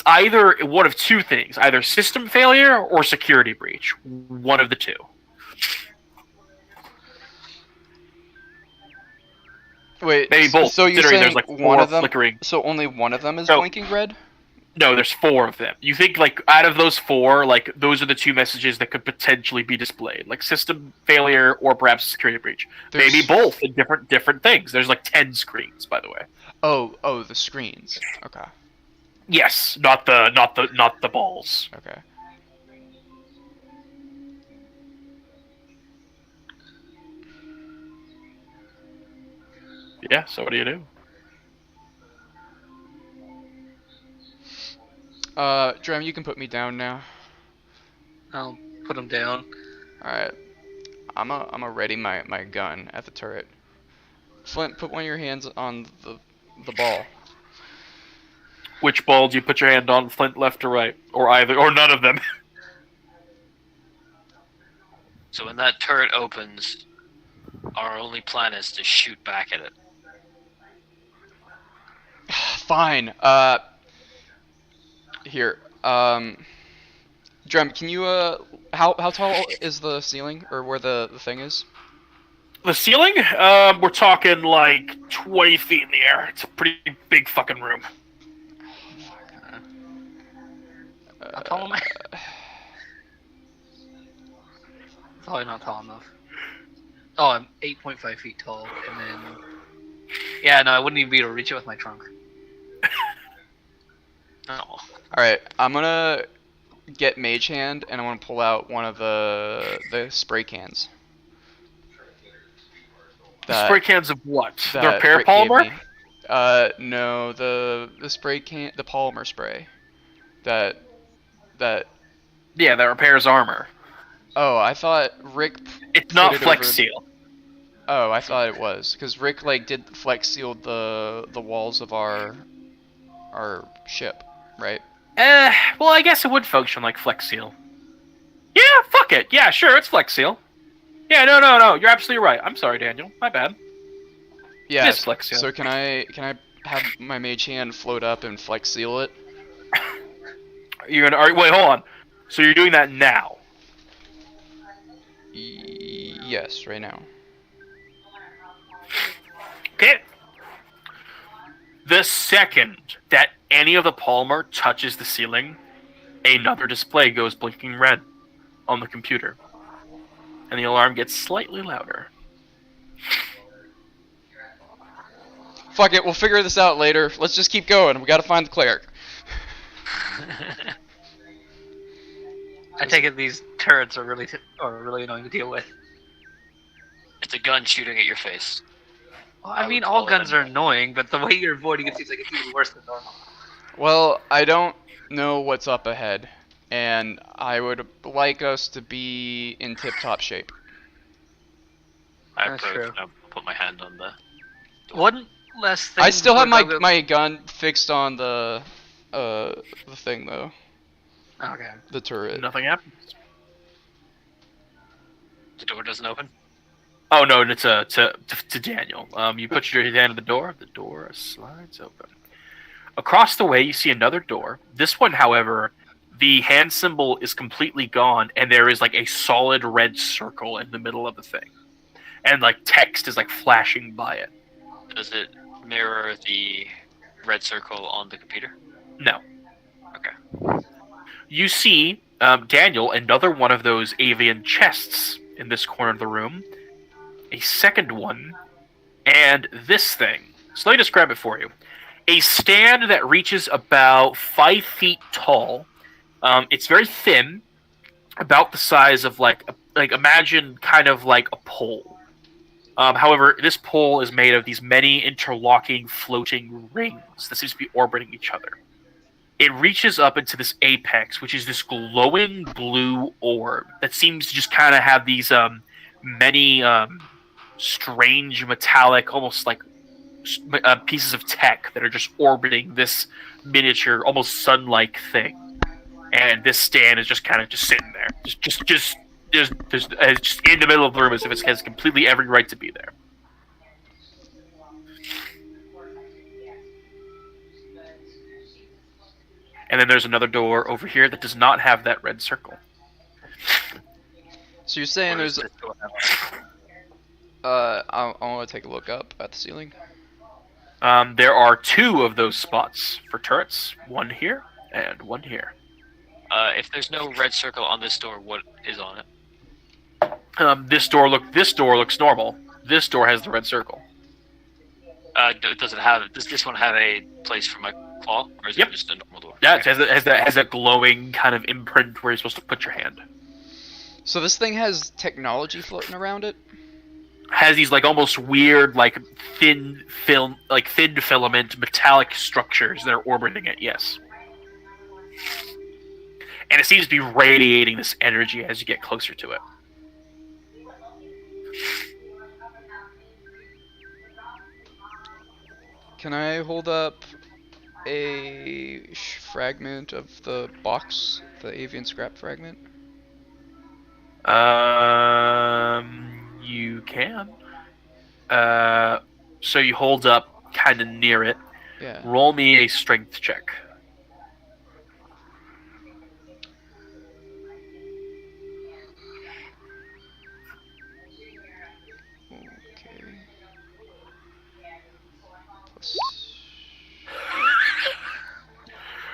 either one of two things, either system failure or security breach. One of the two. Wait, Maybe both. So you're considering saying there's one four of them? flickering. So only one of them is So- blinking red? No, there's four of them. You think out of those four, those are the two messages that could potentially be displayed, system failure or perhaps security breach. There's- Maybe both in different things. There's 10 screens, by the way. Oh, the screens. Okay. Yes, not the balls. Okay. Yeah. So what do you do? Drem, you can put me down now. I'll put them down. Alright. I'm a ready my gun at the turret. Flint, put one of your hands on the ball. Which ball do you put your hand on, Flint, left or right? Or either, or none of them? So when that turret opens, our only plan is to shoot back at it. Fine. Here. Drem, can you how tall is the ceiling or where the thing is? The ceiling? We're talking like 20 feet in the air. It's a pretty big fucking room. How tall am I? Probably not tall enough. Oh, I'm 8.5 feet tall, and then... Yeah, no, I wouldn't even be able to reach it with my trunk. Oh. Alright, I'm gonna get Mage Hand and I want to pull out one of the spray cans. Spray cans of what? that They're repair Rick gave polymer? me. No, the spray can, the polymer spray. That. Yeah, that repairs armor. Oh, I thought Rick. It's put not it Flex over- Seal. Oh, I thought it was because Rick like did flex sealed the walls of our ship, right? Well, I guess it would function like Flex Seal. Yeah, fuck it. Yeah, sure, it's Flex Seal. Yeah, no. You're absolutely right. I'm sorry, Daniel. My bad. Yeah. It is Flex Seal. So can I have my Mage Hand float up and flex seal it? You're gonna wait. Hold on. So you're doing that now? Yes, right now. Okay. The second that any of the polymer touches the ceiling, another display goes blinking red on the computer, and the alarm gets slightly louder. Fuck it, we'll figure this out later. Let's just keep going. We gotta find the cleric. I take it these turrets are really annoying to deal with. It's a gun shooting at your face. Well, I I mean, would all call it guns are annoying. annoying, but the way you're avoiding it seems like it's even worse than normal. Well, I don't know what's up ahead, and I would like us to be in tip-top shape. I That's probably true. gonna put my hand on the. One less thing. I still have before my gun fixed on the thing though, Okay. the turret. Nothing happens. The door doesn't open. Oh no, it's to Daniel. You put your hand on the door slides open. Across the way, you see another door. This one, however, the hand symbol is completely gone, and there is like a solid red circle in the middle of the thing, and like text is like flashing by it. Does it mirror the red circle on the computer? No. Okay. You see, Daniel, another one of those avian chests in this corner of the room, a second one, and this thing. So let me describe it for you. A stand that reaches about 5 feet tall. It's very thin, about the size of like imagine kind of like a pole. However, this pole is made of these many interlocking floating rings that seem to be orbiting each other. It reaches up into this apex, which is this glowing blue orb that seems to just kind of have these many strange metallic, almost like pieces of tech that are just orbiting this miniature, almost sun-like thing. And this stand is just kind of just sitting there, just in the middle of the room, as if it has completely every right to be there. And then there's another door over here that does not have that red circle. So you're saying Where does there's this door have? I want to take a look up at the ceiling. There are 2 of those spots for turrets. One here and one here. If there's no red circle on this door, what is on it? This door looks normal. This door has the red circle. Does this one have a place for my claw, or is Yep. it just a normal door? Yeah, it has that glowing kind of imprint where you're supposed to put your hand. So this thing has technology floating around it? Has these like almost weird like thin filament metallic structures that are orbiting it. Yes. And it seems to be radiating this energy as you get closer to it. Can I hold up a fragment of the box, the avian scrap fragment? You can. So you hold up kind of near it. Yeah. Roll me a strength check. Okay. Plus.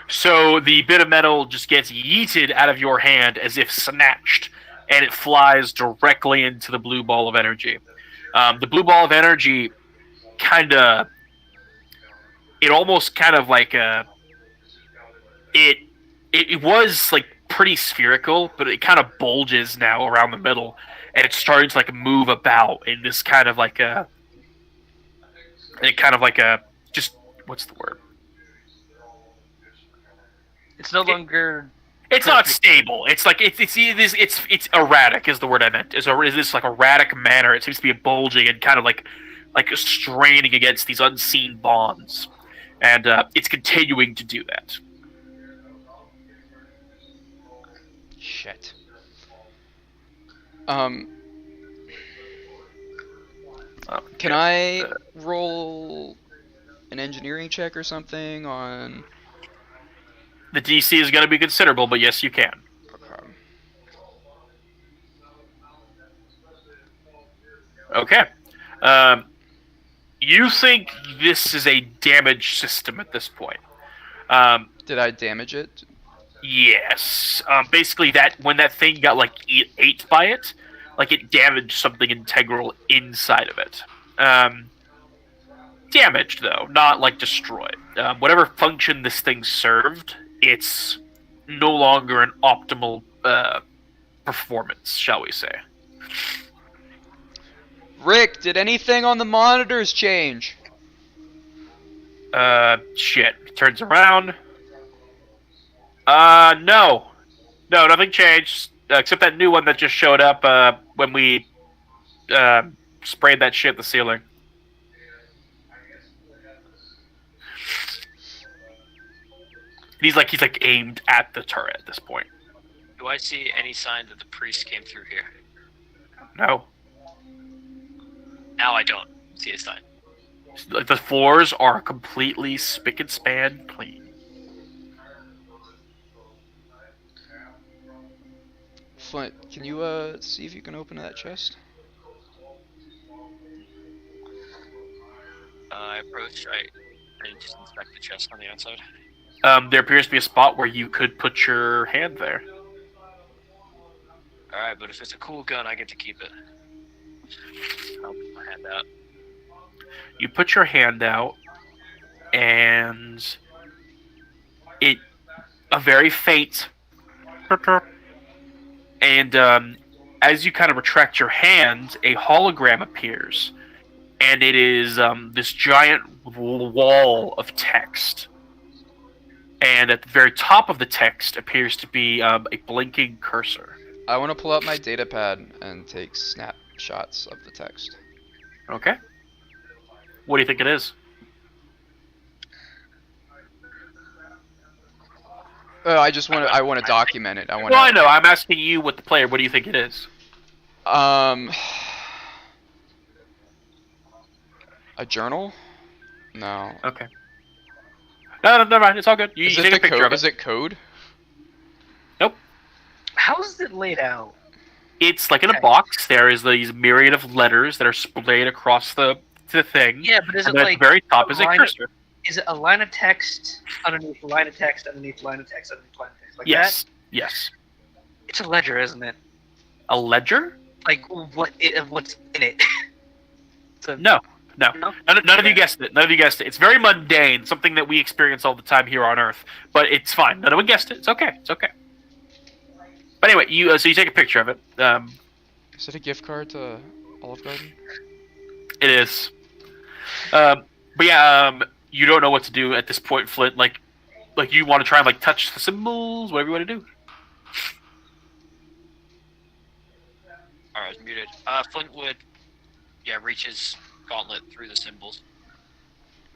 So the bit of metal just gets yeeted out of your hand as if snatched, and it flies directly into the blue ball of energy. The blue ball of energy it almost kind of like it was like pretty spherical, but it kind of bulges now around the middle, and it's starting to like move about in this kind of like just what's the word? It's no longer. It's not perfect. stable. It's like it's erratic is the word I meant. Is this like erratic manner? It seems to be bulging and kind of like straining against these unseen bonds, and it's continuing to do that. Shit. Can I roll an engineering check or something on? The DC is going to be considerable, but yes, you can. Okay. Okay. You think this is a damaged system at this point? Did I damage it? Yes. Basically, that when that thing got like ate by it, like it damaged something integral inside of it. Damaged though, not like destroyed. Whatever function this thing served, it's no longer an optimal performance, shall we say? Rick, did anything on the monitors change? Shit. He turns around. No. No, nothing changed. Except that new one that just showed up, when we, sprayed that shit at the ceiling. He's like aimed at the turret at this point. Do I see any sign that the priest came through here? No. Now I don't see a sign. The floors are completely spick and span clean. Flint, can you see if you can open that chest? I approach. I just inspect the chest on the outside. There appears to be a spot where you could put your hand there. Alright, but if it's a cool gun, I get to keep it. I'll put my hand out. You put your hand out, and a very faint, and as you kind of retract your hand, a hologram appears, and it is this giant wall of text. And at the very top of the text appears to be a blinking cursor. I want to pull out my data pad and take snapshots of the text. Okay. What do you think it is? I just want to. I want to document it. Well, I know. I'm asking you, with the player. What do you think it is? A journal? No. Okay. No, never mind. It's all good. You Is take it a the picture code? of it. Is it code? Nope. How's it laid out? It's like in a box. There is these myriad of letters that are splayed across the thing. Yeah, but is it and then like at the very top is a line- cursor? Is it a line of text underneath a line of text underneath a line of text underneath a line of text like Yes. that? Yes. It's a ledger, isn't it? A ledger? Like what's in it? No. No? None of you guessed it. None of you guessed it. It's very mundane, something that we experience all the time here on Earth. But it's fine. None of one guessed it. It's okay. It's okay. But anyway, so you take a picture of it. Is it a gift card to Olive Garden? It is. But yeah, you don't know what to do at this point, Flint. Like you want to try and like touch the symbols, whatever you want to do. Alright, muted. Flint would reaches gauntlet through the symbols.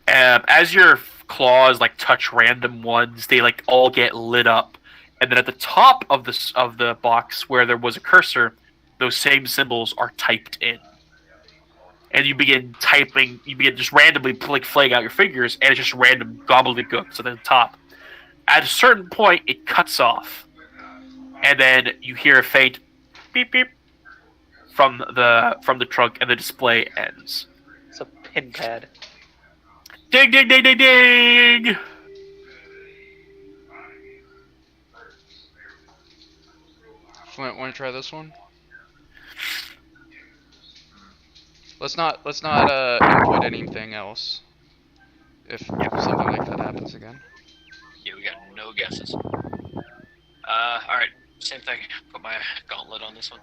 As your claws like touch random ones, they like all get lit up, and then at the top of the box where there was a cursor, those same symbols are typed in. And you begin typing. You begin just randomly like flaying out your fingers, and it's just random gobbledygook. So at the top, at a certain point, it cuts off, and then you hear a faint beep beep from the trunk, and the display ends. It's a pin pad. Ding ding ding ding ding! Flint, want to try this one? Let's not input anything else. If something like that happens again. Yeah, we got no guesses. Alright, same thing. Put my gauntlet on this one.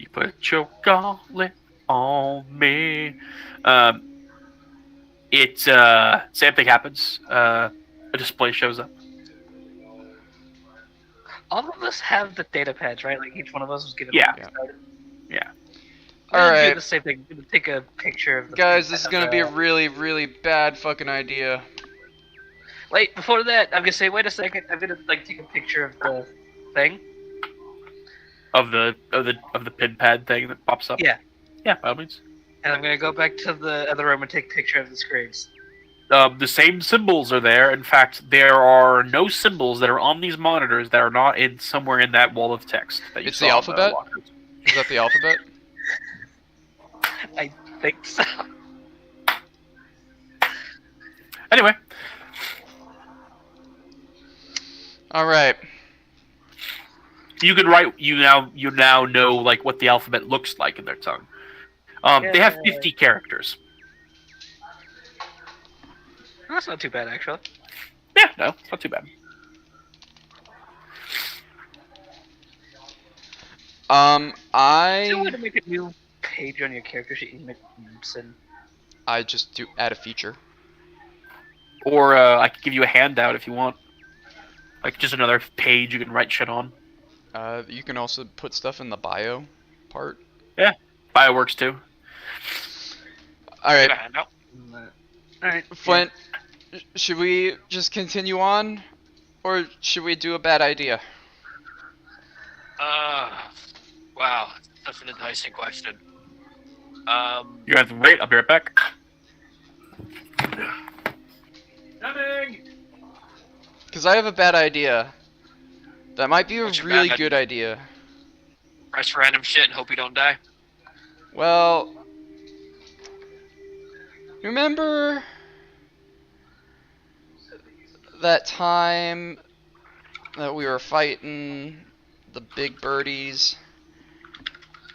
You put your gauntlet on me. Same thing happens. A display shows up. All of us have the data pads, right? Like each one of us was given. Yeah. one. Yeah. I'm gonna Alright. do the same thing. I'm gonna take a picture of the. Guys, this is gonna be a of, really, really bad fucking idea. Wait, before that, I'm gonna say, wait a second. I'm gonna like take a picture of the thing. Of the pin pad thing that pops up. Yeah. Yeah, by all means. And I'm gonna go back to the other room and take a picture of the screens. The same symbols are there. In fact, there are no symbols that are on these monitors that are not in somewhere in that wall of text that you It's saw the in alphabet? lockers. Is that the alphabet? I think so. Anyway, Alright. you can write. You now know like what the alphabet looks like in their tongue. They have 50 characters. That's not too bad, actually. Yeah, no, it's not too bad. Do you want I to make a new page on your character sheet and make Simpson? just do add a feature. Or I could give you a handout if you want. Like just another page you can write shit on. You can also put stuff in the bio part. Bio works too. Alright, Got a handout? Alright. Flint, should we just continue on? Or should we do a bad idea? Wow, that's an enticing question. You guys wait. I'll be right back. Coming. Because I have a bad idea. That might be a What's your really bad good idea. press random shit and hope you don't die. Well, remember that time that we were fighting the big birdies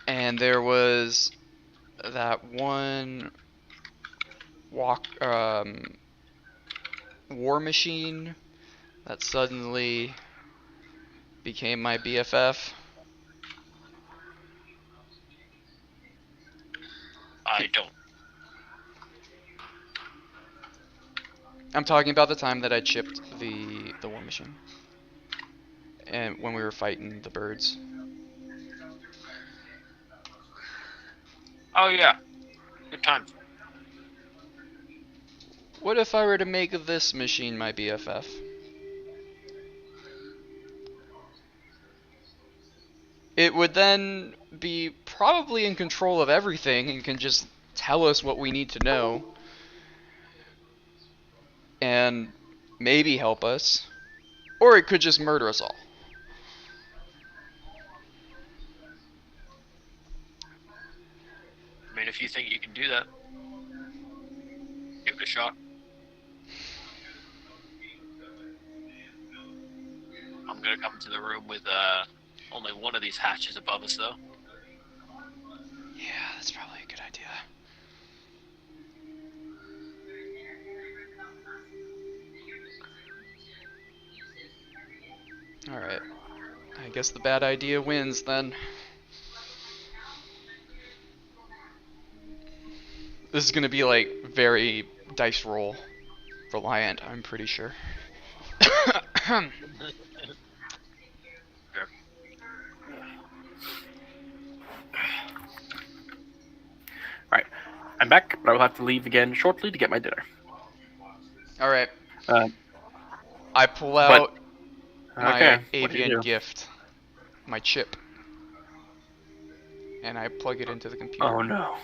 and there was that one war machine that suddenly became my BFF? I don't. I'm talking about the time that I chipped the war machine. And when we were fighting the birds. Oh yeah, good time. What if I were to make this machine my BFF? It would then be probably in control of everything and can just tell us what we need to know. And maybe help us. Or it could just murder us all. I mean, if you think you can do that, give it a shot. I'm gonna come to the room with only one of these hatches above us, though. Yeah, that's probably a good idea. Alright. I guess the bad idea wins then. This is gonna be like very dice roll reliant, I'm pretty sure. I'm back, but I will have to leave again shortly to get my dinner. All right. Uh, I pull out my okay, what do you avian do? gift, my chip, and I plug it into the computer. Oh no.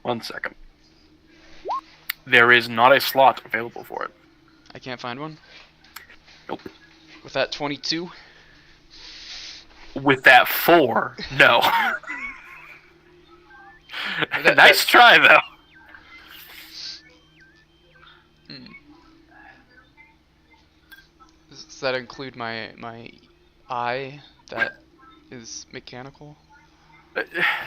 One second. There is not a slot available for it. I can't find one. Nope. With that 22. With that 4, no. That- Nice try, though. Does that include my eye that is mechanical?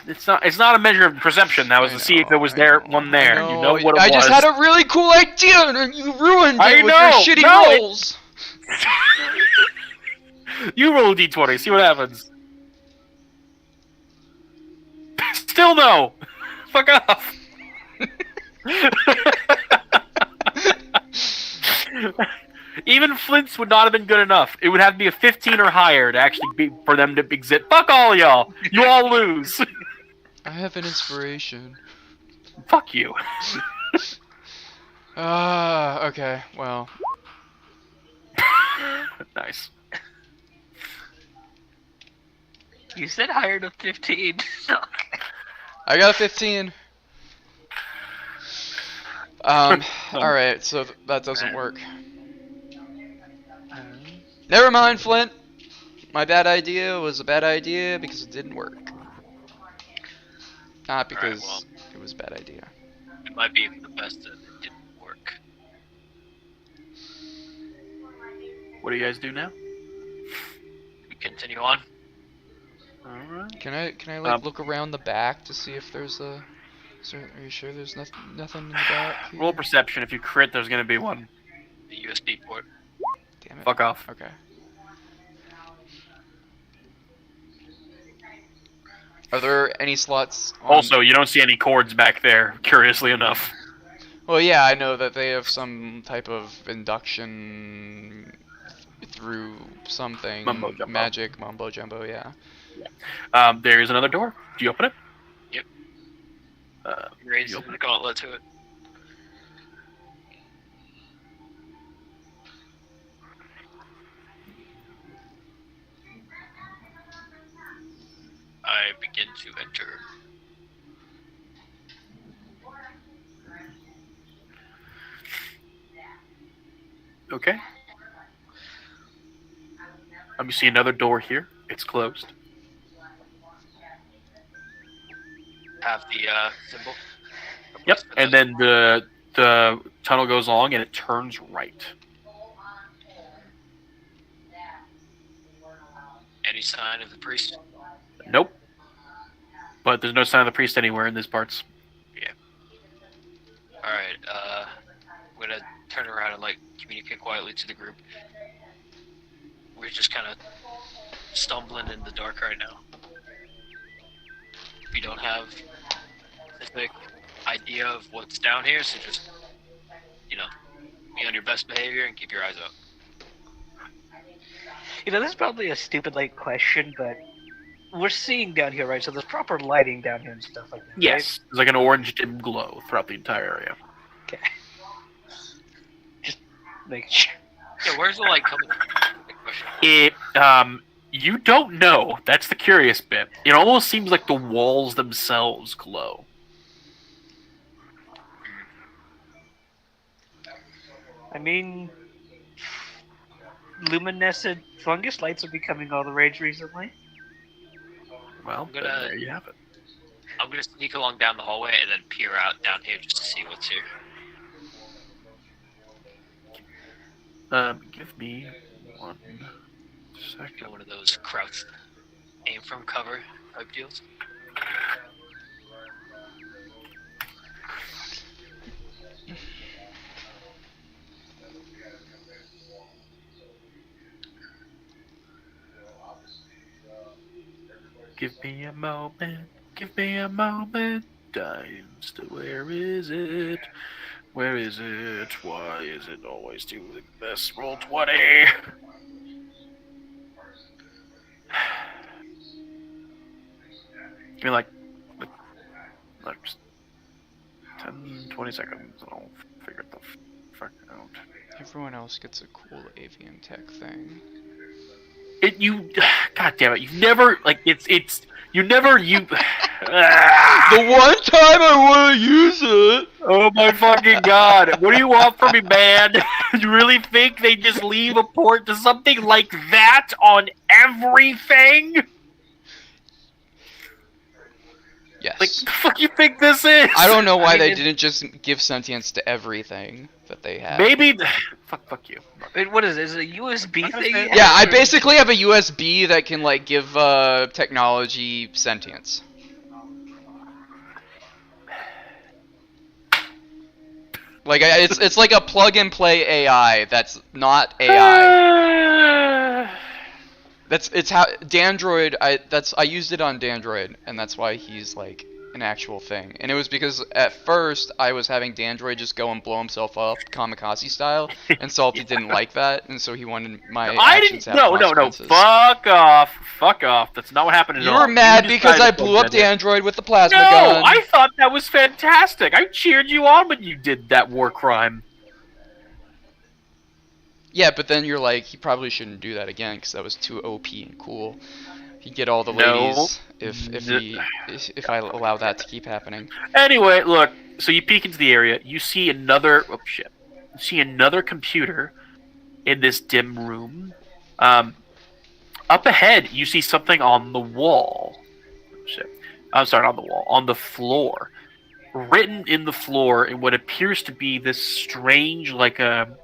It's not a measure of perception. That was I to see if know, there was I there know, one there. I You know what it I was. just had a really cool idea and you ruined I it with know, your shitty no, rolls. You roll a d20. See what happens. Still no. Fuck off. Even Flint's would not have been good enough. It would have to be a 15 or higher to actually be for them to exist. Fuck all y'all. You all lose. I have an inspiration. Fuck you. Okay, well. Nice. You said higher than 15. I got a 15. Alright, so that doesn't work. Never mind, Flint. My bad idea was a bad idea because it didn't work. Not because it was a bad idea. It might be for the best that it didn't work. What do you guys do now? We continue on. Alright. Can I like look around the back to see if there's a... Are you sure there's nothing in the back here? Roll perception. If you crit, there's gonna be one. The USB port. Damn it. Fuck off. Okay. Are there any slots on... Also, you don't see any cords back there, curiously enough. Well, yeah, I know that they have some type of induction through something. Mumbo jumbo. Magic, mumbo jumbo, yeah. There is another door. Do you open it? Yep. Uh, Raise you open the gauntlet to it. I begin to enter. Okay. You see another door here. It's closed. Have the symbol. Yep. And then the tunnel goes along and it turns right. Any sign of the priest? Nope. But there's no sign of the priest anywhere in these parts. Yeah. Alright, I'm gonna turn around and, like, communicate quietly to the group. We're just kind of stumbling in the dark right now. We don't have a specific idea of what's down here, so just, you know, be on your best behavior and keep your eyes out. You know, this is probably a stupid like question, but we're seeing down here, right? So there's proper lighting down here and stuff like that. Yes. There's like an orange dim glow throughout the entire area. Right? Okay. Just make sure. Yeah, where's the light coming from? Big question. You don't know. That's the curious bit. It almost seems like the walls themselves glow. I mean, luminescent fungus lights are becoming all the rage recently. Well, I'm gonna- there you have it. I'm gonna sneak along down the hallway and then peer out down here just to see what's here. Give me 1 second. Get one of those crouch, aim from cover type deals. Give me a moment. Give me a moment. I'm still. Where is it? Where is it? Why is it always doing this? Roll 20. Give me like just 10, 20 seconds, and I'll figure it the fuck out. Everyone else gets a cool avian tech thing. God damn it! You've never you never you. The one time I want to use it. Oh my fucking god! What do you want from me, man? You really think they just leave a port to something like that on everything? Yes. Like, the fuck you think this is? I don't know why they didn't just give sentience to everything that they had. Maybe. Fuck you. Wait, what is it? Is it a USB thing? Yeah, I basically have a USB that can like give technology sentience. Like it's like a plug and play AI that's not AI. It's how Dandroid. I used it on Dandroid, and that's why he's like an actual thing. And it was because at first I was having Dandroid just go and blow himself up kamikaze style, and Salty didn't like that, and so he wanted my actions to have consequences. Fuck off. That's not what happened at all. You were mad because I blew up Dandroid with the plasma gun. No, I thought that was fantastic. I cheered you on when you did that war crime. Yeah, but then you're like, he probably shouldn't do that again because that was too OP and cool. He'd get all the ladies if I allow that to keep happening. Anyway, look. So you peek into the area. You see another. Oh shit! You see another computer in this dim room. Up ahead, you see something on the wall. Oh, shit. I'm sorry, on the wall. On the floor. Written in the floor in what appears to be this strange, like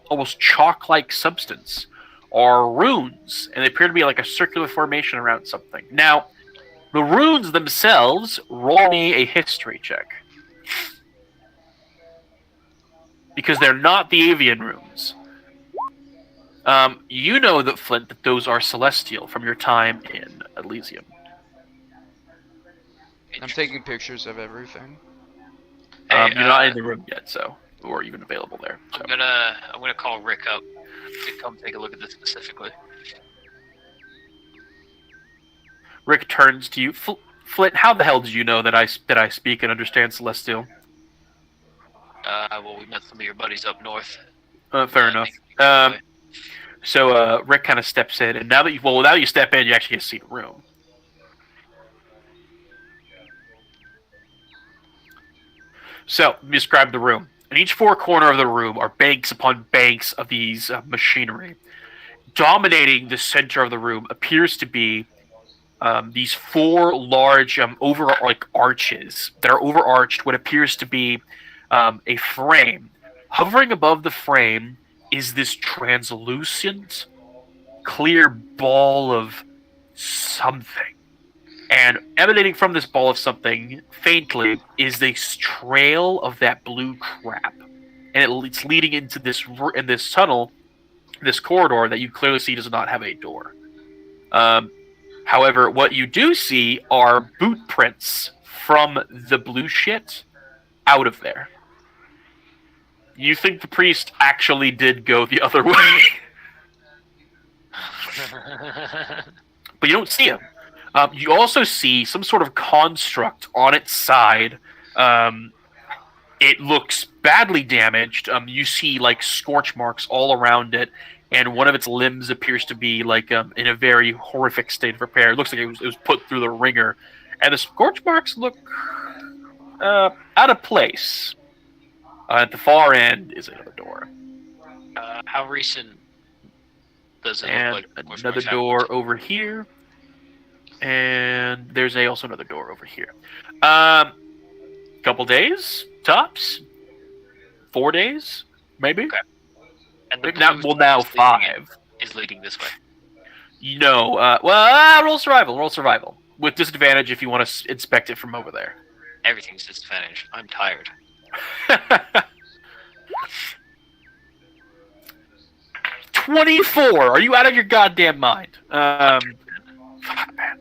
almost chalk-like substance, are runes, and they appear to be like a circular formation around something. Now, the runes themselves, roll me a history check. Because they're not the avian runes. You know that, Flint, that those are celestial from your time in Elysium. I'm taking pictures of everything. Hey, you're not in the room yet, or even available there. So. I'm gonna call Rick up to come take a look at this specifically. Rick turns to you. Flint, how the hell did you know that I speak and understand Celestial? Well, we met some of your buddies up north. Fair enough. So Rick kind of steps in, and now that you step in, you actually get to see the room. So, describe the room. In each four corner of the room are banks upon banks of these machinery. Dominating the center of the room appears to be these four large arches that are overarched what appears to be a frame. Hovering above the frame is this translucent, clear ball of something. And emanating from this ball of something, faintly, is this trail of that blue crap. And it's leading into this tunnel, this corridor that you clearly see does not have a door. However, what you do see are boot prints from the blue shit out of there. You think the priest actually did go the other way. But you don't see him. You also see some sort of construct on its side. It looks badly damaged. You see like scorch marks all around it, and one of its limbs appears to be like in a very horrific state of repair. It looks like it was put through the ringer, and the scorch marks look out of place. At the far end is another door. How recent does it and look like? Another door over here. And there's also another door over here. Couple days, tops. 4 days, maybe. Okay. And the now 5 is leading this way. Roll survival with disadvantage if you want to inspect it from over there. Everything's disadvantage. I'm tired. 24. Are you out of your goddamn mind? Fuck, man.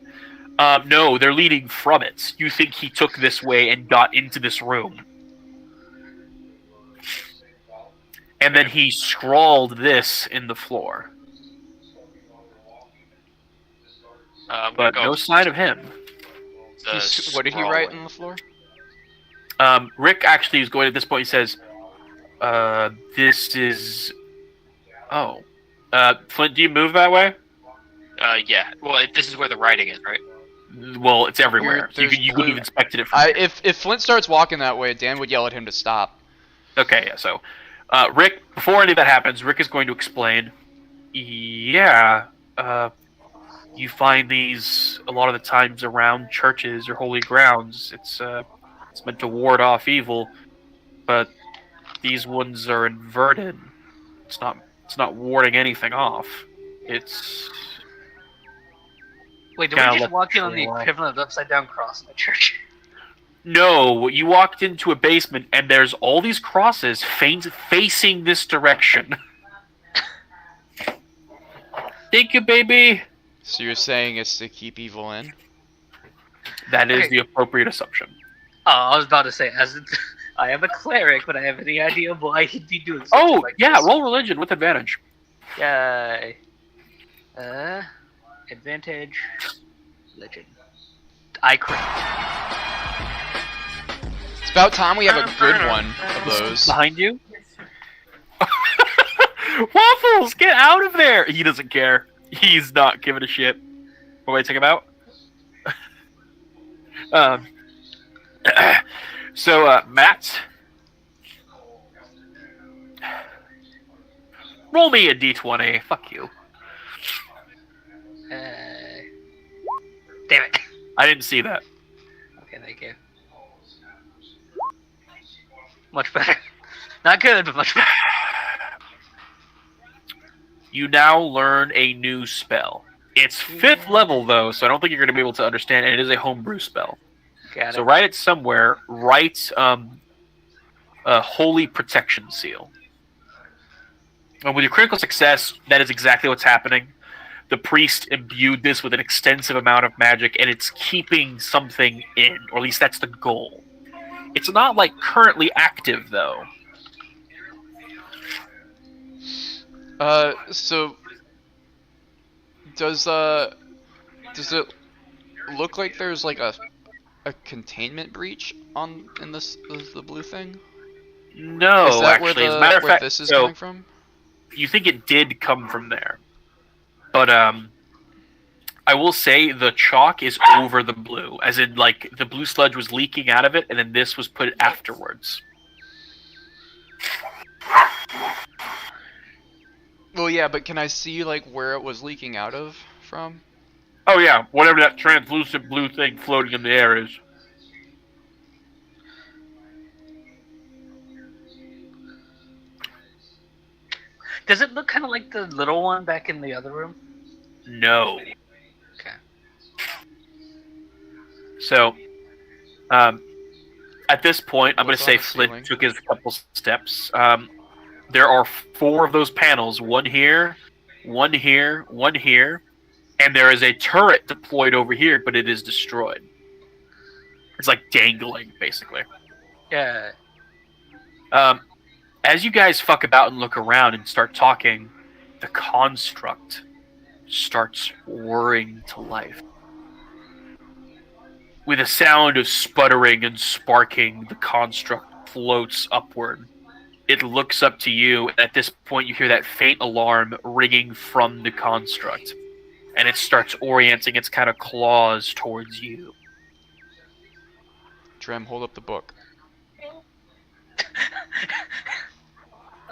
No, they're leading from it. You think he took this way and got into this room. And then he scrawled this in the floor. But no sign of him. What did he write on the floor? Rick actually is going at this point. He says, "This is." Oh, Flint, do you move that way? Yeah. Well, this is where the writing is, right? Well, it's everywhere. So There's you could blue. have inspected it from here. If Flint starts walking that way, Dan would yell at him to stop. Okay, yeah. So, Rick, before any of that happens, Rick is going to explain. Yeah, you find these a lot of the times around churches or holy grounds. It's meant to ward off evil, but these ones are inverted. It's not warding anything off. It's Wait, did we Kinda just walk in on the like- equivalent of upside down cross in the church? no. You walked into a basement and there's all these crosses facing this direction. Thank you, baby. So you're saying it's to keep evil in? That is Okay. the appropriate assumption. Oh, I was about to say, I am a cleric, but I have any idea why he'd be doing something Oh, like yeah, this. roll religion with advantage. Yay. Advantage. Legend. I crit. It's about time we have a good one of those. Behind you. Waffles, get out of there! He doesn't care. He's not giving a shit. What do I take him out? So, Matt. Roll me a d20. Fuck you. Damn it. I didn't see that. Okay, thank you. Much better. Not good, but much better. You now learn a new spell. It's 5th level, though, so I don't think you're going to be able to understand it. It is a homebrew spell. Got So it. write it somewhere. Write a holy protection seal. And with your critical success, that is exactly what's happening. The priest imbued this with an extensive amount of magic, and it's keeping something in, or at least that's the goal. It's not like currently active, though. So does it look like there's like a containment breach in the blue thing? No, Is that actually, as a matter of fact, this is so coming from? you think it did come from there, but I will say the chalk is over the blue, as in like the blue sludge was leaking out of it, and then this was put afterwards. Well, yeah, but can I see like where it was leaking out of from? Oh yeah, whatever that translucent blue thing floating in the air is. Does it look kind of like the little one back in the other room? No. Okay. So, at this point, I'm going to What's on say the Flint ceiling? took his couple steps. There are 4 of those panels. One here, one here, one here, and there is a turret deployed over here, but it is destroyed. It's like dangling, basically. Yeah. As you guys fuck about and look around and start talking, the construct starts whirring to life. With a sound of sputtering and sparking, the construct floats upward. It looks up to you, and at this point you hear that faint alarm ringing from the construct. And it starts orienting its kind of claws towards you. Drem, hold up the book.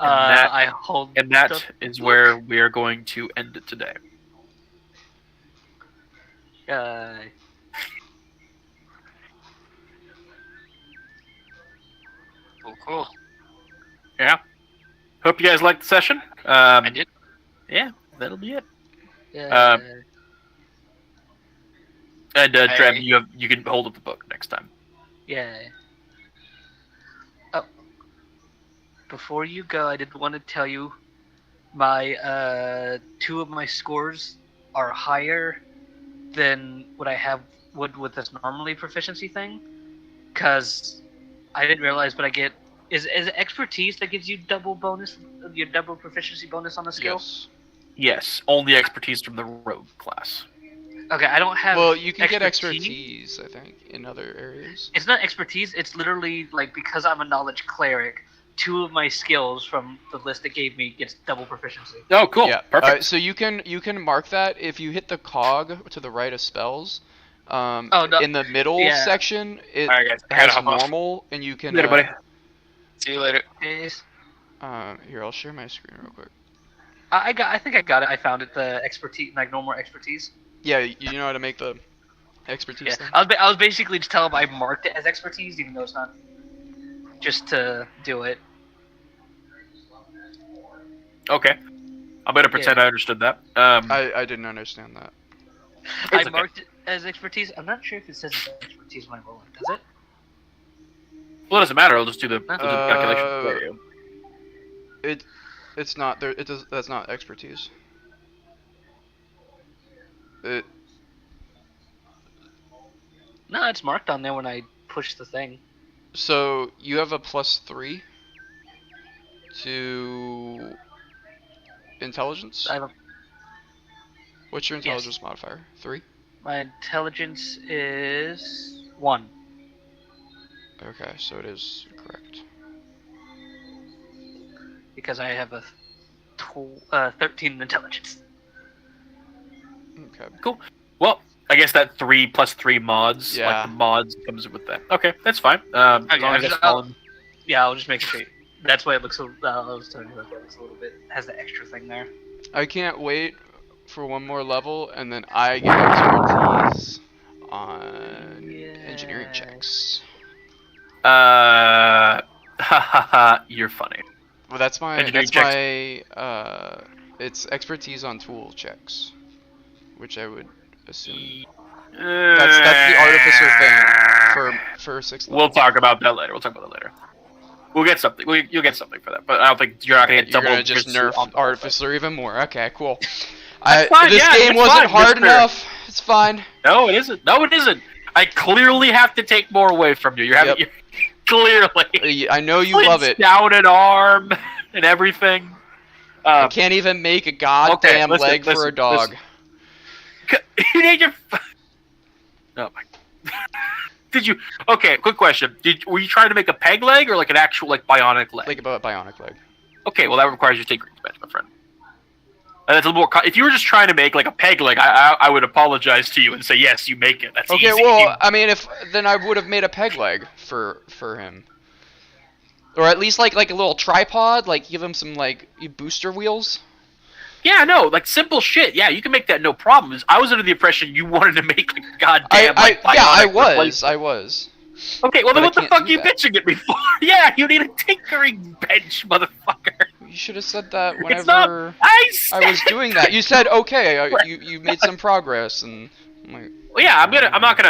that- I hold. And that the is book. where we are going to end it today. Cool. Yeah. Hope you guys liked the session. I did. Yeah, that'll be it. Yeah. And Dreb, Hey. you can hold up the book next time. Yeah. Oh. Before you go, I did want to tell you my 2 of my scores are higher than what I have with this normally proficiency thing, because I didn't realize, but I get is it expertise that gives you double proficiency bonus on the skill? Yes. Yes, only expertise from the rogue class. Okay, I don't have. Well, you can get expertise, I think, in other areas. It's not expertise. It's literally like because I'm a knowledge cleric, 2 of my skills from the list it gave me gets double proficiency. Oh, cool. Yeah. Perfect. So you can mark that if you hit the cog to the right of spells. No. In the middle Yeah. section, it Alright, guys, I gotta has hop off. normal, and you can. Later, buddy. See you later. Is Here, I'll share my screen real quick. I think I got it. I found it. The expertise, like normal expertise. Yeah, you know how to make the expertise Yeah, thing? I was basically just telling him I marked it as expertise, even though it's not. Just to do it. Okay. I'm gonna pretend I understood that. I didn't understand that. I okay. marked it as expertise. I'm not sure if it says it's expertise when I roll it. Does it? Well, it doesn't matter. I'll just do the calculation for you. It's not there. It does. That's not expertise. No, it's marked on there when I push the thing. So you have a +3 to intelligence. I have What's your intelligence modifier? 3. my intelligence is 1. Okay, so it is correct. Because I have a 13 intelligence. Okay. Cool. Well, I guess that 3 + 3 mods, Yeah. like the mods comes with that. Okay, that's fine. As long as it's fallen. Yeah, I'll just make it. That's why it looks. I was telling you that it looks a little bit has the extra thing there. I can't wait for one more level, and then I get expertise on engineering checks. You're funny. Well, that's my. Engineering It's expertise on tool checks, which I would assume. That's the artificer thing for 6th level. We'll talk about that later. We'll get something. You'll get something for that, but I don't think you're not gonna get You're double. gonna just nerf artificer even more. Okay, cool. Fine, This yeah, game it's wasn't fine, hard mister. enough. It's fine. No, it isn't. No, it isn't. I clearly have to take more away from you. You're having Yep. clearly. I know you love it. Down an arm and everything. I can't even make a goddamn leg for a dog. You need your. Oh my. Did you? Okay, quick question. Were you trying to make a peg leg or like an actual like bionic leg? Like a bionic leg. Okay, well that requires you to take greens bench, my friend. And that's a little more. If you were just trying to make like a peg leg, I would apologize to you and say yes, you make it. That's Okay, easy. well, I mean, then I would have made a peg leg for him, or at least like a little tripod, like give him some like booster wheels. Yeah, no, like simple shit. Yeah, you can make that no problem. I was under the impression you wanted to make like goddamn like I bionic was. Okay, well then But what I the can't fuck do you that. bitching at me for? Yeah, you need a tinkering bench, motherfucker. You should have said that It's not. whenever I was doing that. You said okay, you made some progress, and I'm like, Well, yeah, I'm not.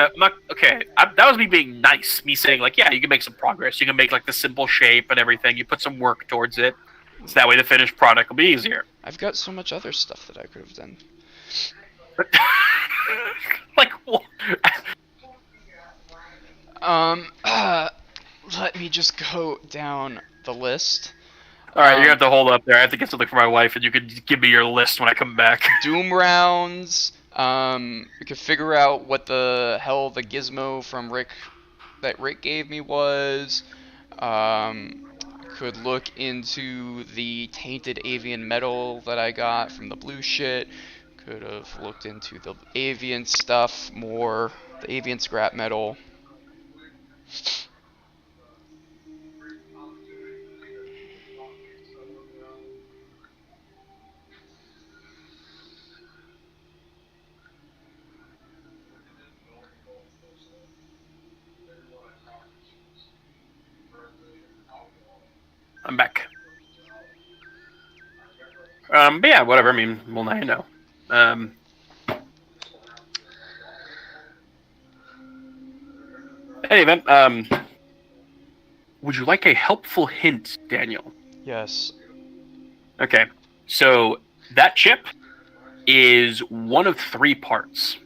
Okay, that was me being nice. Me saying like, yeah, you can make some progress. You can make like the simple shape and everything. You put some work towards it, so that way the finished product will be easier. I've got so much other stuff that I could have done. Like what? Let me just go down the list. All right, you're gonna have to hold up there. I have to get something for my wife, and you can give me your list when I come back. Doom rounds. We could figure out what the hell the gizmo from Rick gave me was. Could look into the tainted avian metal that I got from the blue shit. Could have looked into the avian stuff more, the avian scrap metal. I'm back. But yeah, whatever. I mean, well, now you know. Anyway, would you like a helpful hint, Daniel? Yes. Okay, so that chip is one of 3 parts.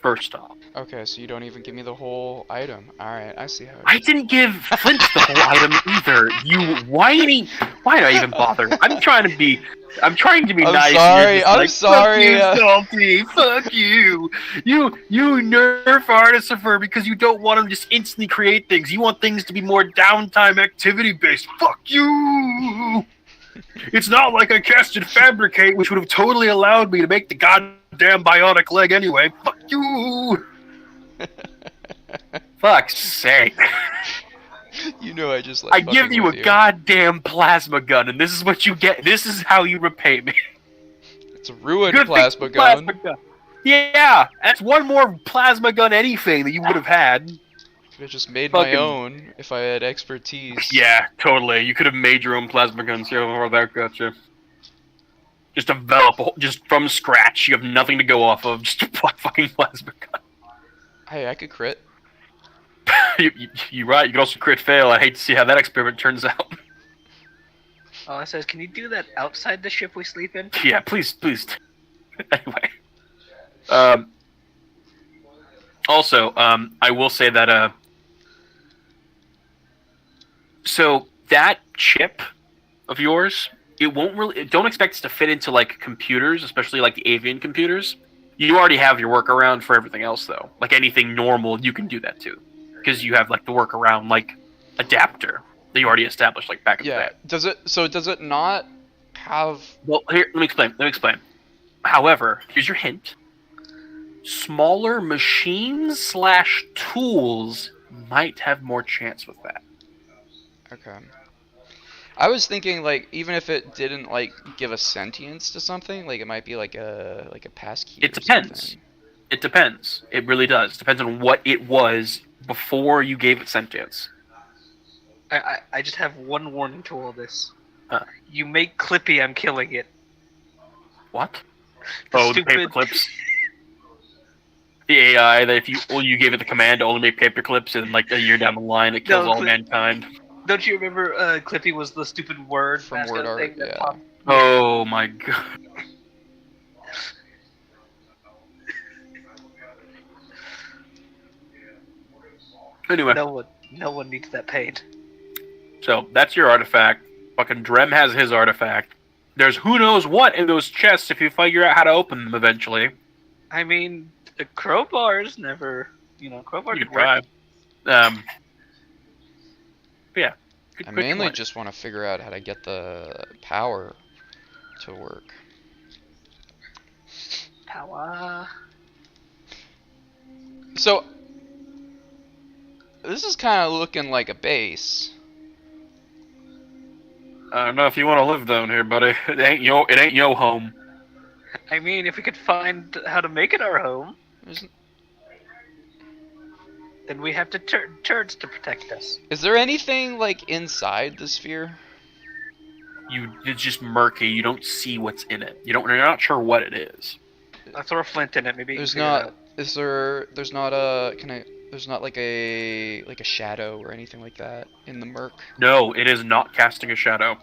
First off. Okay, so you don't even give me the whole item. Alright, I see how it I is. didn't give Flint the whole item either. You whiny. Why do I even bother? I'm trying to be I'm nice. sorry, And you're just I'm like, sorry. fuck you, Salty. Fuck you. You nerf Artificer because you don't want to just instantly create things. You want things to be more downtime activity based. Fuck you. It's not like I casted Fabricate, which would have totally allowed me to make the goddamn bionic leg anyway. Fuck you. Fuck's sake. You know I just like I fucking give you a with you. goddamn plasma gun, and this is what you get. This is how you repay me. It's a ruined Good plasma thing gun. plasma gun. Yeah, that's one more plasma gun anything that you would have had. Could have just made Fucking- my own if I had expertise. Yeah, totally. You could have made your own plasma guns. Yeah, or that gotcha. Just develop, just from scratch. You have nothing to go off of. Just a fucking plasma gun. Hey, I could crit. You're right. You could also crit fail. I hate to see how that experiment turns out. Oh, it says, can you do that outside the ship we sleep in? Yeah, please. Anyway. Also, I will say that, so that chip of yours, it won't really, don't expect it to fit into, like, computers, especially, like, the avian computers. You already have your workaround for everything else, though. Like, anything normal, you can do that, too. Because you have, like, the workaround, like, adapter that you already established, like, back in the Yeah. day. Does it not have... Well, here, let me explain. However, here's your hint. Smaller machines / tools might have more chance with that. Okay. I was thinking, like, even if it didn't, like, give a sentience to something, like, it might be like a passkey It or depends. something. It depends. It really does. Depends on what it was before you gave it sentience. I just have one warning to all this. Huh. You make Clippy, I'm killing it. What? The The stupid- paper clips. The AI that if you gave it the command to only make paper clips, and like a year down the line it kills No, all mankind. Don't you remember Clippy was the stupid word From mascot word art, thing that yeah. popped? Oh my god. Anyway, No one needs that pain. so that's your artifact. Fucking Drem has his artifact. There's who knows what in those chests if you figure out how to open them eventually. I mean, the crowbars never, crowbar You did can try. work. But yeah. Good, I quick mainly point. just want to figure out how to get the power to work. Power. So, this is kind of looking like a base. I don't know if you want to live down here, buddy. It ain't yo home. I mean, if we could find how to make it our home, There's- then we have to turds to protect us. Is there anything, like, inside the sphere? It's just murky. You don't see what's in it. You're not sure what it is. I'll throw a flint in it. Maybe you There's can figure it not. out. Is there? There's not a. There's not like a shadow or anything like that in the murk. No, it is not casting a shadow.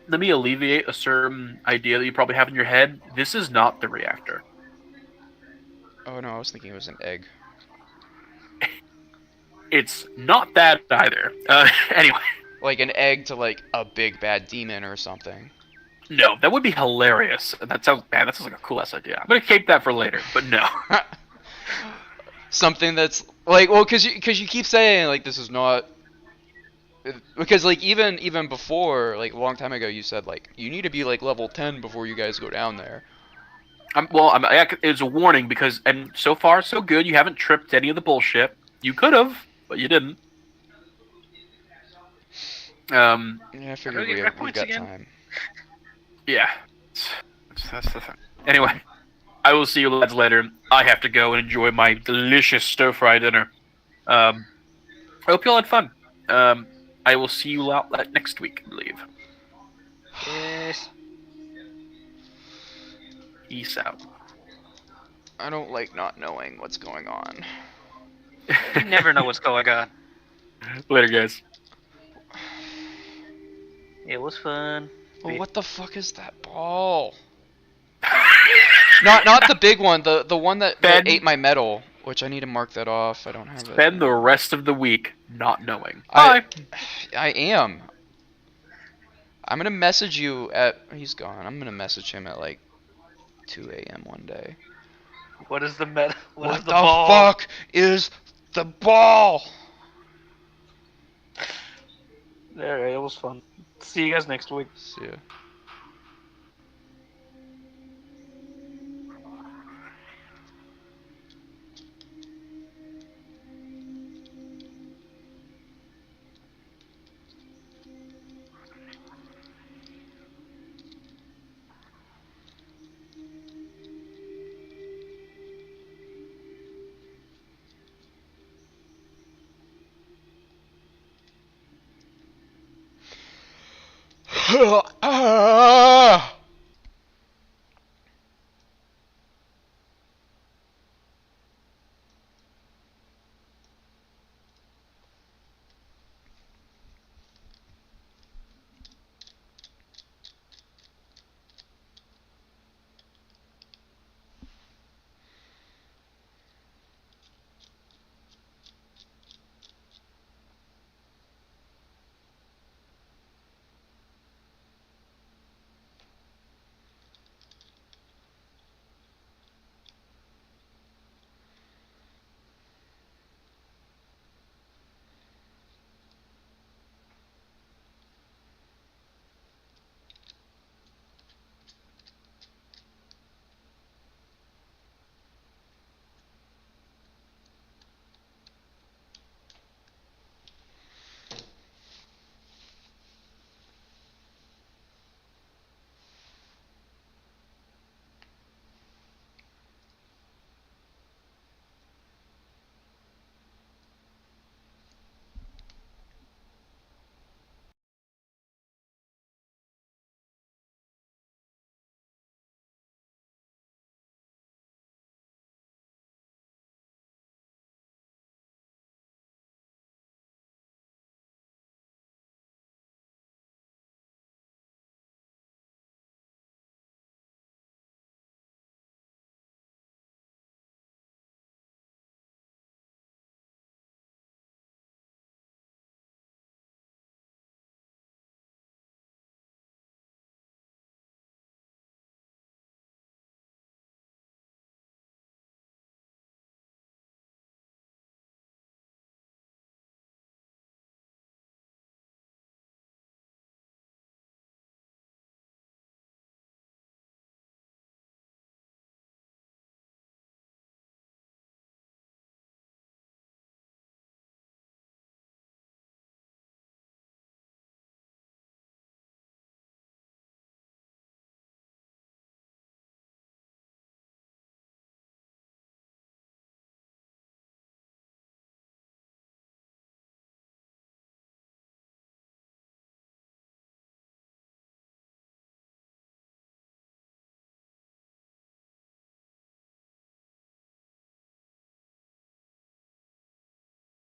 Let me alleviate a certain idea that you probably have in your head. This is not the reactor. Oh no, I was thinking it was an egg. It's not that either. Anyway, Like an egg to like a big bad demon or something. no, that would be hilarious. That sounds bad. That sounds like a cool ass idea. I'm gonna keep that for later, but no. Something that's like, well, cause you keep saying like this is not. Because like even before like a long time ago you said like you need to be like level 10 before you guys go down there. It's a warning because, and so far so good. You haven't tripped any of the bullshit. You could have, but you didn't. Yeah, I How do figured we get rep we've points got again? time. Yeah. That's the thing. Anyway, I will see you lads later. I have to go and enjoy my delicious stir-fry dinner. I hope you all had fun. I will see you out next week, I believe. Yes. Peace out. I don't like not knowing what's going on. You never know what's going on. Later, guys. It was fun. Well, what the fuck is that ball? Not the big one, the one that Ben. ate my medal, which I need to mark that off. I don't have it. Spend the rest of the week not knowing. I Bye. I am. I'm gonna message you at. He's gone. I'm gonna message him at like 2 a.m. one day. What is the meta? What is What the the ball? fuck is the ball? Alright, it was fun. See you guys next week. See ya.